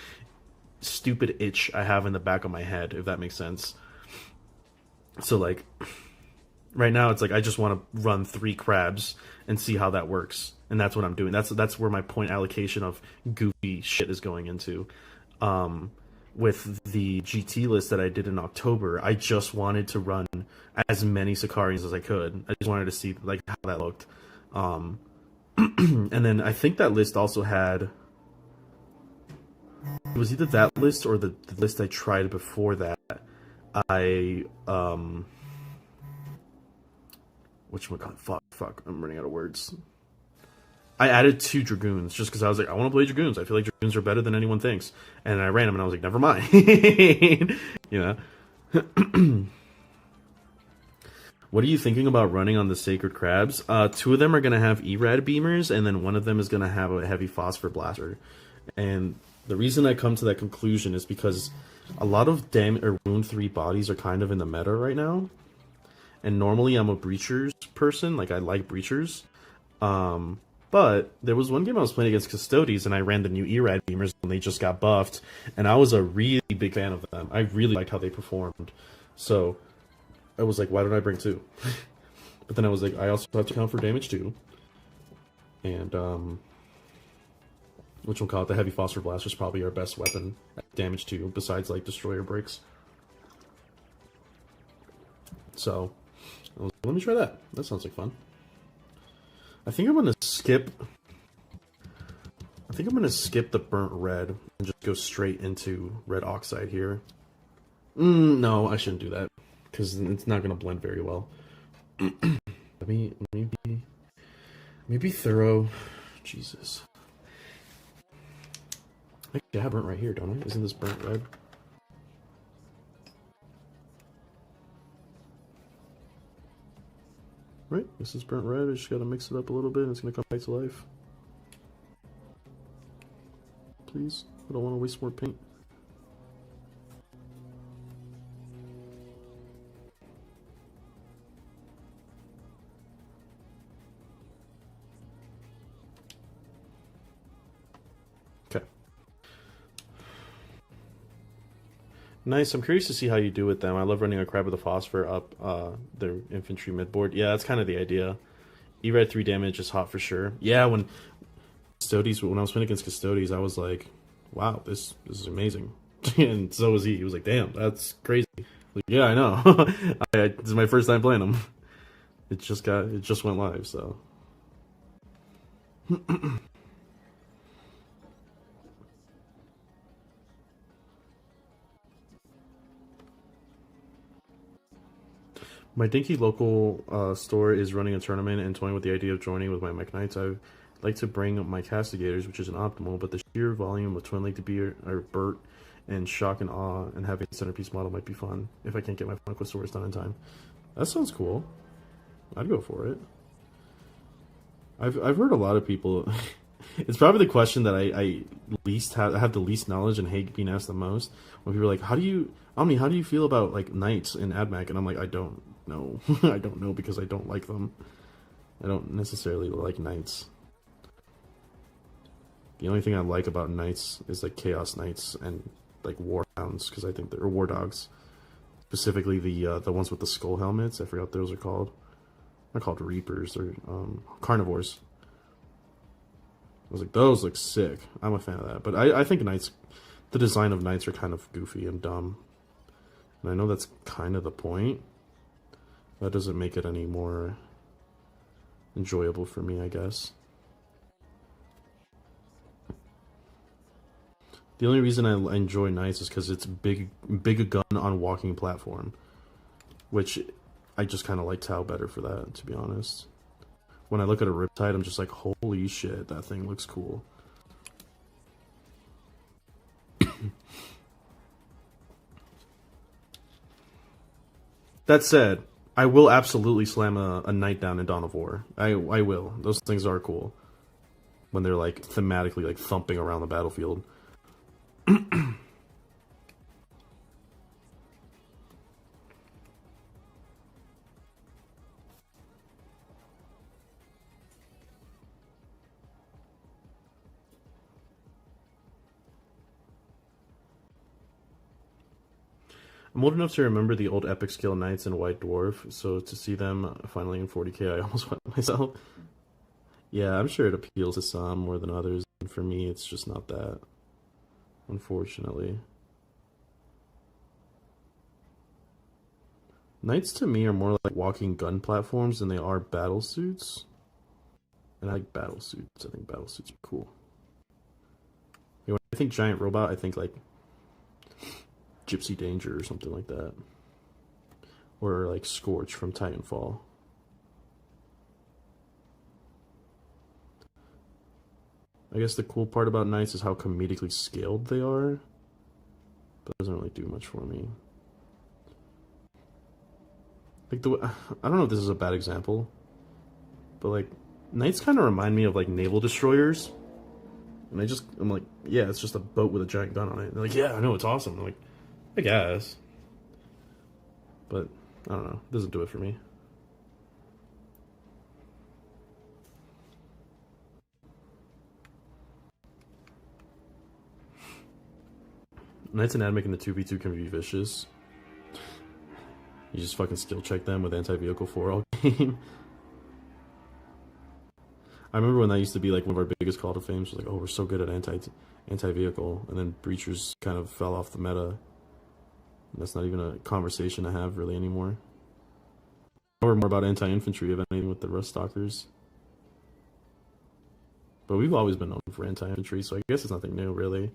S2: stupid itch I have in the back of my head, if that makes sense. So like right now it's like I just want to run 3 crabs and see how that works, and that's what I'm doing. That's where my point allocation of goofy shit is going into. With the GT list that I did in October, I just wanted to run as many Sicarians as I could. I just wanted to see like how that looked. And then I think that list also had, it was either that list or the list I tried before that. Fuck, I'm running out of words. I added 2 Dragoons just because I was like, I want to play Dragoons. I feel like Dragoons are better than anyone thinks. And I ran them and I was like, never mind. What are you thinking about running on the Sacred Crabs? 2 of them are going to have Erad Beamers, and then one of them is going to have a heavy Phosphor Blaster. And the reason I come to that conclusion is because a lot of Wound 3 bodies are kind of in the meta right now. And normally I'm a Breachers person. Like, I like Breachers. But there was one game I was playing against Custodes, and I ran the new Erad Beamers when they just got buffed, and I was a really big fan of them. I really liked how they performed. So I was like, why don't I bring 2? But then I was like, I also have to count for damage too. And whatchamacallit, the heavy Phosphor Blaster is probably our best weapon at damage 2, besides like Destroyer Breaks. So I was like, let me try that. That sounds like fun. I think I'm gonna skip the burnt red and just go straight into red oxide here. No, I shouldn't do that because it's not gonna blend very well. let me be. Maybe thorough. Jesus. I have burnt right here, don't I? Isn't this burnt red? Right, this is burnt red. I just gotta mix it up a little bit and it's gonna come back to life. Please, I don't want to waste more paint. Okay. Nice. I'm curious to see how you do with them. I love running a Crab with a Phosphor up their infantry midboard. Yeah, that's kind of the idea. E-Red 3 damage is hot for sure. Yeah, when I was playing against Custodes, I was like, wow, this is amazing. And so was he. He was like, damn, that's crazy. Like, yeah, I know. This is my first time playing them. It just went live, so. My dinky local store is running a tournament and toying with the idea of joining with my Mech Knights. I'd like to bring my Castigators, which isn't optimal, but the sheer volume of Twin Lake to Beer or Burt and Shock and Awe and having a centerpiece model might be fun if I can't get my Final Quest done in time. That sounds cool. I'd go for it. I've heard a lot of people. It's probably the question that I have the least knowledge and hate being asked the most. When people are like, how do you feel about like knights in AdMac? And I'm like, I don't know. I don't know because I don't like them. I don't necessarily like knights. The only thing I like about knights is like Chaos Knights and like War Hounds, because I think they're War Dogs. Specifically the ones with the skull helmets. I forgot what those are called. They're called Reapers or Carnivores. I was like, those look sick. I'm a fan of that. But I think knights, the design of knights are kind of goofy and dumb. And I know that's kind of the point. That doesn't make it any more enjoyable for me, I guess. The only reason I enjoy knights is because it's big a gun on walking platform. Which I just kind of like Tau better for that, to be honest. When I look at a Riptide, I'm just like, holy shit, that thing looks cool. That said, I will absolutely slam a Knight down in Dawn of War. I will. Those things are cool. When they're like thematically like thumping around the battlefield. I'm old enough to remember the old epic scale knights and White Dwarf, so to see them finally in 40k, I almost went myself. Yeah, I'm sure it appeals to some more than others, and for me, it's just not that, unfortunately. Knights to me are more like walking gun platforms than they are battle suits. And I like battle suits. I think battle suits are cool. When I think giant robot, I think like Gypsy Danger or something like that. Or like Scorch from Titanfall. I guess the cool part about Knights is how comedically scaled they are. But it doesn't really do much for me. Like I don't know if this is a bad example. But like, Knights kind of remind me of like naval destroyers. And I'm like, yeah, it's just a boat with a giant gun on it. And they're like, yeah, I know, it's awesome. I'm like, I guess. But, I don't know. It doesn't do it for me. Knights and AdMac in the 2v2 can be vicious. You just fucking skill check them with anti-vehicle 4 all game. I remember when that used to be like one of our biggest call to fames was like, oh, we're so good at anti-vehicle, and then Breachers kind of fell off the meta. And that's not even a conversation to have really anymore. We're more about anti-infantry if anything with the Rust Stalkers. But we've always been known for anti-infantry, so I guess it's nothing new really.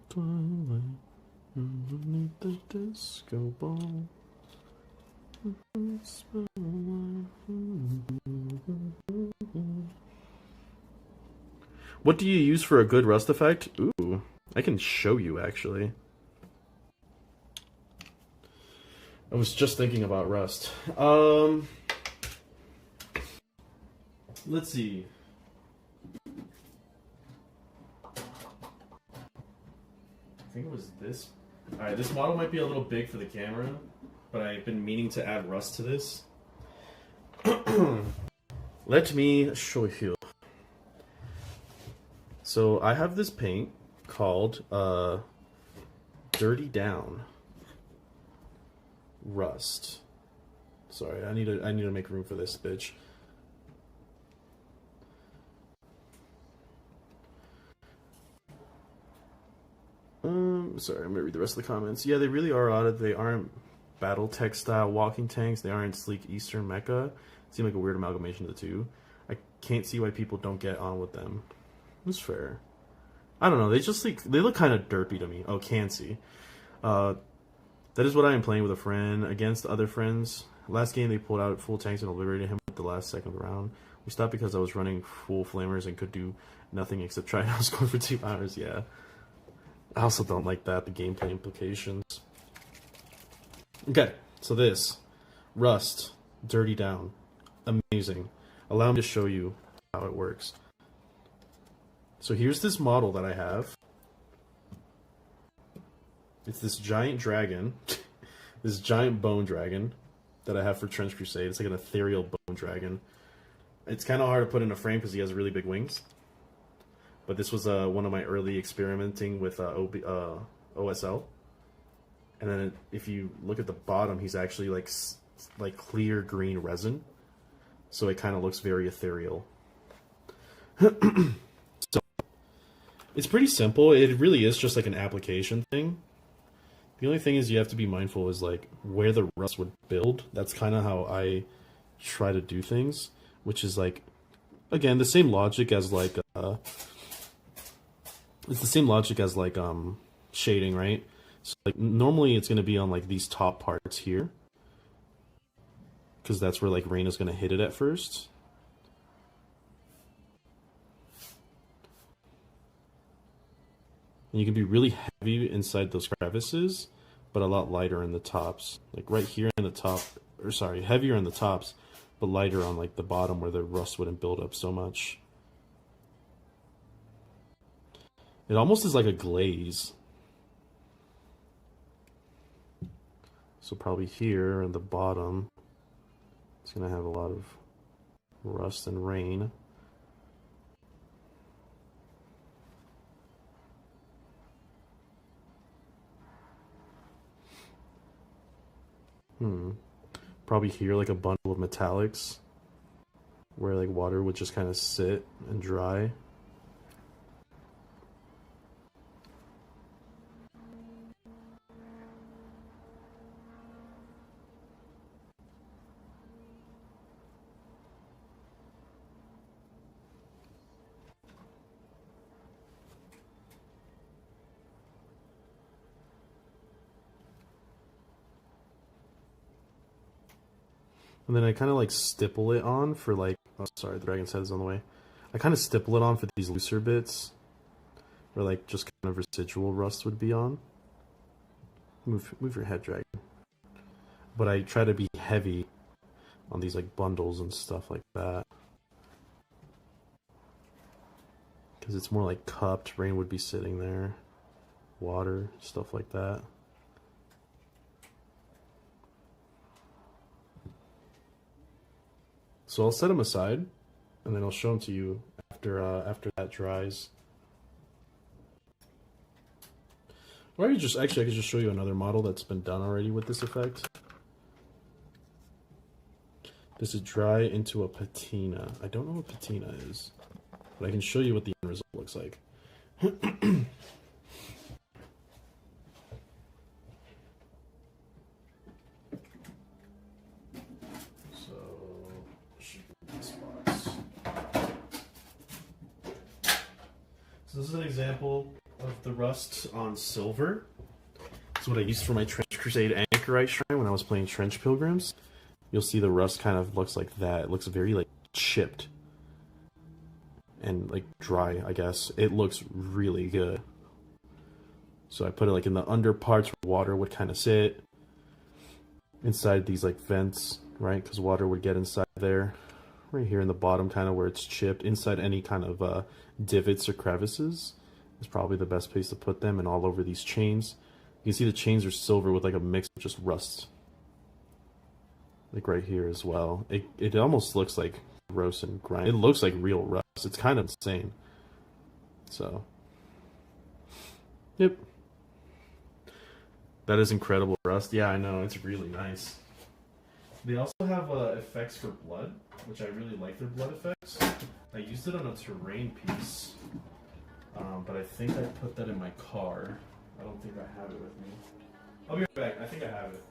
S2: Twilight underneath the disco ball. What do you use for a good rust effect? Ooh, I can show you actually. I was just thinking about rust. Let's see. I think it was this. Alright, this model might be a little big for the camera, but I've been meaning to add rust to this. Let me show you. So I have this paint called Dirty Down Rust. Sorry, I need to make room for this bitch. Sorry, I'm gonna read the rest of the comments. Yeah, they really are odd. They aren't BattleTech style walking tanks. They aren't sleek Eastern mecha. Seem like a weird amalgamation of the two. I can't see why people don't get on with them. It's fair. I don't know. They just they look kind of derpy to me. Oh, can see. That is what I am playing with a friend against other friends. Last game they pulled out full tanks and obliterated him at the last second round. We stopped because I was running full flamers and could do nothing except try and outscore for 2 hours. Yeah. I also don't like that, the gameplay implications. Okay, so this. Rust. Dirty Down. Amazing. Allow me to show you how it works. So here's this model that I have. It's this giant dragon. This giant bone dragon that I have for Trench Crusade. It's like an ethereal bone dragon. It's kind of hard to put in a frame because he has really big wings. But this was one of my early experimenting with OSL. And then if you look at the bottom, he's actually like clear green resin. So it kind of looks very ethereal. So it's pretty simple. It really is just like an application thing. The only thing is you have to be mindful is like where the rust would build. That's kind of how I try to do things, which is like, again, the same logic as like it's the same logic as like shading, right? So like normally it's going to be on like these top parts here, because that's where like rain is going to hit it at first. And you can be really heavy inside those crevices, but a lot lighter in the tops. Like right here in the top, or sorry, heavier in the tops, but lighter on like the bottom where the rust wouldn't build up so much. It almost is like a glaze. So probably here in the bottom, it's going to have a lot of rust and rain. Probably here like a bundle of metallics where like water would just kind of sit and dry. And then I kind of like stipple it on for like, oh sorry, the dragon's head is on the way. I kind of stipple it on for these looser bits where like just kind of residual rust would be on. Move your head, dragon. But I try to be heavy on these like bundles and stuff like that. Because it's more like cupped, rain would be sitting there. Water, stuff like that. So I'll set them aside, and then I'll show them to you after that dries. Or I could just, actually I could just show you another model that's been done already with this effect. This is dry into a patina. I don't know what patina is, but I can show you what the end result looks like. So this is an example of the rust on silver. This is what I used for my Trench Crusade Anchorite Shrine when I was playing Trench Pilgrims. You'll see the rust kind of looks like that. It looks very like chipped and like dry, I guess. It looks really good. So I put it like in the under parts where water would kind of sit. Inside these like vents, right? Because water would get inside there. Right here in the bottom, kind of where it's chipped. Inside any kind of divots or crevices is probably the best place to put them. And all over these chains. You can see the chains are silver with like a mix of just rust. Like right here as well. It almost looks like gross and grimy. It looks like real rust. It's kind of insane. So, yep. That is incredible rust. Yeah, I know. It's really nice. They also have effects for blood, which I really like their blood effects. I used it on a terrain piece, but I think I put that in my car. I don't think I have it with me. I'll be right back. I think I have it.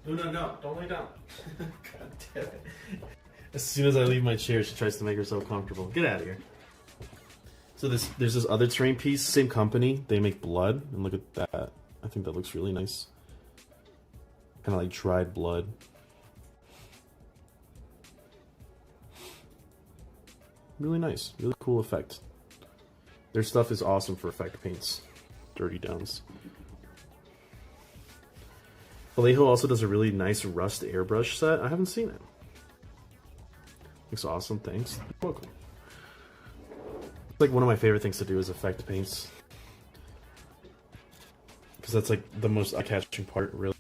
S2: No, don't lay down. God damn it. As soon as I leave my chair, she tries to make herself comfortable. Get out of here. So there's this other terrain piece, same company. They make blood, and look at that. I think that looks really nice. Kind of like dried blood. Really nice, really cool effect. Their stuff is awesome for effect paints. Dirty Downs. Vallejo also does a really nice rust airbrush set. I haven't seen it. Looks awesome, thanks. You're welcome. It's like one of my favorite things to do is effect paints. Because that's like the most eye-catching part, really.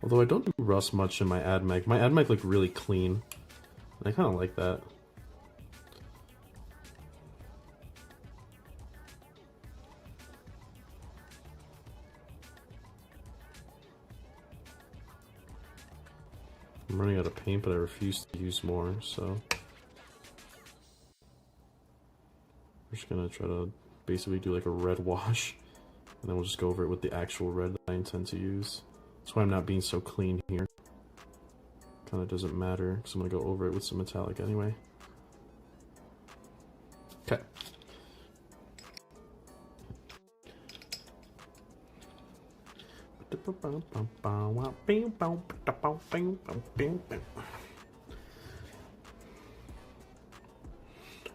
S2: Although I don't do rust much in my AdMech. My AdMech looked really clean. I kind of like that. I'm running out of paint, but I refuse to use more, so... I'm just gonna try to basically do like a red wash. And then we'll just go over it with the actual red that I intend to use. That's why I'm not being so clean here. Kind of doesn't matter, because I'm going to go over it with some metallic anyway. Okay. I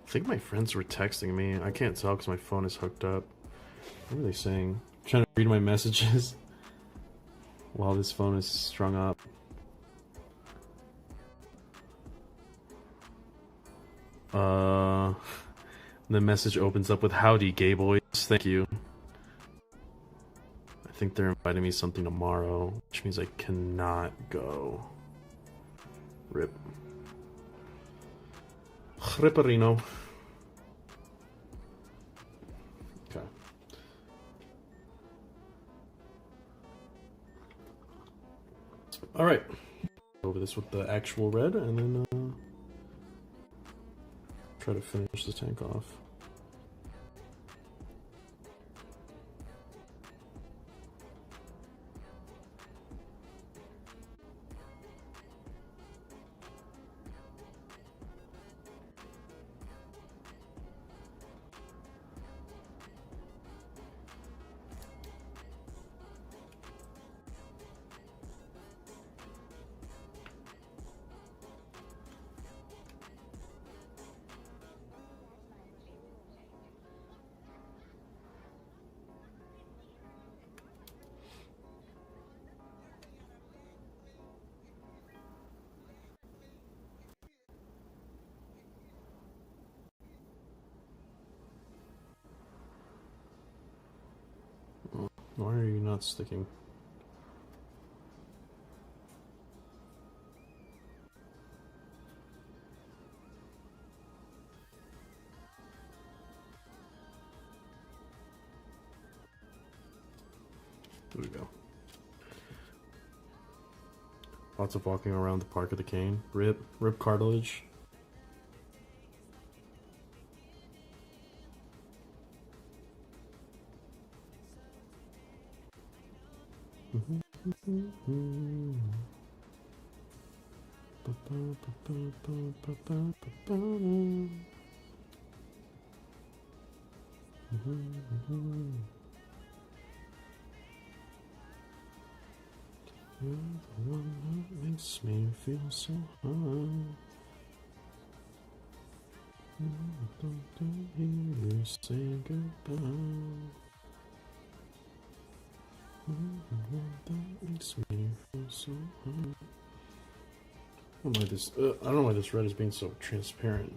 S2: think my friends were texting me. I can't tell because my phone is hooked up. What are they saying? I'm trying to read my messages while this phone is strung up. The message opens up with "Howdy, gay boys. Thank you." I think they're inviting me something tomorrow, which means I cannot go. Rip. Ripperino. Okay. Alright. Over this with the actual red, and then try to finish the tank off. Why are you not sticking? There we go. Lots of walking around the Park of the Cane. Rip cartilage. You're the one that makes me feel so high. Don't hear you say goodbye. You're the one that makes me feel so high. I don't know why this. I don't know why this red is being so transparent.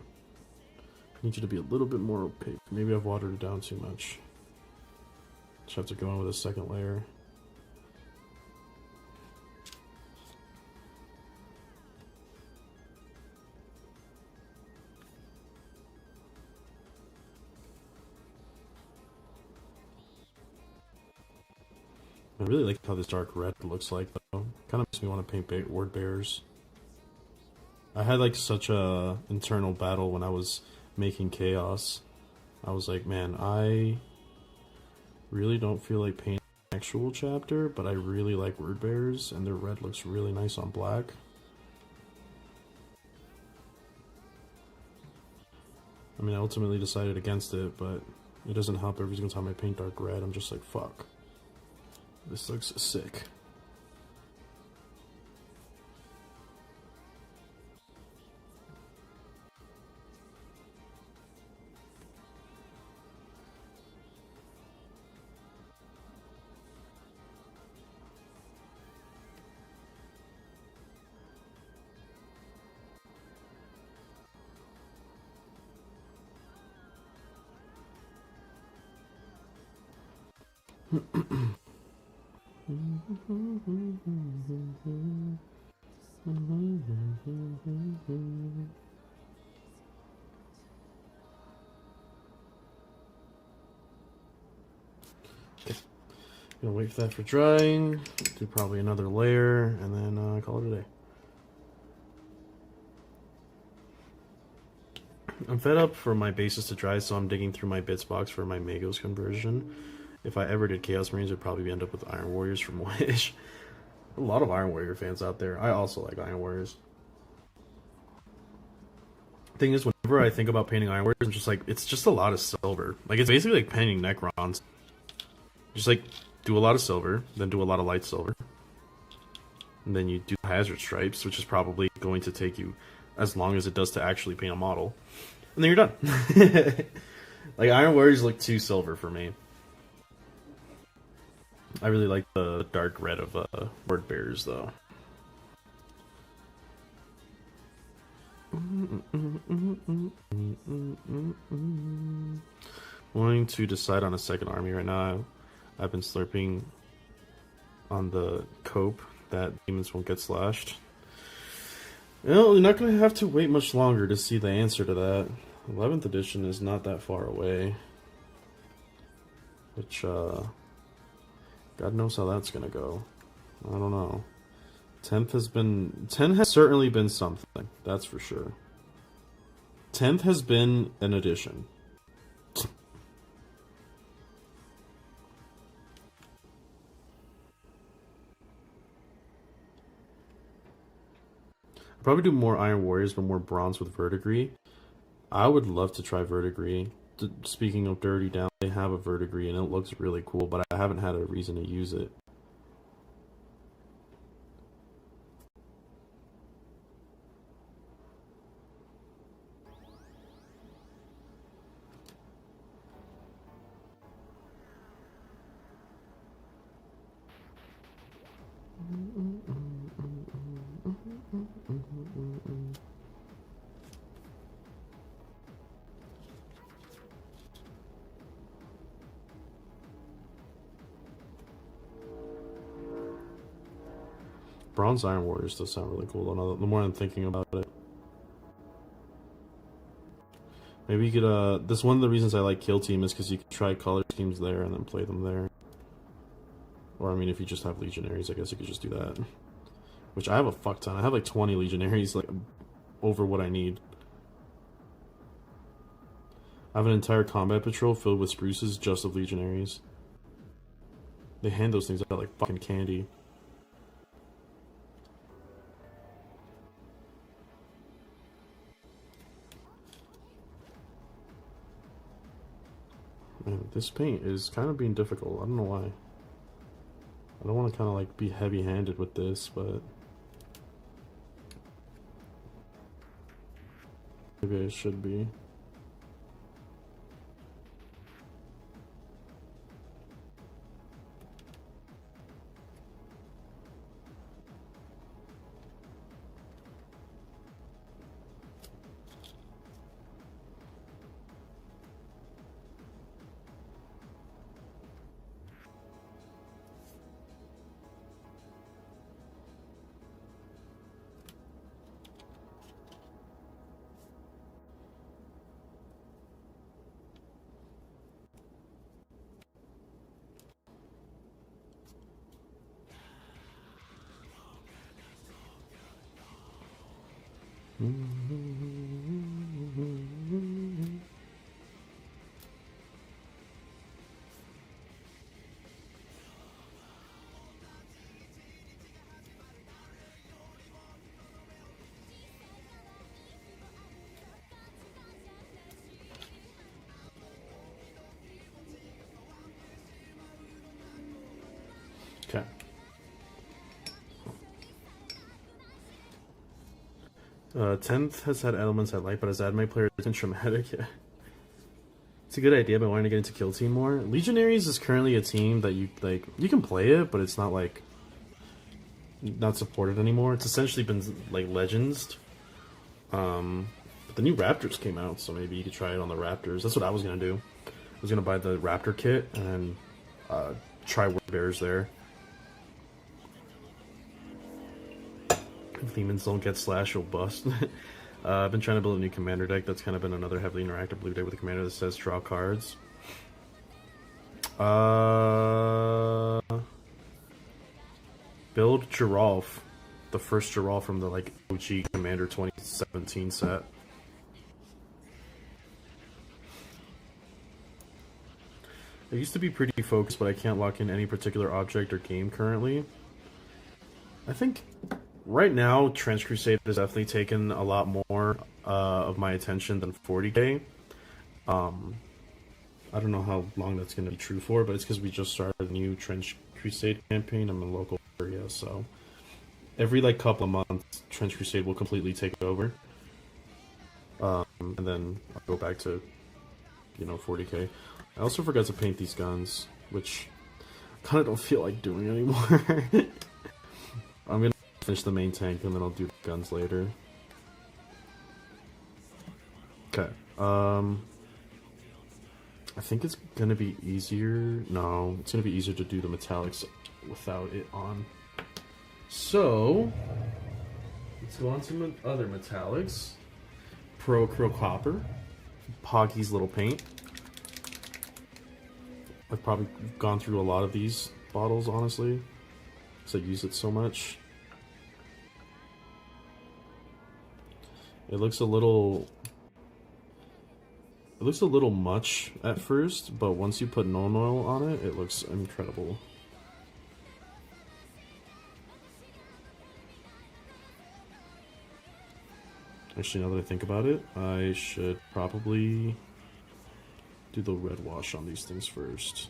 S2: I need you to be a little bit more opaque. Maybe I've watered it down too much. Just have to go in with a second layer. I really like how this dark red looks like, though. Kind of makes me want to paint word bears. I had like such a internal battle when I was making chaos. I was like, man, I really don't feel like painting an actual chapter, but I really like word bears, and their red looks really nice on black. I mean, I ultimately decided against it, but it doesn't help every single time I paint dark red. I'm just like, fuck. This looks sick. Gonna wait for that for drying, do probably another layer, and then call it a day. I'm fed up for my bases to dry, so I'm digging through my bits box for my Magos conversion. If I ever did Chaos Marines, I'd probably end up with Iron Warriors from Wish. A lot of Iron Warrior fans out there. I also like Iron Warriors. Thing is, whenever I think about painting Iron Warriors, I'm just like, it's just a lot of silver. Like, it's basically like painting Necrons. Just like, do a lot of silver, then do a lot of light silver. And then you do hazard stripes, which is probably going to take you as long as it does to actually paint a model. And then you're done. Like, Iron Warriors look too silver for me. I really like the dark red of Word Bearers, though. Wanting to decide on a second army right now. I've been slurping on the cope that demons won't get slashed. Well, you're not going to have to wait much longer to see the answer to that. 11th edition is not that far away. Which, God knows how that's going to go. I don't know. 10th has certainly been something, that's for sure. 10th has been an addition. Probably do more Iron Warriors, but more Bronze with Verdigris. I would love to try Verdigris. Speaking of Dirty Down, they have a Verdigris and it looks really cool, but I haven't had a reason to use it. Bronze Iron Warriors does sound really cool, though, the more I'm thinking about it. Maybe you could, this one of the reasons I like Kill Team is because you can try color schemes there and then play them there. Or, I mean, if you just have Legionaries, I guess you could just do that. Which I have a fuck ton. I have like 20 Legionaries, like, over what I need. I have an entire combat patrol filled with spruces just of Legionaries. They hand those things out like fucking candy. Man, this paint is kind of being difficult. I don't know why. I don't want to kind of like be heavy-handed with this, but maybe I should be. Okay. 10th has had elements I like, but has added my player isn't traumatic. Yeah. It's a good idea, but I wanted to get into Kill Team more. Legionaries is currently a team that you like. You can play it, but it's not like not supported anymore. It's essentially been like Legends. But the new Raptors came out, so maybe you could try it on the Raptors. That's what I was gonna do. I was gonna buy the Raptor kit and try War Bears there. If demons don't get slash, you'll bust. I've been trying to build a new commander deck. That's kind of been another heavily interactive blue deck with a commander that says draw cards. Build Giralf, the first Giralf from the like OG Commander 2017 set. I used to be pretty focused, but I can't lock in any particular object or game currently. I think right now, Trench Crusade has definitely taken a lot more of my attention than 40k. I don't know how long that's going to be true for, but it's because we just started a new Trench Crusade campaign. I'm in a local area, so every like couple of months, Trench Crusade will completely take over. And then I'll go back to, 40k. I also forgot to paint these guns, which I kind of don't feel like doing anymore. I'm going to finish the main tank, and then I'll do the guns later. Okay. I think it's gonna be easier. No, it's gonna be easier to do the metallics without it on. So let's go on to other metallics. Pro Copper, Poggy's Little Paint. I've probably gone through a lot of these bottles, honestly, because I use it so much. It looks a little much at first, but once you put non oil on it, it looks incredible. Actually, now that I think about it, I should probably do the red wash on these things first.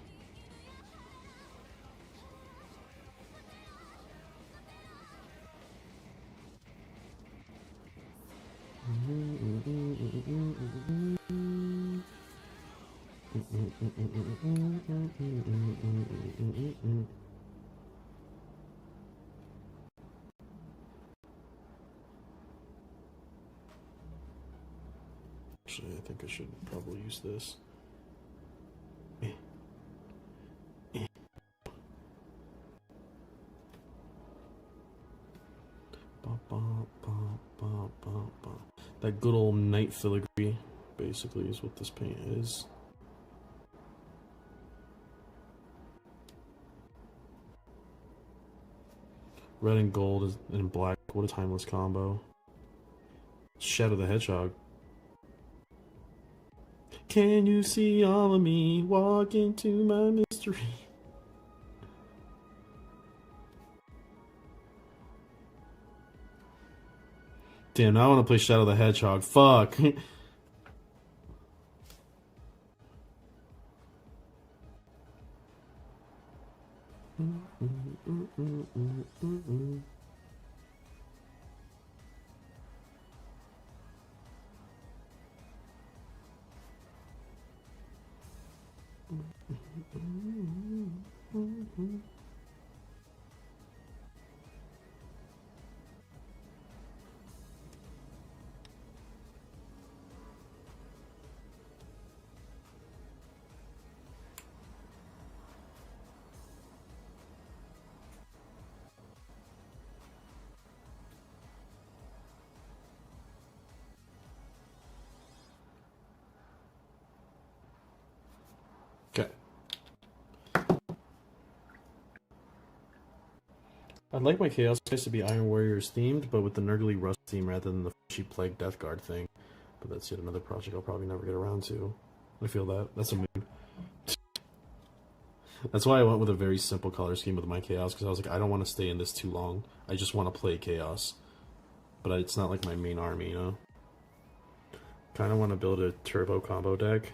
S2: Actually, I think I should probably use this. That good old night filigree, basically, is what this paint is. Red and gold and black. What a timeless combo. Shadow the Hedgehog. Can you see all of me? Walk into my mystery. Damn, now I want to play Shadow the Hedgehog. Fuck. Okay. I'd like my Chaos Guys to be Iron Warriors themed, but with the Nurgly Rust theme rather than the Fishy Plague Death Guard thing. But that's yet another project I'll probably never get around to. I feel that. That's a mood. That's why I went with a very simple color scheme with my Chaos, because I was like, I don't want to stay in this too long. I just want to play Chaos. But it's not like my main army, you know? Kind of want to build a turbo combo deck.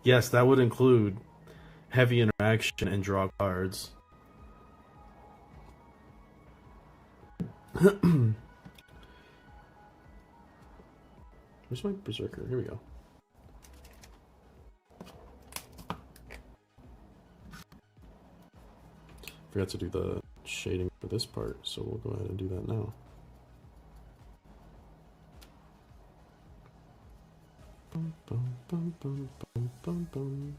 S2: Yes, that would include heavy interaction and draw cards. Where's my Berserker? Here we go. Forgot to do the shading for this part, so we'll go ahead and do that now. Bum, bum, bum, bum, bum, bum, bum.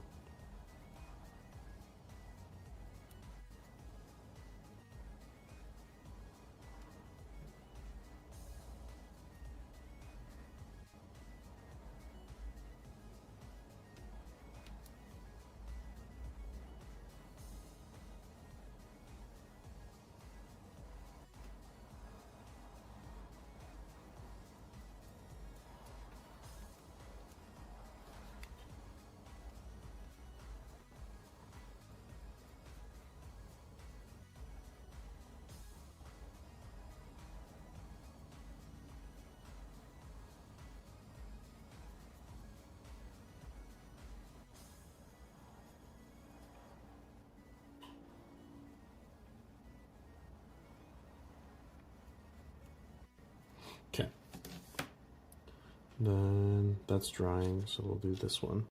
S2: Okay. Then that's drying, so we'll do this one.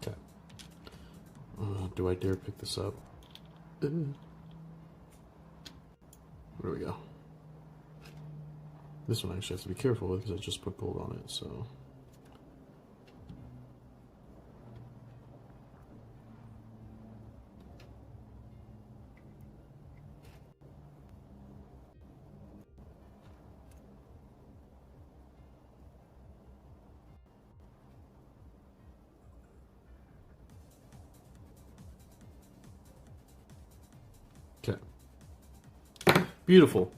S2: Okay. Do I dare pick this up? There we go. This one I actually have to be careful with because I just put gold on it, so. Okay. Beautiful.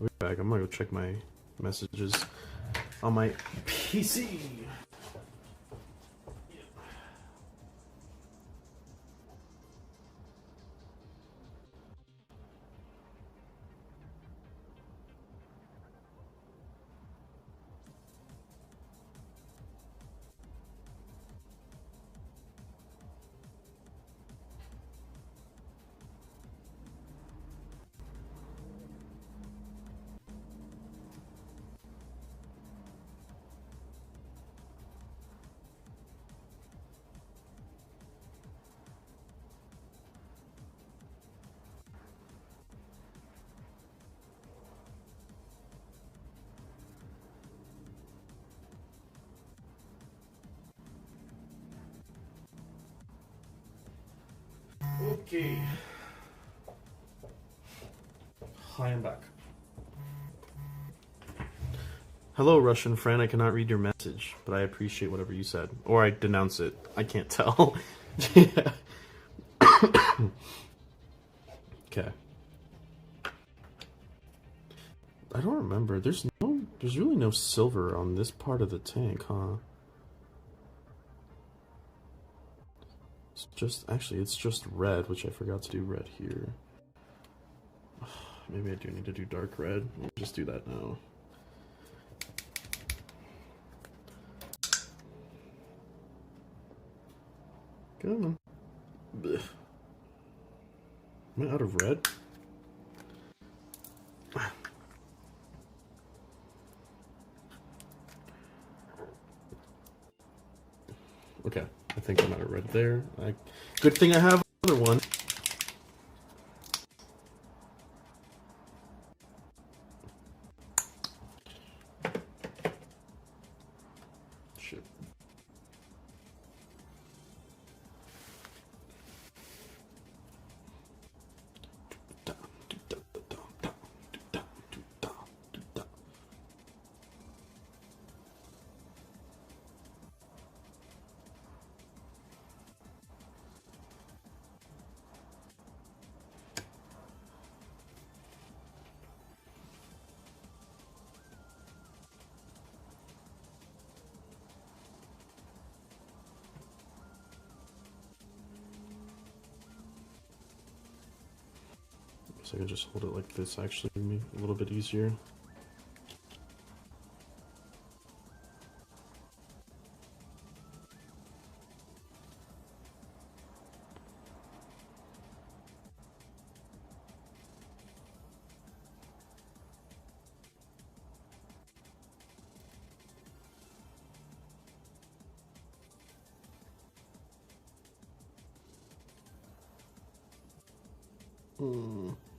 S2: I'll be back. I'm gonna go check my messages on my PC. Okay. Hi, I'm back. Hello, Russian friend. I cannot read your message, but I appreciate whatever you said. Or I denounce it. I can't tell. Okay. I don't remember. There's really no silver on this part of the tank, huh? It's just red, which I forgot to do red here. Maybe I do need to do dark red. We'll just do that now. Come on. Blech. Am I out of red? Okay, I think I'm out of red there. Good thing I have another one. Shit. So I can just hold it like this, actually, a little bit easier.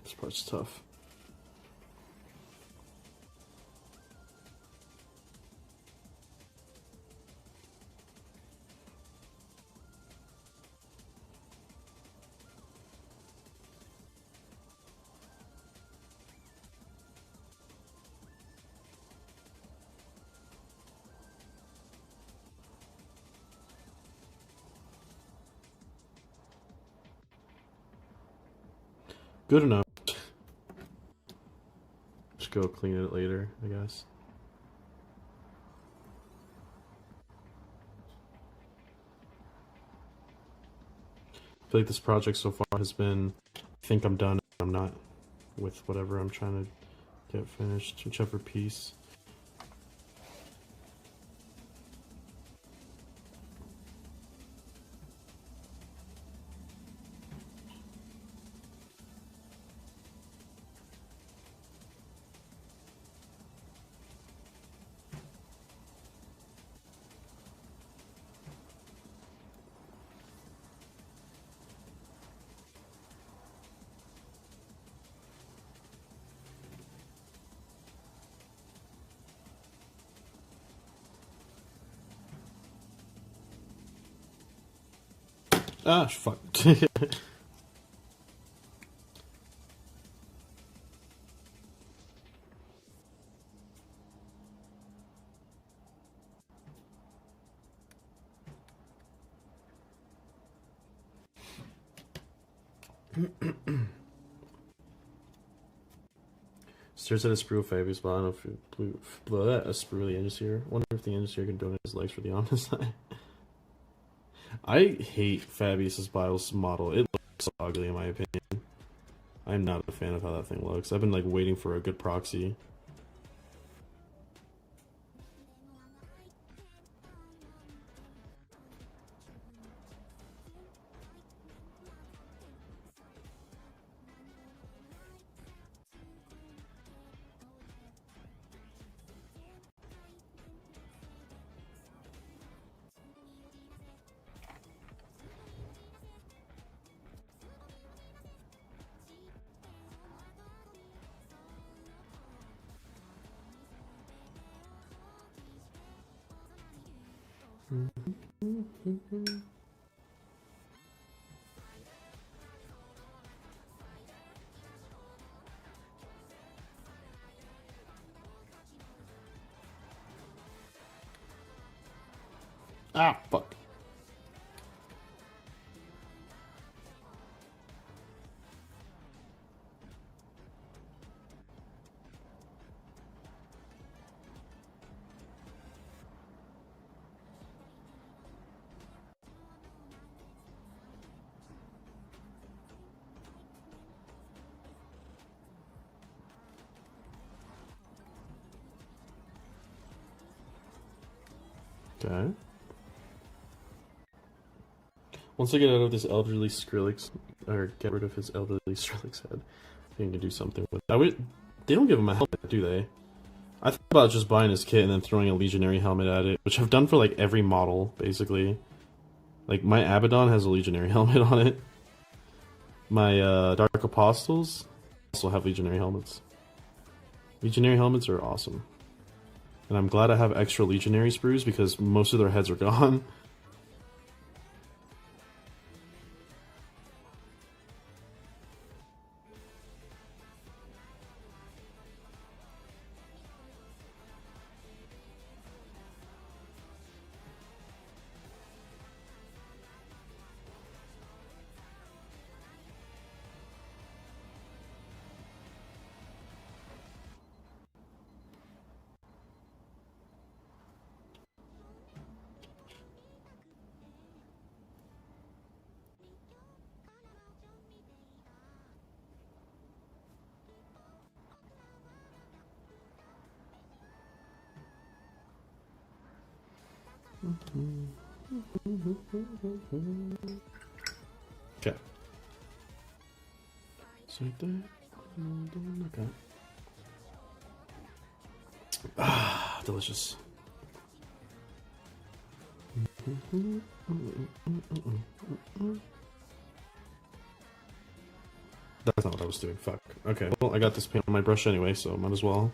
S2: This part's tough. Good enough. Just go clean it later, I guess. I feel like this project so far has been, I think I'm done. I'm not with whatever I'm trying to get finished, whichever piece. Ah, fuck. Stares at a sprue of Fabius, but I don't know if a sprue of the Engineer. Wonder if the Engineer can donate his legs for the honest eye. I hate Fabius's Bios model. It looks so ugly in my opinion. I'm not a fan of how that thing looks. I've been like waiting for a good proxy. Ah, fuck. Okay. Once I get out of this elderly Skrillex, or get rid of his elderly Skrillex head, I think I can do something with it. They don't give him a helmet, do they? I thought about just buying his kit and then throwing a Legionary helmet at it, which I've done for like every model, basically. Like, my Abaddon has a Legionary helmet on it. My Dark Apostles also have Legionary helmets. Legionary helmets are awesome. And I'm glad I have extra Legionary sprues because most of their heads are gone. Okay. So okay. Ah, delicious. That's not what I was doing. Fuck. Okay, well, I got this paint on my brush anyway, so might as well.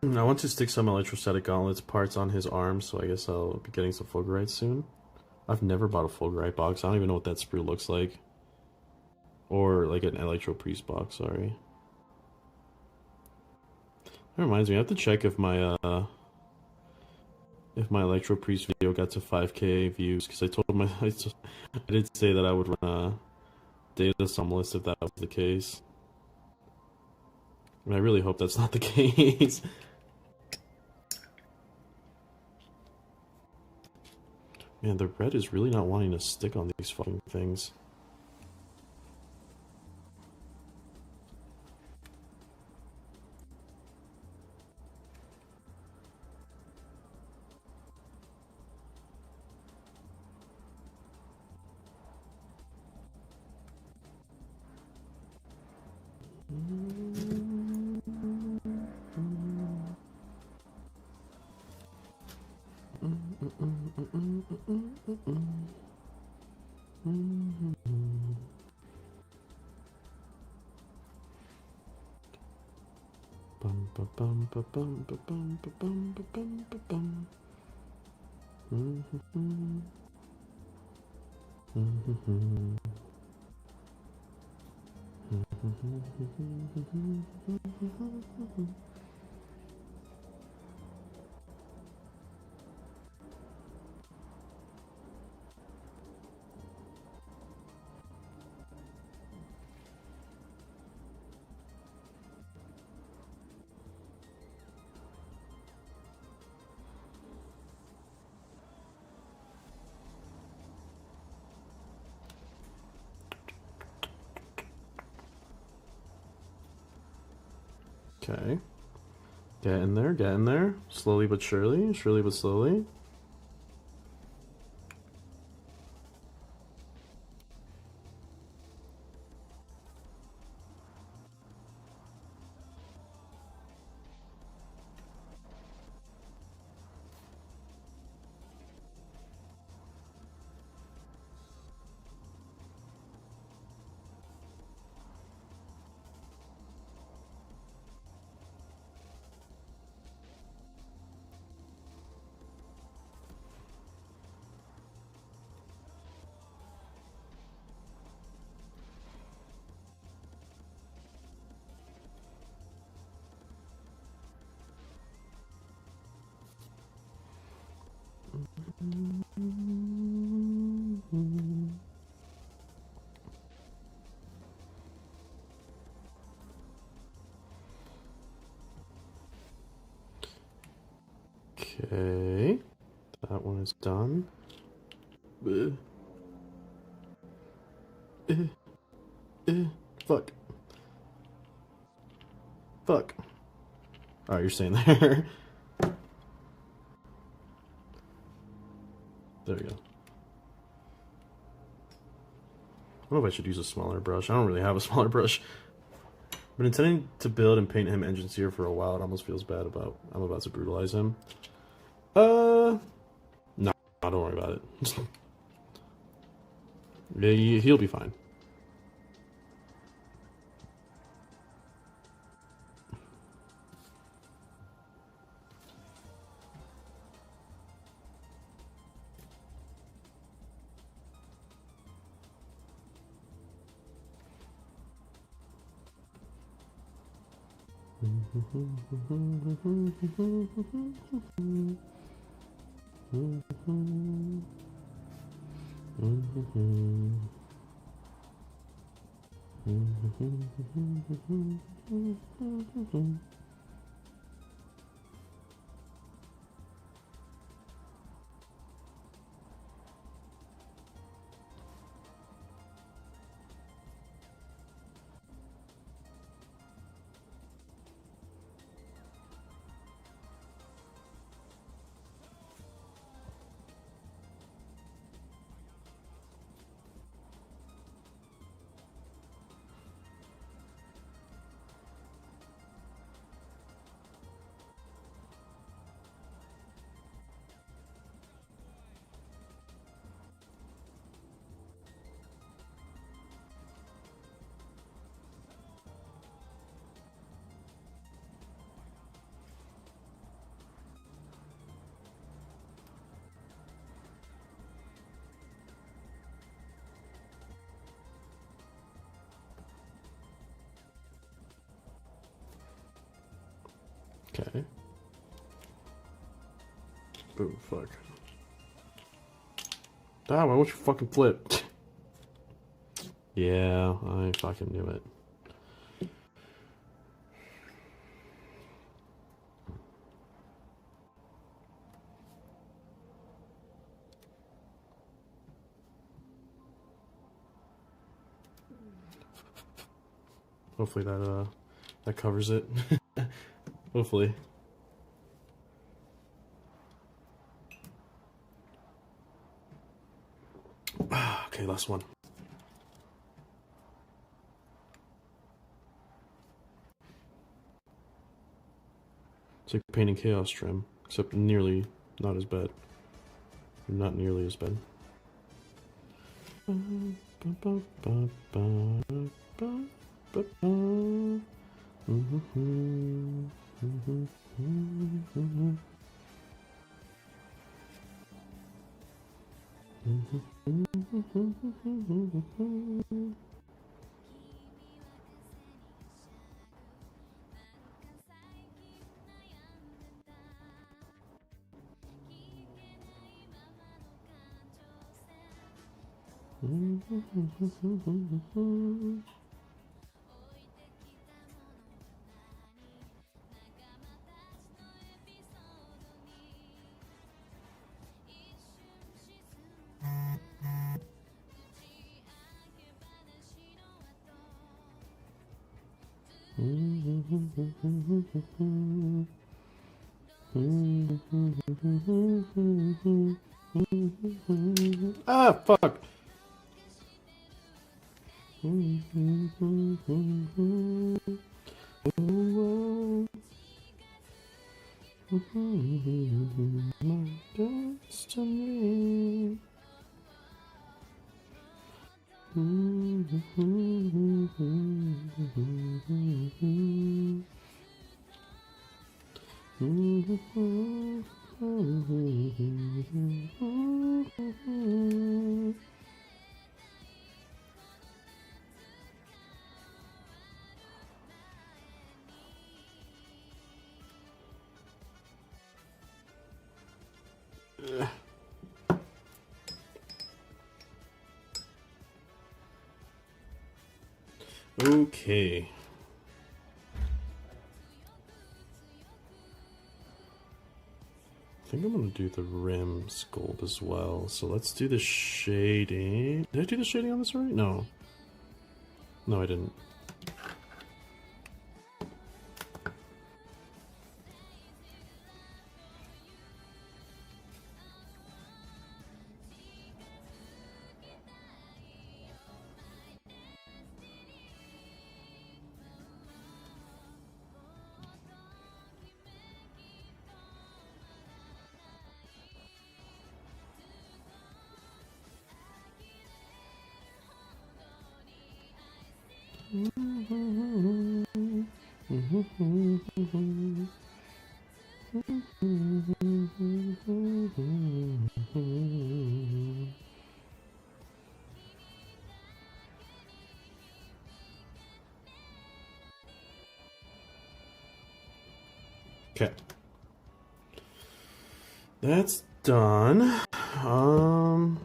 S2: I want to stick some electrostatic gauntlets parts on his arms, so I guess I'll be getting some Fulgurite soon. I've never bought a Fulgurite box. I don't even know what that sprue looks like. Or like an Electro Priest box, sorry. That reminds me, I have to check if my Electro Priest video got to 5k views, because I told my I did say that I would run a data sum list if that was the case. And I really hope that's not the case. Man, the red is really not wanting to stick on these fucking things. Okay. Get in there, get in there. Slowly but surely, surely but slowly. Okay, that one is done. Fuck. Fuck. Oh, you're staying there. There we go. I don't know if I should use a smaller brush. I don't really have a smaller brush. I've been intending to build and paint him engine seer for a while. It almost feels bad about I'm about to brutalize him. No, don't worry about it. Yeah, he'll be fine. Okay. Oh, fuck. Ah, why won't you fucking flip? Yeah, I fucking knew it. Hopefully that covers it. Hopefully. Okay, last one. It's like painting chaos trim, except nearly not as bad. Not nearly as bad. Ah, fuck! My destiny. Okay. I think I'm gonna do the rims gold as well. So let's do the shading. Did I do the shading on this already? No. No, I didn't. Okay. That's done.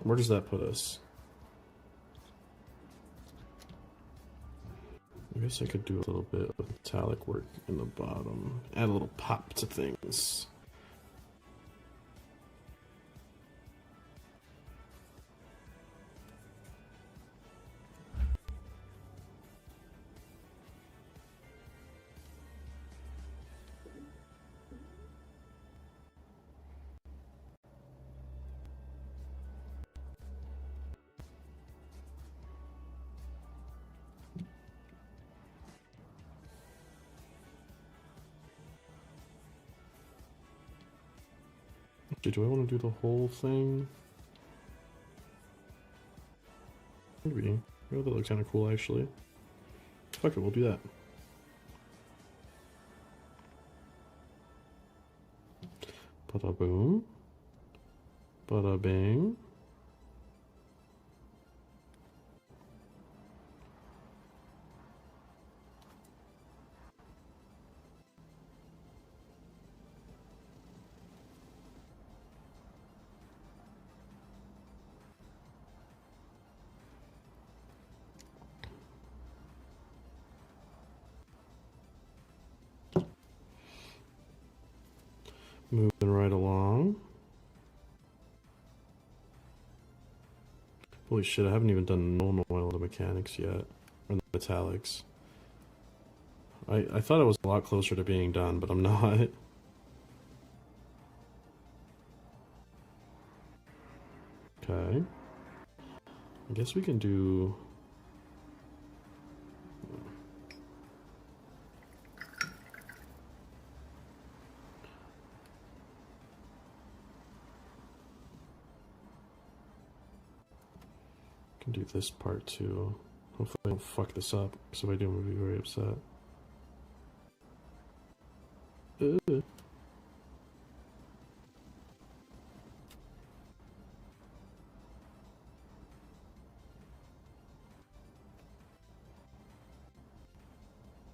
S2: Where does that put us? I guess I could do a little bit of metallic work in the bottom. Add a little pop to things. Do I want to do the whole thing? Maybe. Oh, that looks kind of cool, actually. Fuck it, we'll do that. Bada boom. Bada bing. Moving right along. Holy shit, I haven't even done normal oil the mechanics yet. Or the metallics. I thought I was a lot closer to being done, but I'm not. Okay. I guess we can do... can do this part too. Hopefully I don't fuck this up, because if I do, I'm gonna be very upset.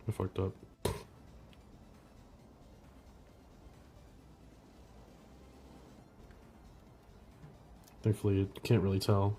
S2: I fucked up. Thankfully, you can't really tell.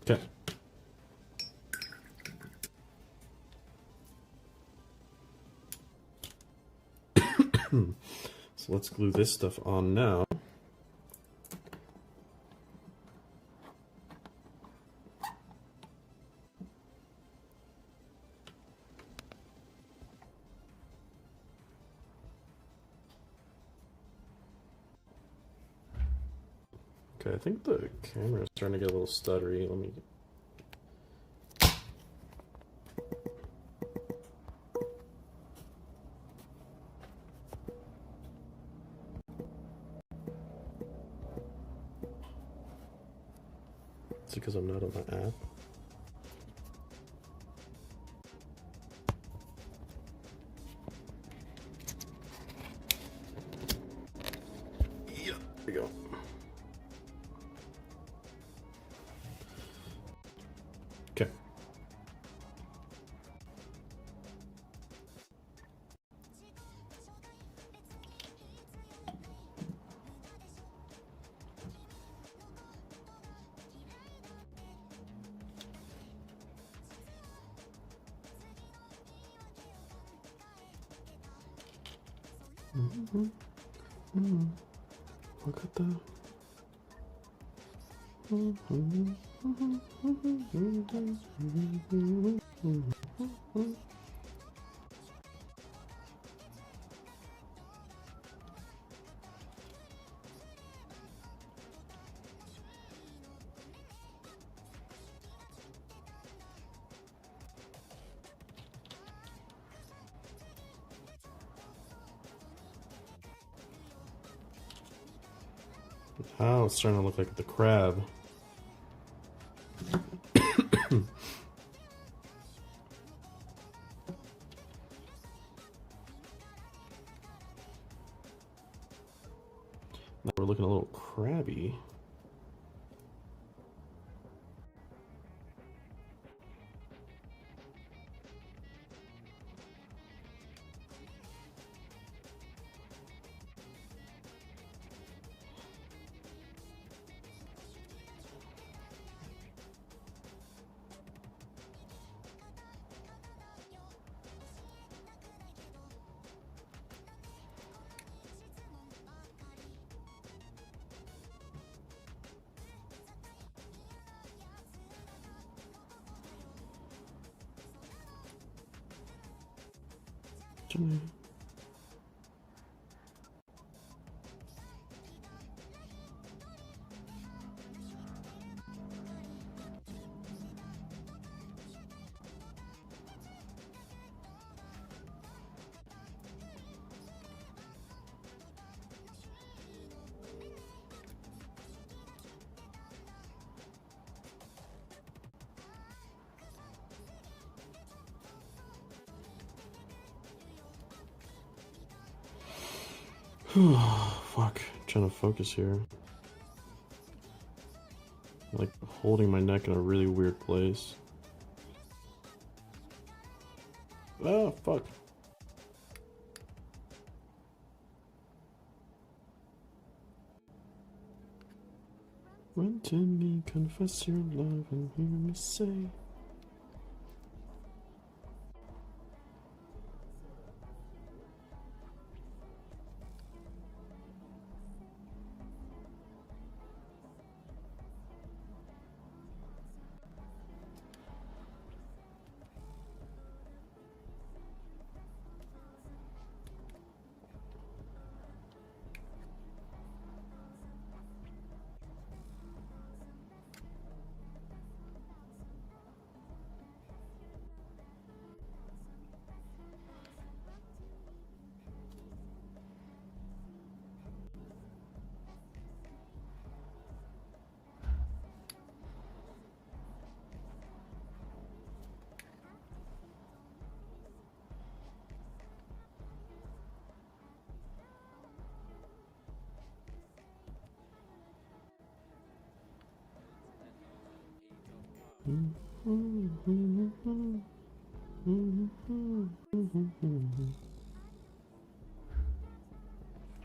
S2: Okay. So let's glue this stuff on now. Okay, I think the camera is starting to get a little stuttery. Let me... It's because I'm not on my app. Yeah, there we go. Okay. Look at that. Oh, it's starting to look like the crab. Now we're looking a little crabby. Jimmy. Fuck, I'm trying to focus here. I'm like holding my neck in a really weird place. Ah, fuck. Run to me, confess your love, and hear me say.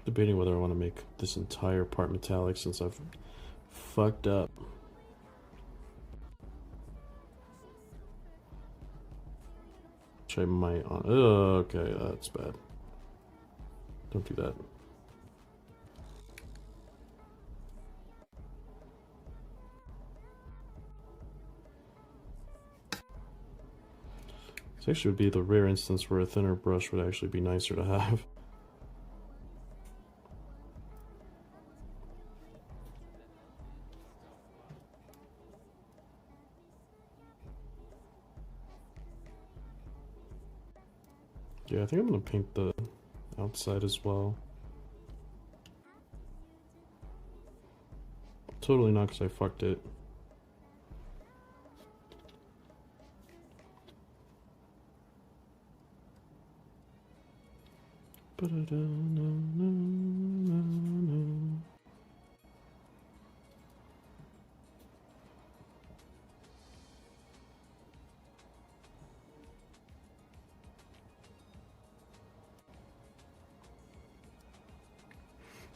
S2: Debating whether I want to make this entire part metallic since I've fucked up. Which I might on. Oh, okay, that's bad. Don't do that. This actually would be the rare instance where a thinner brush would actually be nicer to have. Yeah, I think I'm gonna paint the outside as well. Totally not because I fucked it.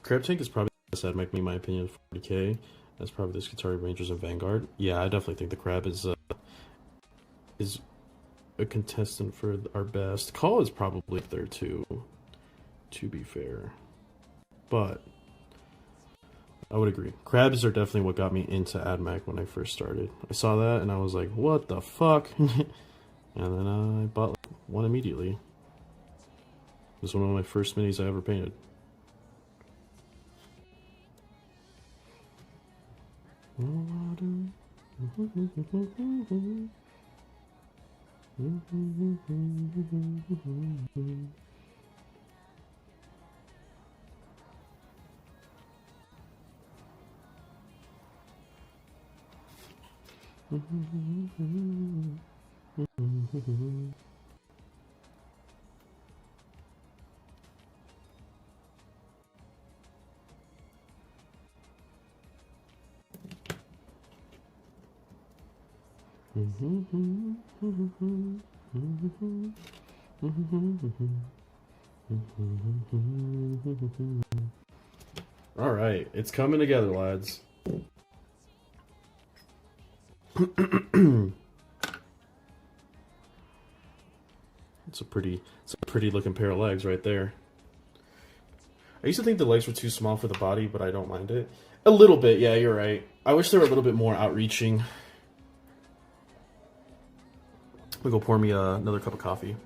S2: Crab Tank is probably the best AdMech in my opinion of 40k. That's probably the Skitarii Rangers and Vanguard. Yeah, I definitely think the Crab is a contestant for our best. Call is probably up there too, to be fair. But I would agree. Crabs are definitely what got me into AdMech when I first started. I saw that and I was like, what the fuck? And then I bought one immediately. It was one of my first minis I ever painted. All right, it's coming together, lads. It's a pretty looking pair of legs right there. I used to think the legs were too small for the body, but I don't mind it. A little bit, yeah, you're right. I wish they were a little bit more outreaching. I'm gonna go pour me another cup of coffee.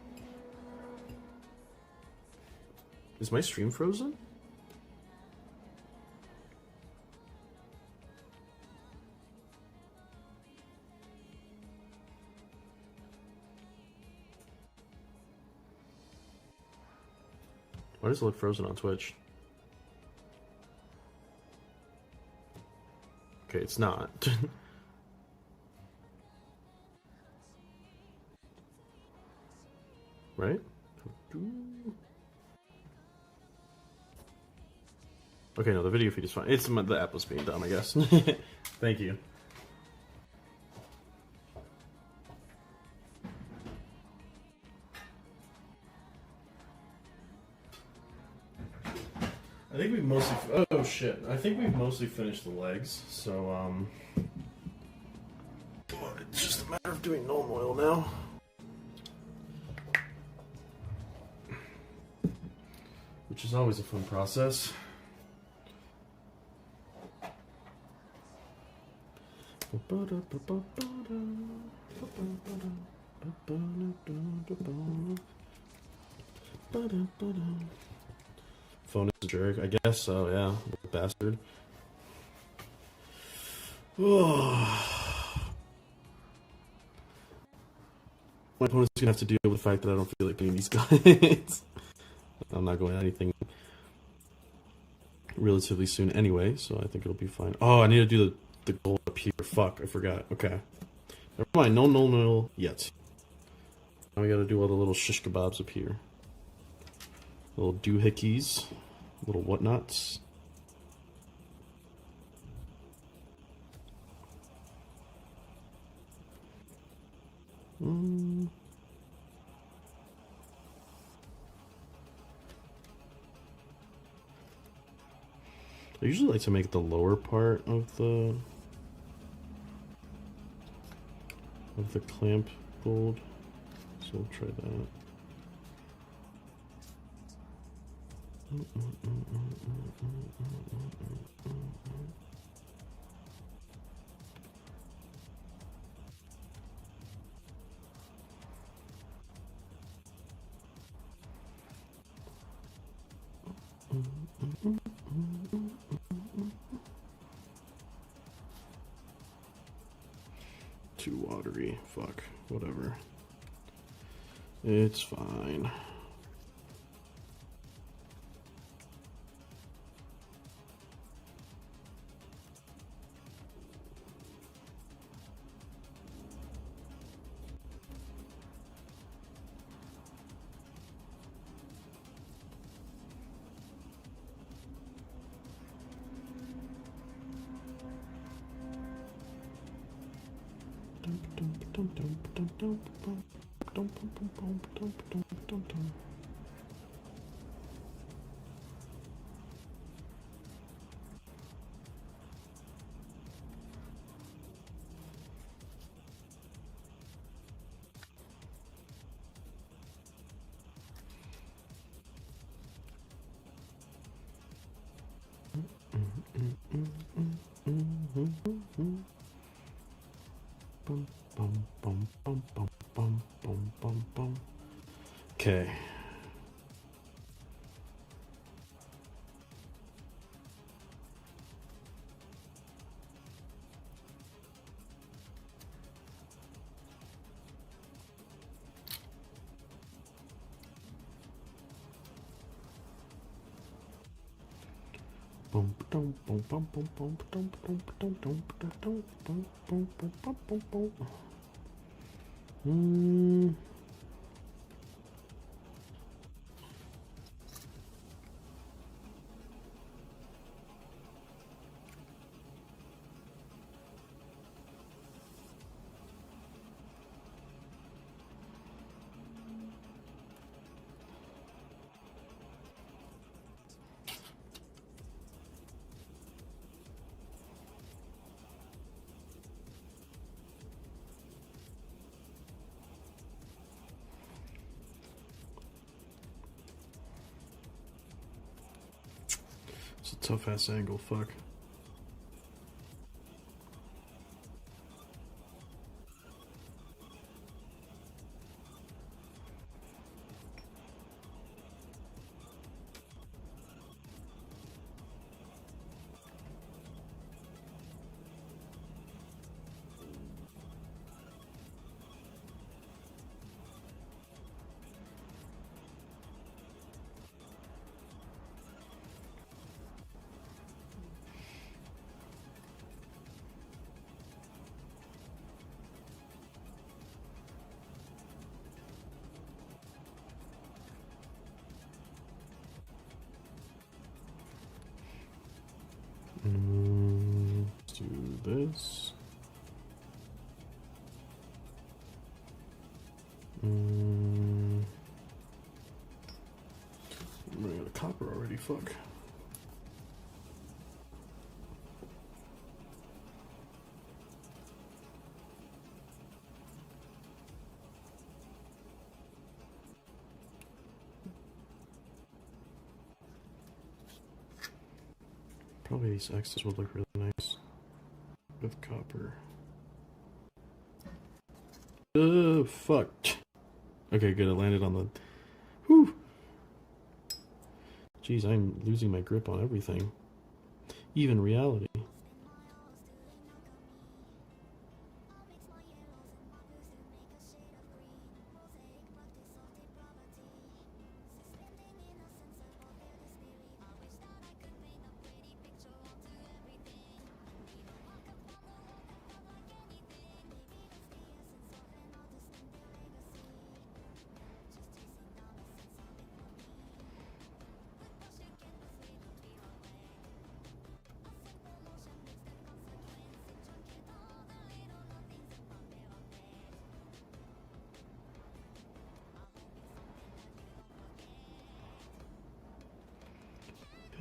S2: Is my stream frozen? Why does it look frozen on Twitch? Okay, it's not. Right? Okay, no, the video feed is fine. It's the app was being dumb, I guess. Thank you. I think we've mostly... Oh, shit. I think we've mostly finished the legs, so, it's just a matter of doing gnome oil now. Which is always a fun process. Phone is a jerk, I guess so, yeah. Bastard. My opponent's gonna have to deal with the fact that I don't feel like beating these guys. I'm not going anything relatively soon anyway, so I think it'll be fine. Oh, I need to do the gold up here. Fuck, I forgot. Okay. Never mind, no yet. Now we gotta do all the little shish kebabs up here. Little doohickeys, little whatnots. Mm. I usually like to make the lower part of the clamp gold, so we'll try that. Too watery. Fuck. Whatever. It's fine. Okay. It's a tough ass angle, fuck. Let's do this. I'm running out of copper already, fuck. Probably these X's would look really nice with copper. Fuck. Okay, good. I landed on the. Whew. Jeez, I'm losing my grip on everything. Even reality.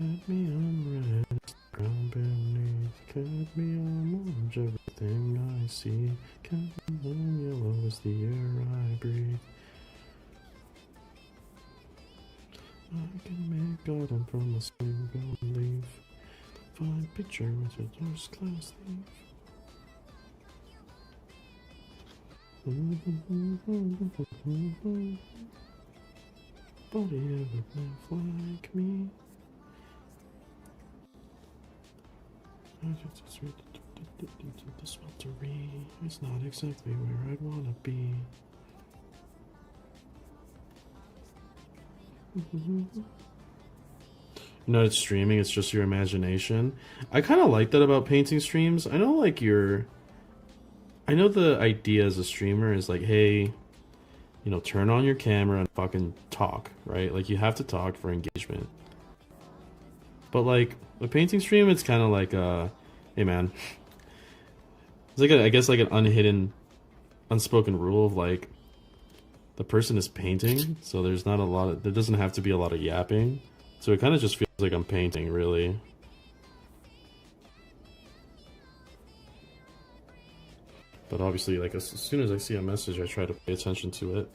S2: Cadmium red, ground beneath. Cadmium orange, everything I see. Cadmium yellow is the air I breathe. I can make autumn from a single leaf. Fine picture with a first class thief. Body ever live like me. The smeltery is not exactly where I'd wanna be. You're not streaming, it's just your imagination. I kind of like that about painting streams. I know, like, I know the idea as a streamer is like, hey, you know, turn on your camera and fucking talk, right? Like, you have to talk for engagement. But, like, a painting stream, it's kind of like, hey, man. It's like, I guess, like an unhidden, unspoken rule of, like, the person is painting, so there doesn't have to be a lot of yapping. So it kind of just feels like I'm painting, really. But obviously, like, as soon as I see a message, I try to pay attention to it.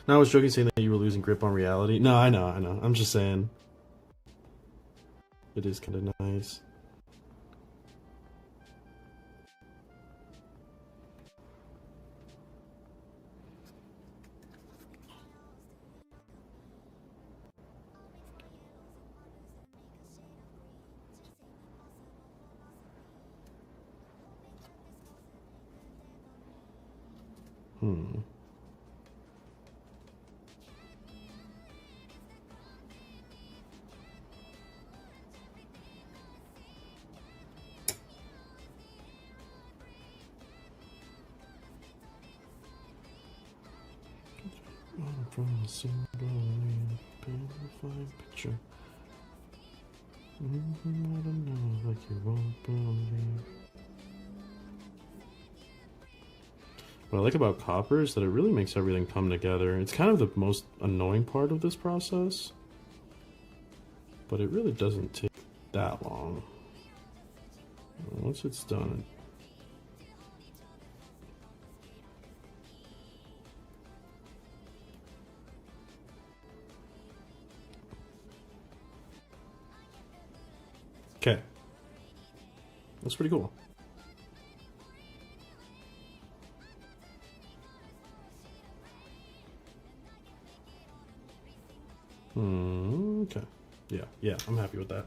S2: No, I was joking saying that you were losing grip on reality. No, I know. I'm just saying. It is kind of nice. From a single fine picture. I don't know, like you won't believe. What I like about copper is that it really makes everything come together. It's kind of the most annoying part of this process, but it really doesn't take that long. Once it's done, okay. That's pretty cool. Okay. Yeah, I'm happy with that.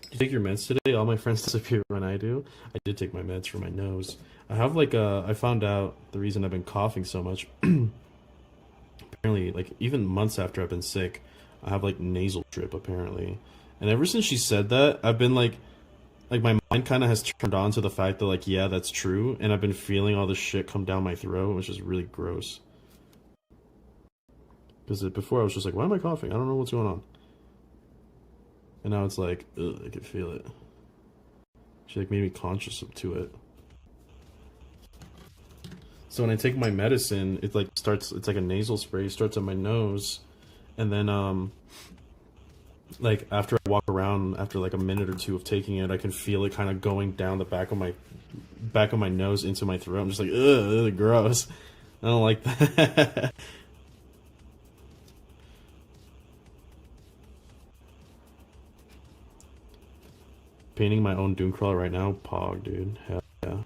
S2: Did you take your meds today? All my friends disappear when I do. I did take my meds for my nose. I have like I found out the reason I've been coughing so much. Apparently, like even months after I've been sick, I have like nasal drip apparently. And ever since she said that, I've been like my mind kind of has turned on to the fact that like, yeah, that's true. And I've been feeling all this shit come down my throat, which is really gross. Because before I was just like, why am I coughing? I don't know what's going on. And now it's like, ugh, I can feel it. She like made me conscious to it. So when I take my medicine, it like starts, it's like a nasal spray, starts at my nose. And then, like after I walk around, after like a minute or two of taking it, I can feel it kind of going down the back of my nose into my throat. I'm just like, ugh, gross. I don't like that. Painting my own Dunecrawler right now, pog, dude. Hell yeah.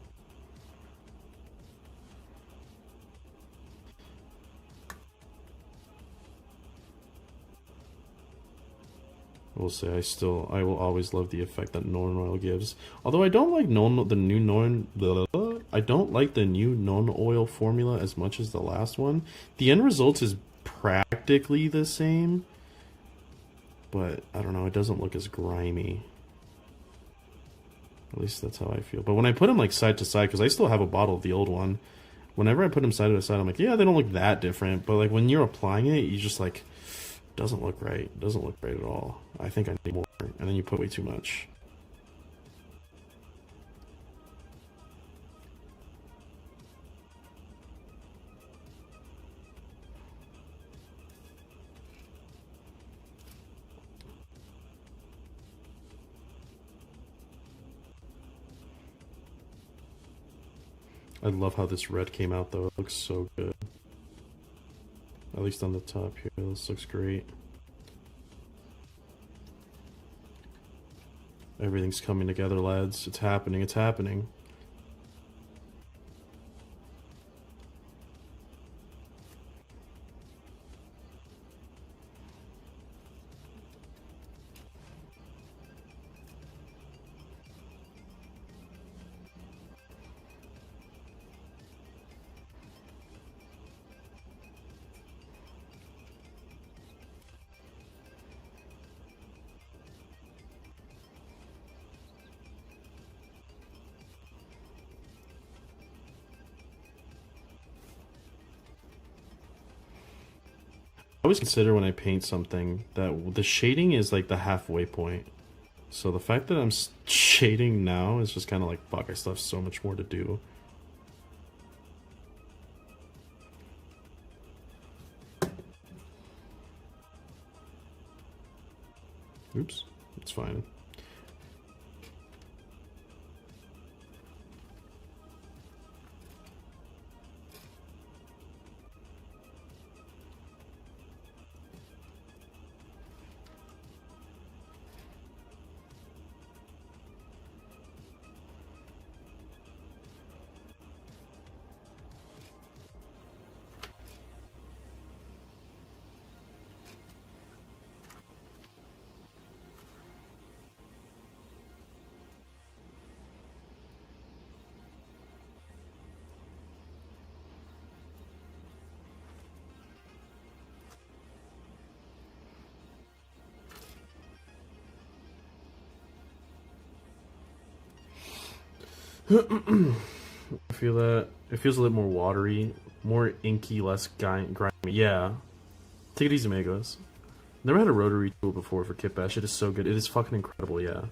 S2: will say I will always love the effect that non oil gives. Although I don't like the new non I don't like the new non oil formula as much as the last one. The end result is practically the same, but I don't know, it doesn't look as grimy. At least that's how I feel. But when I put them like side to side, because I still have a bottle of the old one, whenever I put them side to side, I'm like, yeah, they don't look that different. But like when you're applying it, you just like, doesn't look right. Doesn't look right at all. I think I need more. And then you put way too much. I love how this red came out though. It looks so good. At least on the top here. This looks great. Everything's coming together, lads. It's happening. It's happening. I always consider when I paint something that the shading is like the halfway point. So the fact that I'm shading now is just kind of like, fuck, I still have so much more to do. Oops, it's fine. I feel that it feels a little more watery, more inky, less grimy. Yeah, take it easy, Magos. Never had a rotary tool before for Kit Bash. It is so good. It is fucking incredible. Yeah.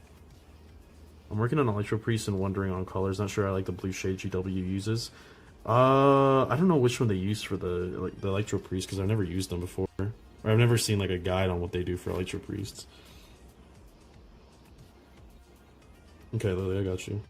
S2: I'm working on Electro Priest and wondering on colors. Not sure I like the blue shade GW uses. I don't know which one they use for the Electro Priest because I've never used them before, or I've never seen like a guide on what they do for Electro Priests. Okay, Lily, I got you.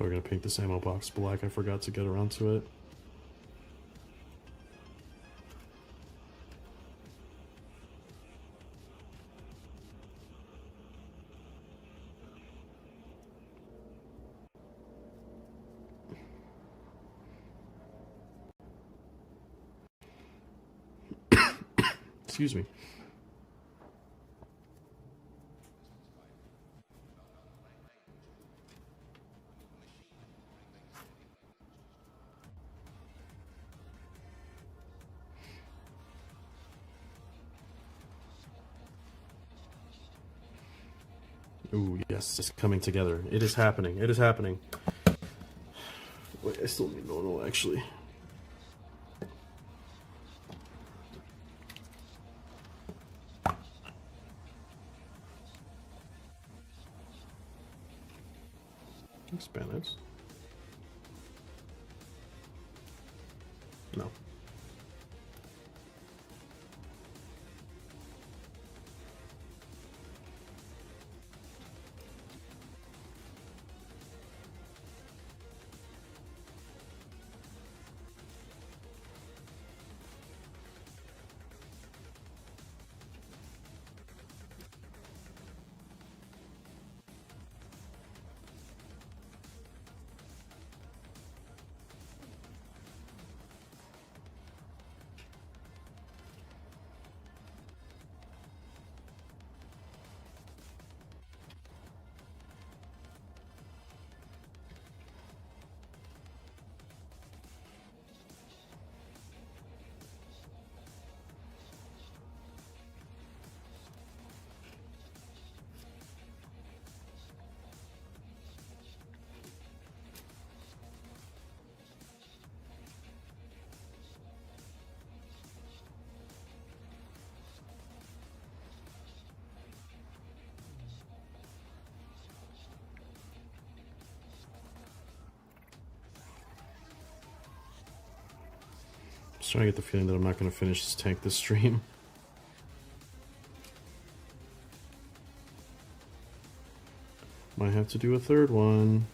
S2: Probably gonna paint this ammo box black. I forgot to get around to it. Excuse me. Ooh, yes, it's coming together. It is happening. It is happening. Wait, I still need no, actually. Expand this. No. Just trying to get the feeling that I'm not going to finish this tank this stream. Might have to do a third one.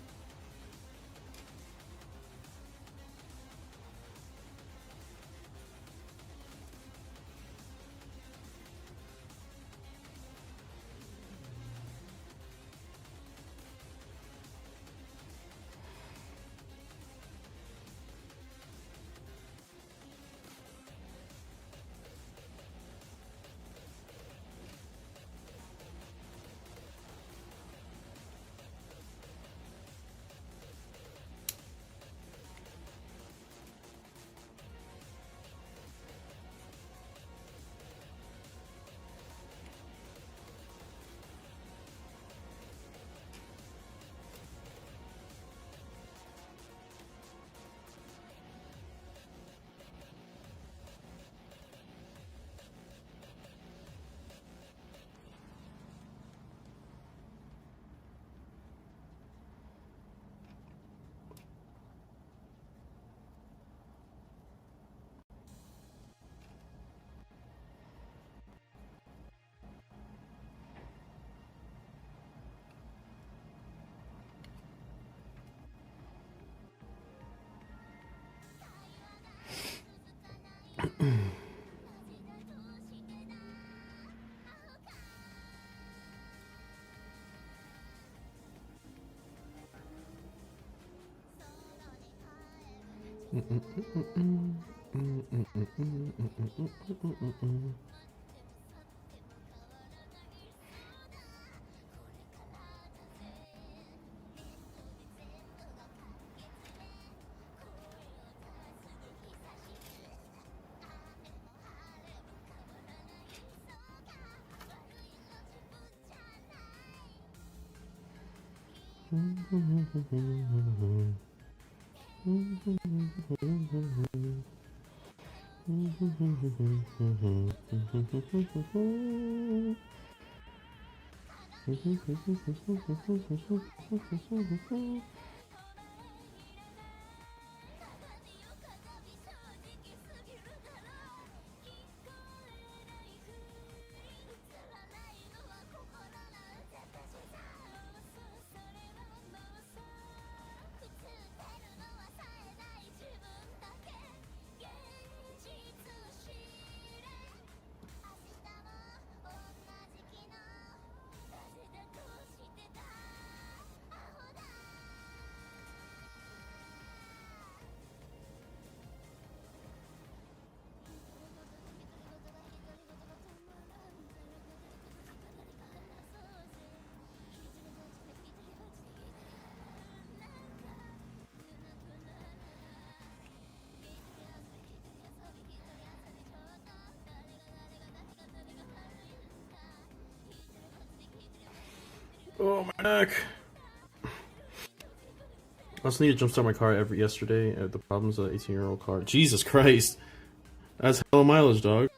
S2: Oh, my neck! I also need to jumpstart my car yesterday. The problem's an 18-year-old car. Jesus Christ! That's hella mileage, dog.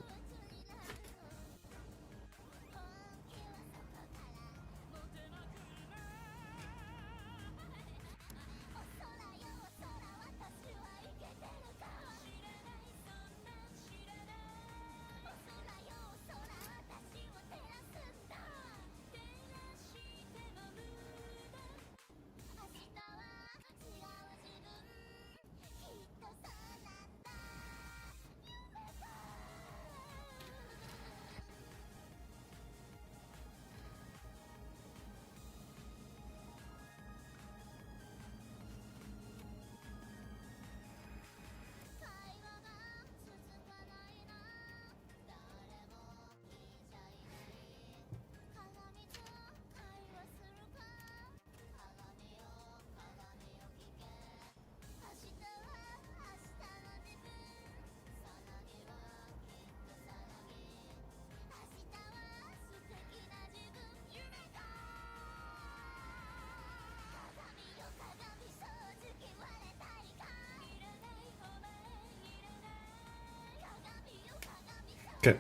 S2: Okay.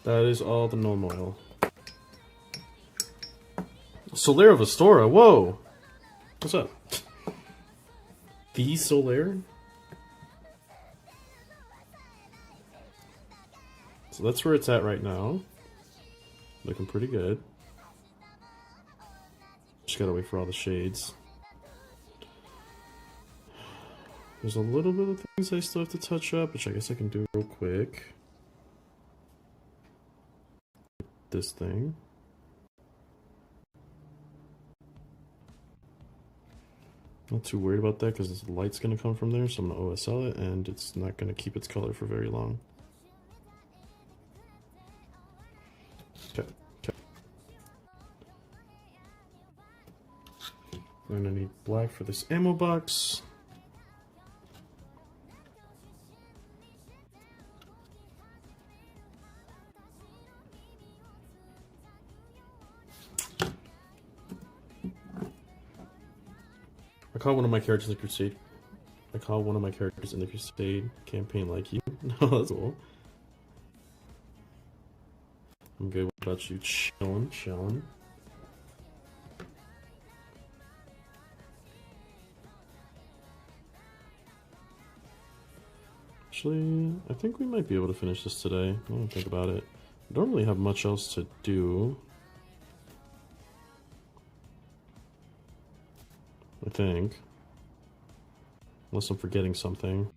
S2: That is all the gnome oil. Solera Vestora, whoa! What's up? The Solera? So that's where it's at right now. Looking pretty good. Just gotta wait for all the shades. There's a little bit of things I still have to touch up, which I guess I can do real quick. This thing. Not too worried about that because the light's going to come from there, so I'm going to OSL it, and it's not going to keep its color for very long. Okay, okay. I'm going to need black for this ammo box. I call one of my characters in the Crusade. I call one of my characters in the Crusade campaign like you. No, that's cool. I'm good. What about you? Chillin', chillin'. Actually, I think we might be able to finish this today. I don't think about it. I don't really have much else to do. I think. Unless I'm forgetting something.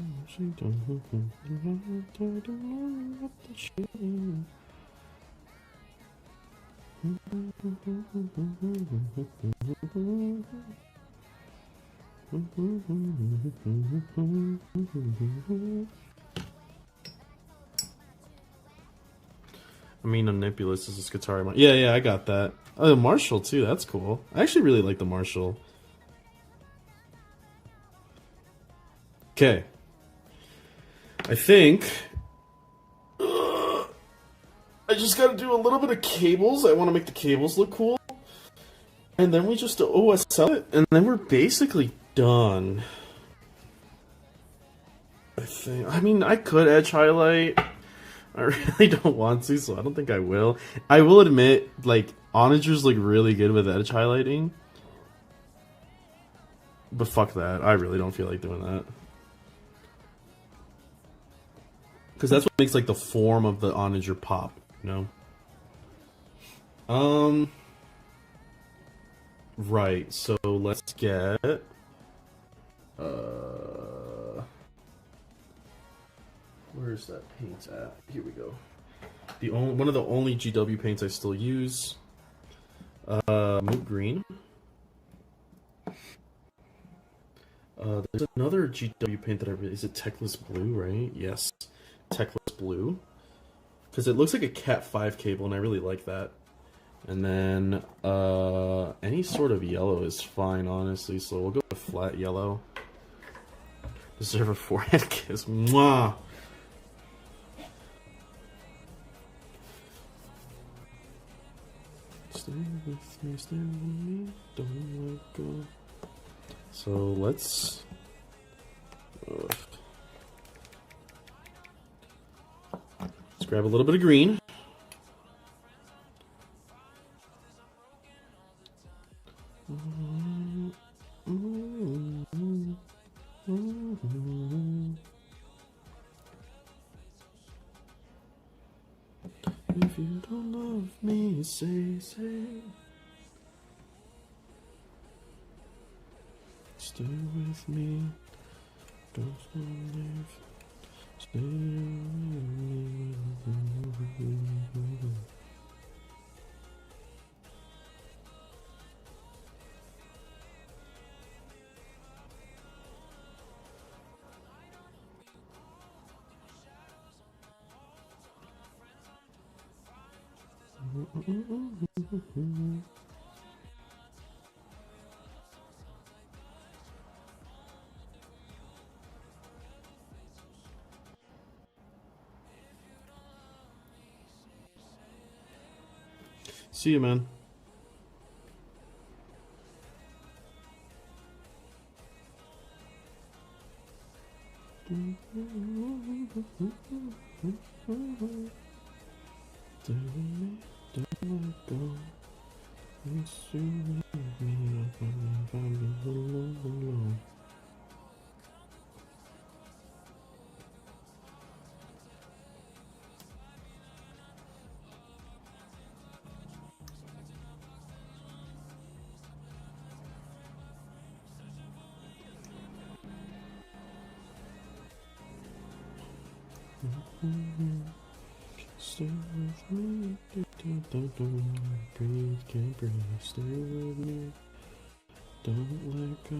S2: I mean, a Nebulous is a Skitarii. Yeah, I got that. Oh, the Marshall too. That's cool. I actually really like the Marshall. Okay. I think I just gotta do a little bit of cables. I want to make the cables look cool. And then we just OSL it, and then we're basically done. I think. I mean, I could edge highlight. I really don't want to, so I don't think I will. I will admit, like, Onagers look really good with edge highlighting. But fuck that. I really don't feel like doing that. Because that's what makes, like, the form of the Onager pop, you know? Right, so let's get... Where's that paint at? Here we go. One of the only GW paints I still use. Moot Green. There's another GW paint that I really... Is it Techless Blue, right? Yes. Techless Blue. Because it looks like a Cat 5 cable, and I really like that. And then, any sort of yellow is fine, honestly, so we'll go with flat yellow. Deserve a forehead kiss. Mwah! Stay with me, don't let go. So let's... let's grab a little bit of green. If you don't love me, say. Stay with me, don't leave. Stay with me. See you, man. Stay with me. Breathe, can't breathe. Stay with me. Don't let go.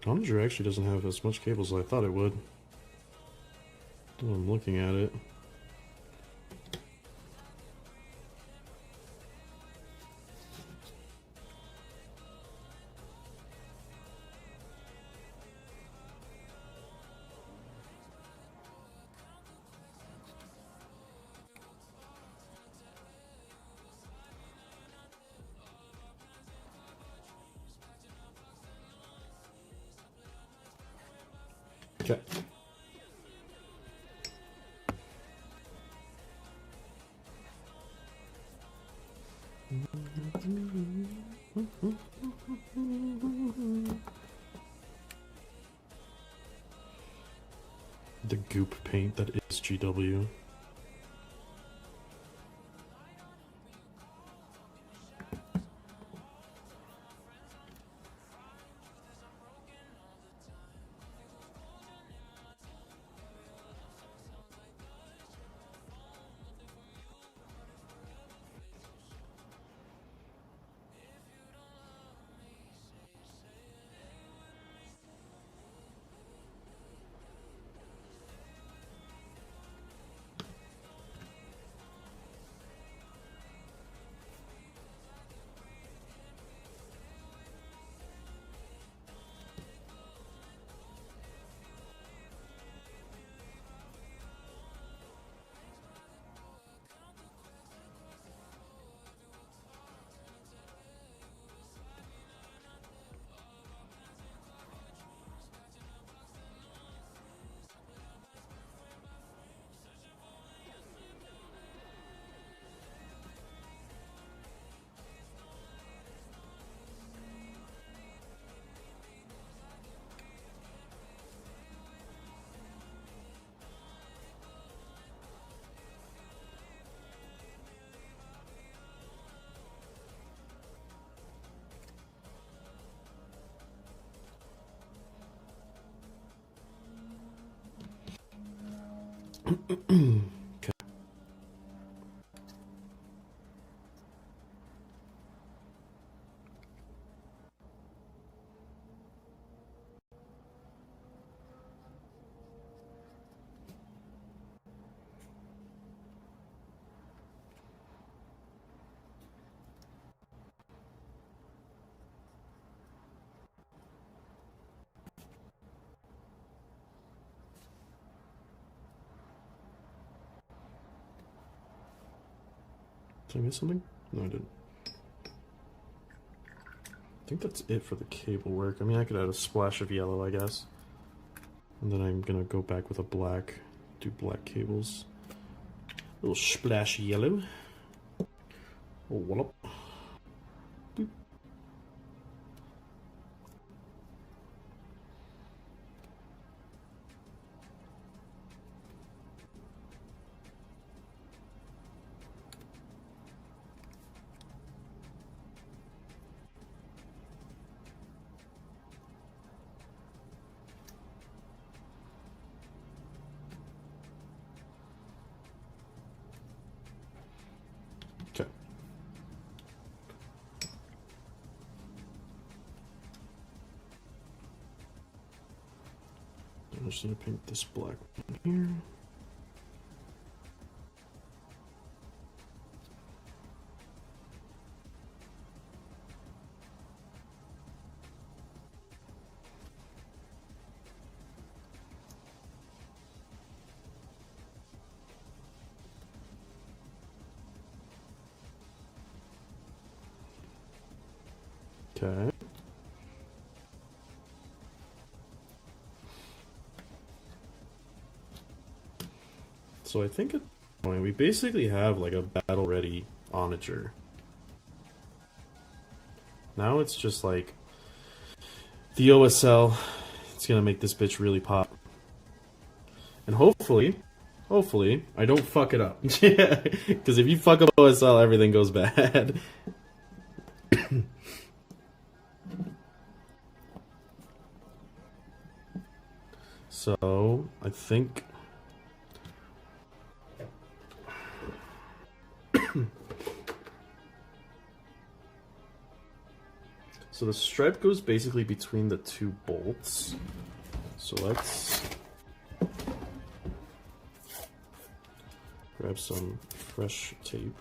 S2: Onager actually doesn't have as much cables as I thought it would. When I'm looking at it. Okay. The goop paint that is GW. Okay. Did I miss something? No, I didn't. I think that's it for the cable work. I mean, I could add a splash of yellow, I guess. And then I'm gonna go back with a black, do black cables. A little splash of yellow. Oh, wallop. Boop. just need to paint this black one here. Okay. So I think at this point we basically have like a battle-ready Onager. Now it's just like the OSL. It's gonna make this bitch really pop. And hopefully, I don't fuck it up. Yeah, because if you fuck up OSL, everything goes bad. So, I think... So the stripe goes basically between the two bolts. So let's grab some fresh tape.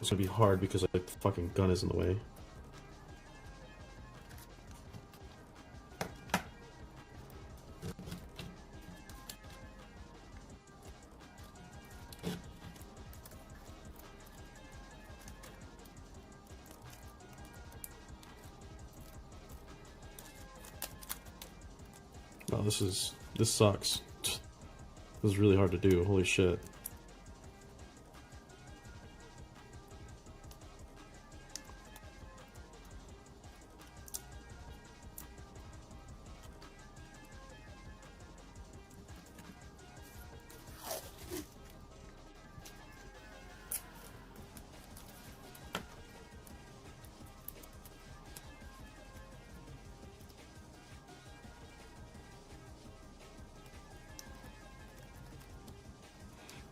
S2: It's gonna be hard because like the fucking gun is in the way. Oh, this sucks. This is really hard to do. Holy shit.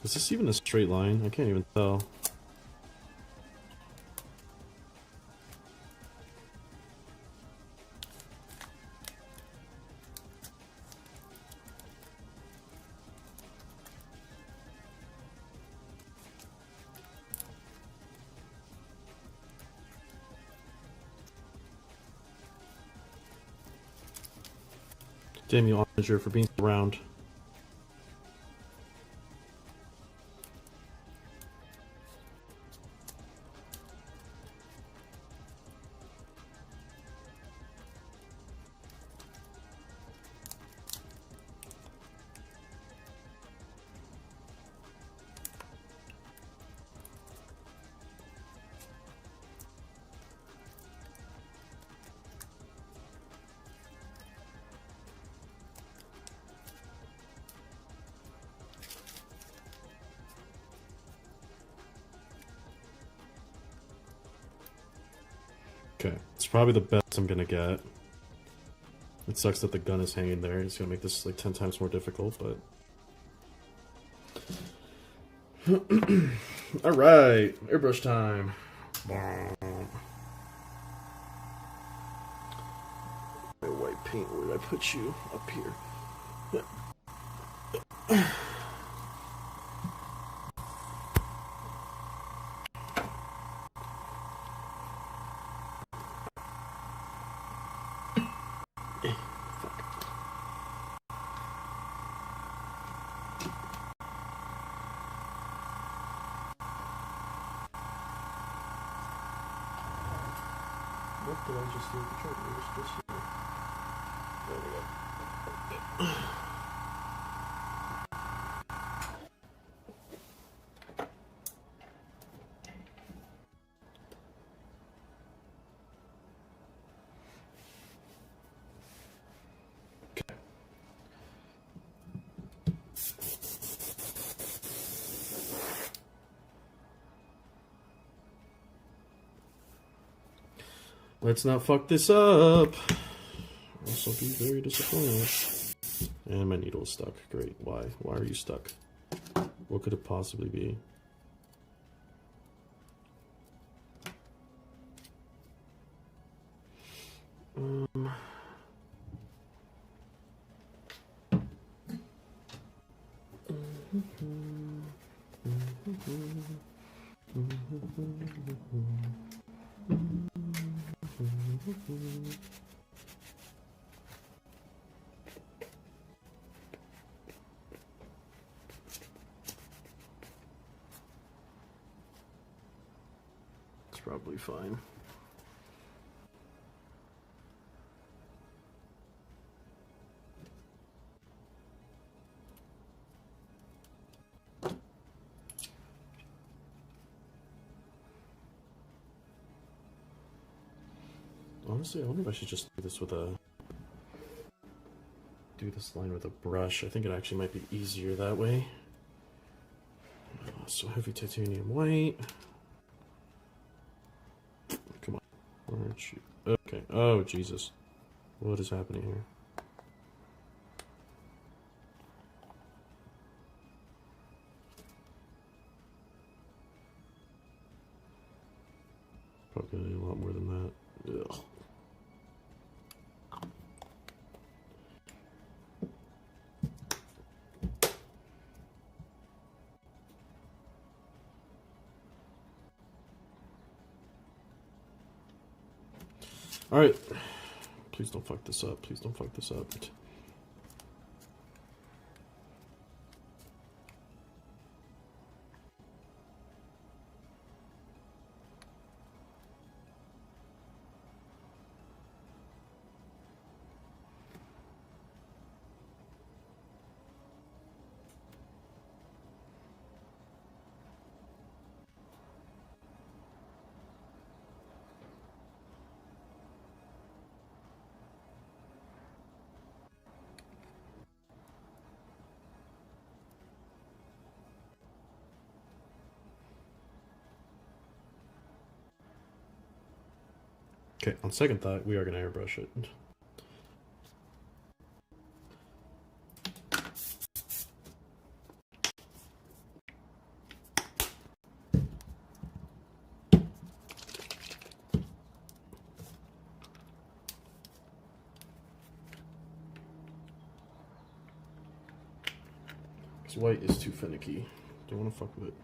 S2: Is this even a straight line? I can't even tell. Damn you, Onager, for being around. Okay, it's probably the best I'm gonna get. It sucks that the gun is hanging there. It's gonna make this like 10 times more difficult, but... Alright, airbrush time. My white paint, where did I put you? Up here. What did I just do with the chart? It was just here. There we go. Okay. Let's not fuck this up. Also be very disappointed. And my needle is stuck. Great. Why? Why are you stuck? What could it possibly be? It's probably fine. Honestly, I wonder if I should just do this with a... do this line with a brush. I think it actually might be easier that way. So heavy titanium white. Come on. Where aren't you? Okay. Oh, Jesus. What is happening here? Probably gonna need a lot more than that. Ugh. Alright. Please don't fuck this up. Please don't fuck this up. Okay, on second thought, we are going to airbrush it. Because white is too finicky. Don't want to fuck with it.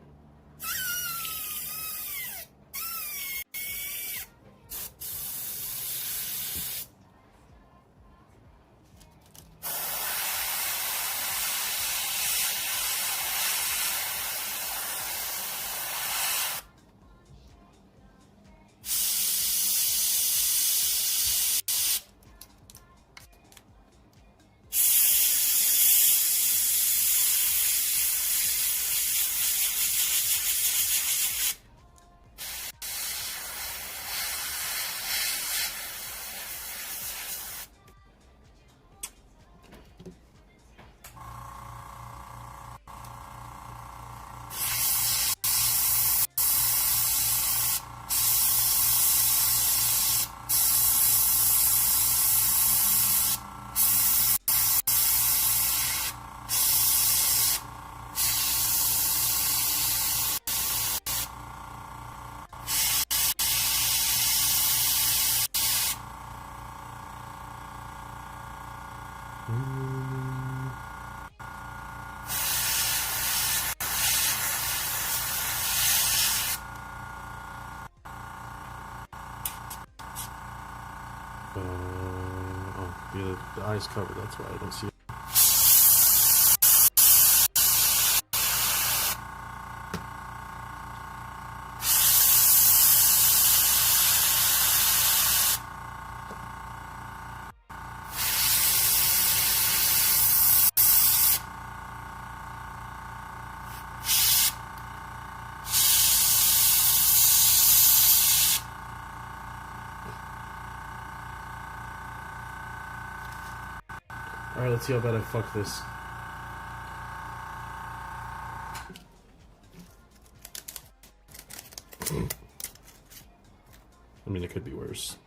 S2: Oh, the eye's covered, that's why I don't see it. Alright, let's see how bad I fuck this. I mean, it could be worse.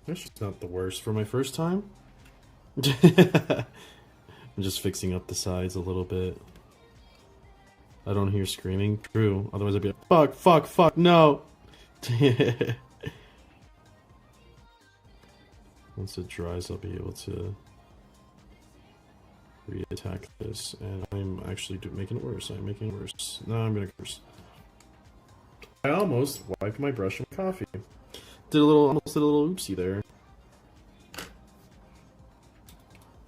S2: That's just not the worst for my first time. I'm just fixing up the sides a little bit. I don't hear screaming. True. Otherwise I'd be like, fuck, fuck, fuck, no! Once it dries, I'll be able to re-attack this. And I'm actually making it worse. I'm making it worse. No, I'm gonna curse. I almost wiped my brush with coffee. Almost did a little oopsie there.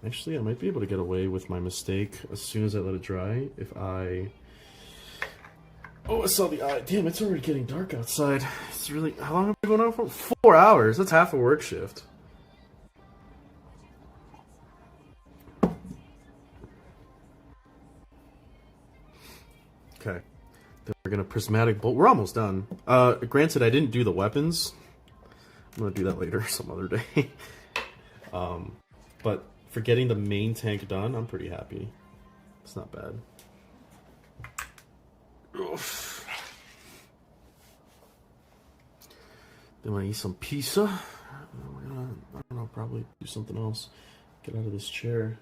S2: Actually, I might be able to get away with my mistake as soon as I let it dry. If I... Oh, I saw the eye. Damn, it's already getting dark outside. It's really... How long have I been going out for? 4 hours. That's half a work shift. Okay. Then we're gonna prismatic bolt. We're almost done. Granted, I didn't do the weapons. I'm gonna do that later, some other day. But for getting the main tank done, I'm pretty happy. It's not bad. Oof. Then when I eat some pizza, I don't know, probably do something else. Get out of this chair.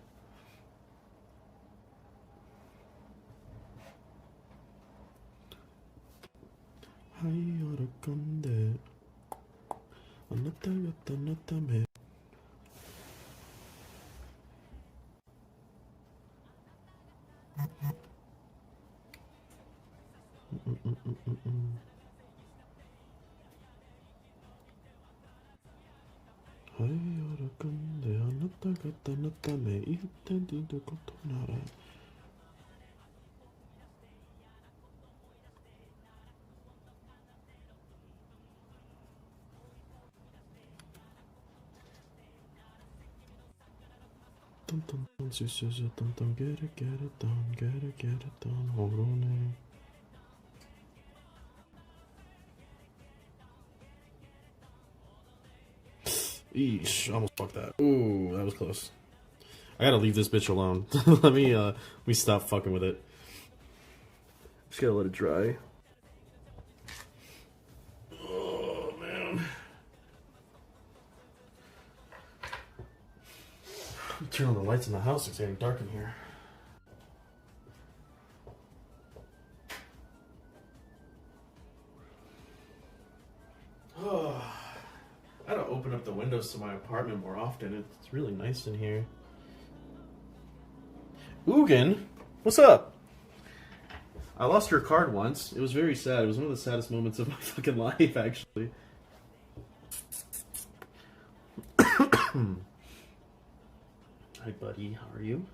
S2: Get it done, hold on. Eesh, almost fucked that. Ooh, that was close. I gotta leave this bitch alone. let me stop fucking with it. Just gotta let it dry. Oh man. Turn on the lights in the house, it's getting dark in here. I gotta open up the windows to my apartment more often. It's really nice in here. Ugin, what's up? I lost your card once. It was very sad. It was one of the saddest moments of my fucking life, actually. Hi, buddy. How are you?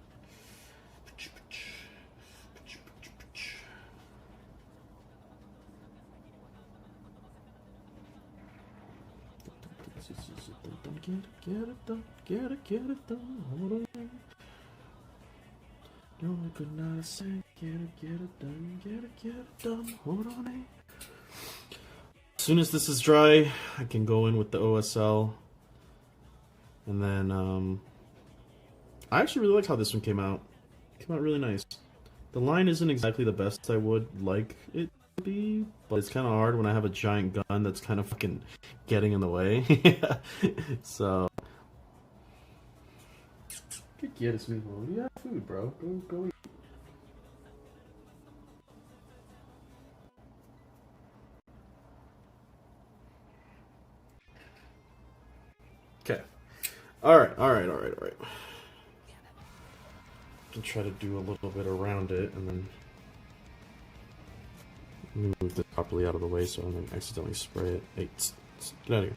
S2: Get it done. Hold on. No, I could not say, get it done. Hold on. As soon as this is dry, I can go in with the OSL. And then, I actually really like how this one came out. It came out really nice. The line isn't exactly the best I would like it to be, but it's kind of hard when I have a giant gun that's kind of fucking getting in the way. So... ¿Qué quieres, mijo? You have food, bro. Go eat. Okay. Alright. I'll try to do a little bit around it, and then... Let me move this properly out of the way so I don't accidentally spray it. Hey, get out of here.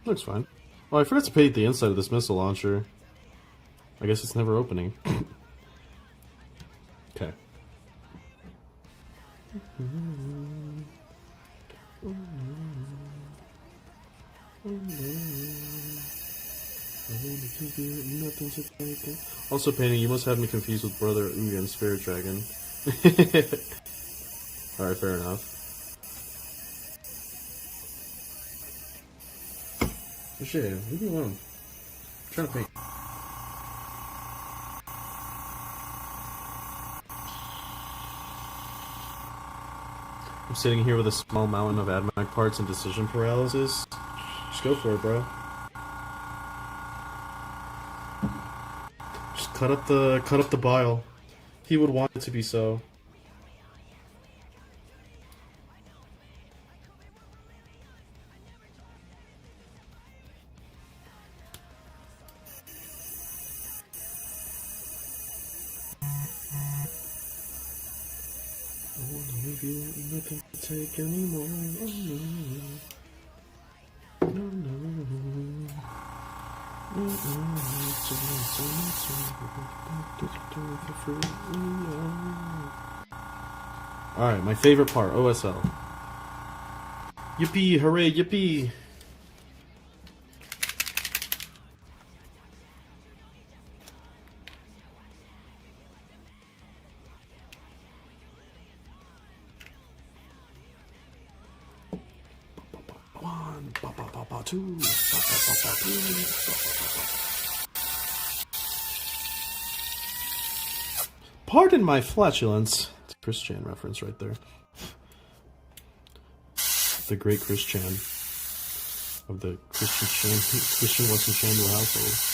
S2: Looks fine. Oh, I forgot to paint the inside of this missile launcher. I guess it's never opening. Okay. Also, painting, you must have me confused with Brother Ugin, Spirit Dragon. Alright, fair enough. Shit, leave me alone. I'm trying to paint. I'm sitting here with a small mountain of AdMag parts and decision paralysis. Just go for it, bro. Just cut up the bile. He would want it to be so. I wanna leave you with nothing to take anymore. Oh, no. Alright, my favorite part, OSL. Yippee, hooray, yippee! One, two, Pardon my flatulence. It's a Chris Chan reference right there. The great Chris Chan of the Christian Western Chandler household.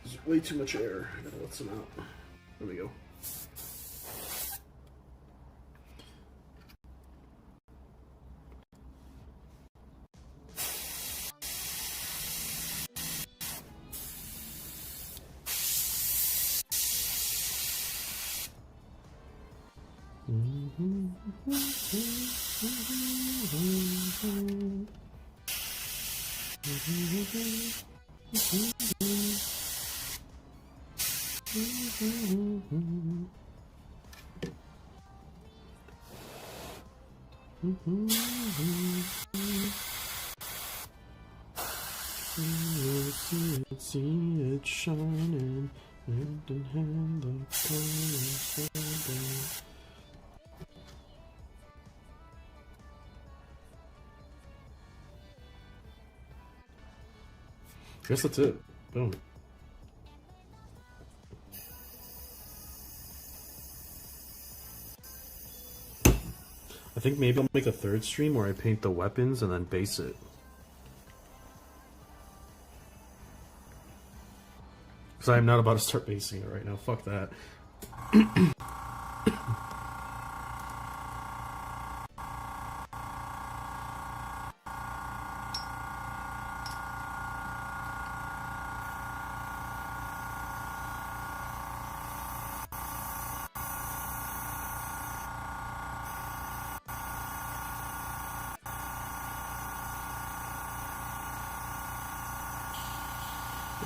S2: There's way too much air. I gotta let some out. There we go. See it shining, hand in hand, the colors fading. Guess that's it. Boom. I think maybe I'll make a third stream where I paint the weapons and then base it. Because I'm not about to start basing it right now. Fuck that.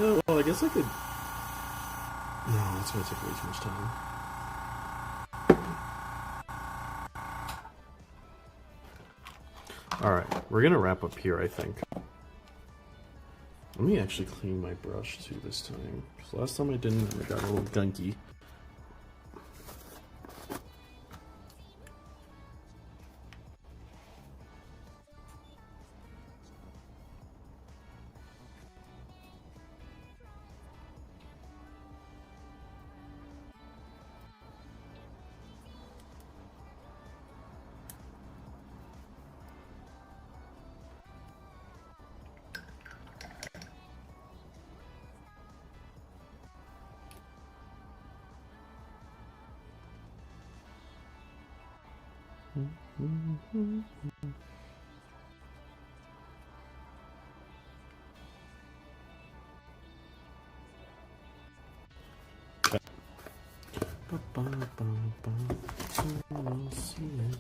S2: Yeah, well, I guess I could... No, that's gonna take way too much time. Alright, we're gonna wrap up here, I think. Let me actually clean my brush too this time. Because last time I didn't, and it got a little gunky.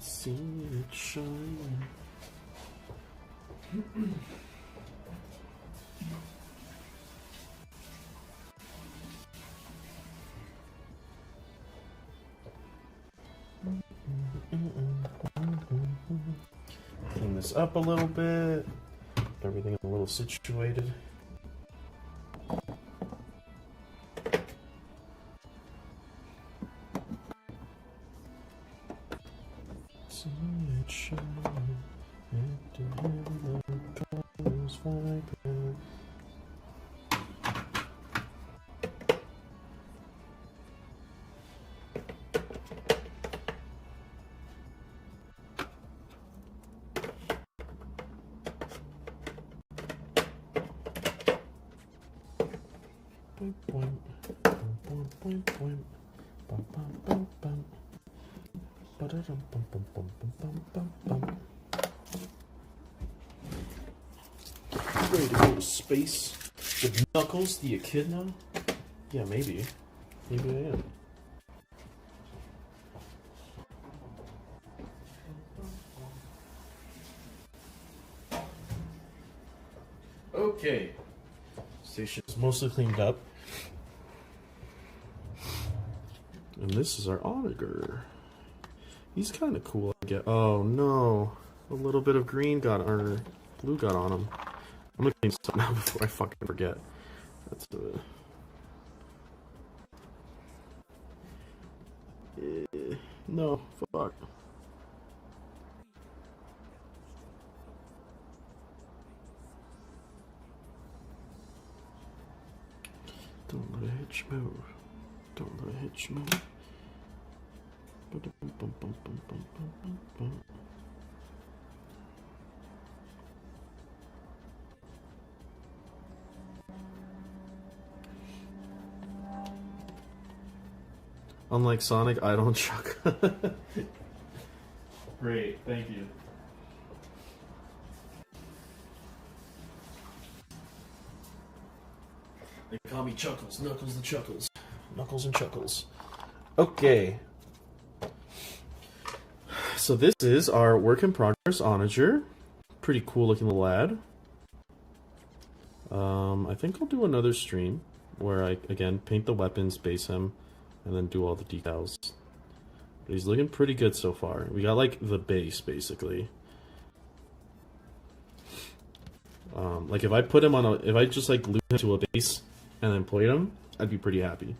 S2: See it shine. Clean this up a little bit. Get everything a little situated. See it shine. Into heaven, the colors vibrant. Ready to go to space with Knuckles, the echidna? Yeah, maybe. Maybe I am. Okay. Station's mostly cleaned up. And this is our Onager. He's kind of cool, I guess. Oh no. A little bit of green got, or blue got on him. I'm gonna clean something out before I fucking forget. That's no, fuck. Don't let a hitch move. Don't let a hitch move. Unlike Sonic, I don't chuck. Great, thank you. They call me Chuckles, Knuckles the Chuckles. Knuckles and Chuckles. Okay. So this is our work in progress Onager. Pretty cool looking little lad. I think I'll do another stream where I, again, paint the weapons, base him, and then do all the decals. But he's looking pretty good so far. We got, like, the base, basically. Like, if I put him on a... If I just, like, glued him to a base and then played him, I'd be pretty happy.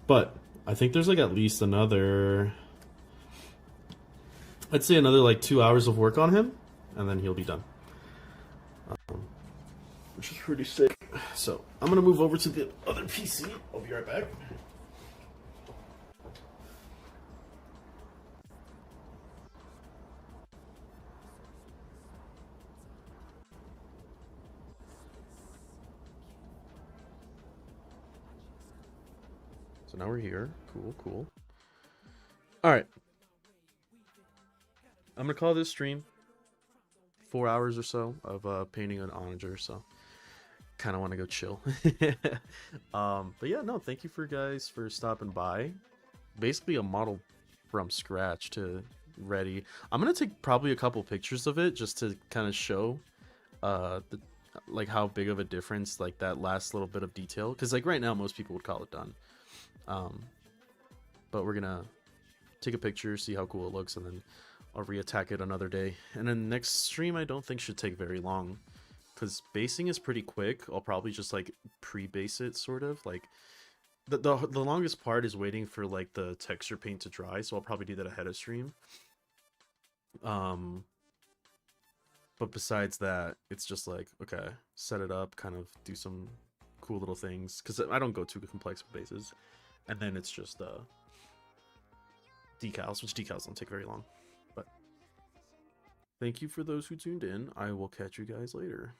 S2: But I think there's, like, at least another... I'd say another, like, 2 hours of work on him, and then he'll be done. Which is pretty sick. So, I'm gonna move over to the other PC. I'll be right back. So now we're here. Cool, cool. Alright. I'm gonna call this stream 4 hours or so of painting an Onager, so kind of want to go chill. But yeah, no, thank you for guys for stopping by. Basically a model from scratch to ready. I'm gonna take probably a couple pictures of it just to kind of show like how big of a difference like that last little bit of detail, because like right now most people would call it done. But we're gonna take a picture, see how cool it looks, and then I'll reattack it another day. And then next stream I don't think should take very long, because basing is pretty quick. I'll probably just like pre-base it, sort of like the longest part is waiting for like the texture paint to dry, so I'll probably do that ahead of stream. But besides that, it's just like, okay, set it up, kind of do some cool little things, because I don't go too complex with bases, and then it's just decals, which decals don't take very long. But thank you for those who tuned in. I will catch you guys later.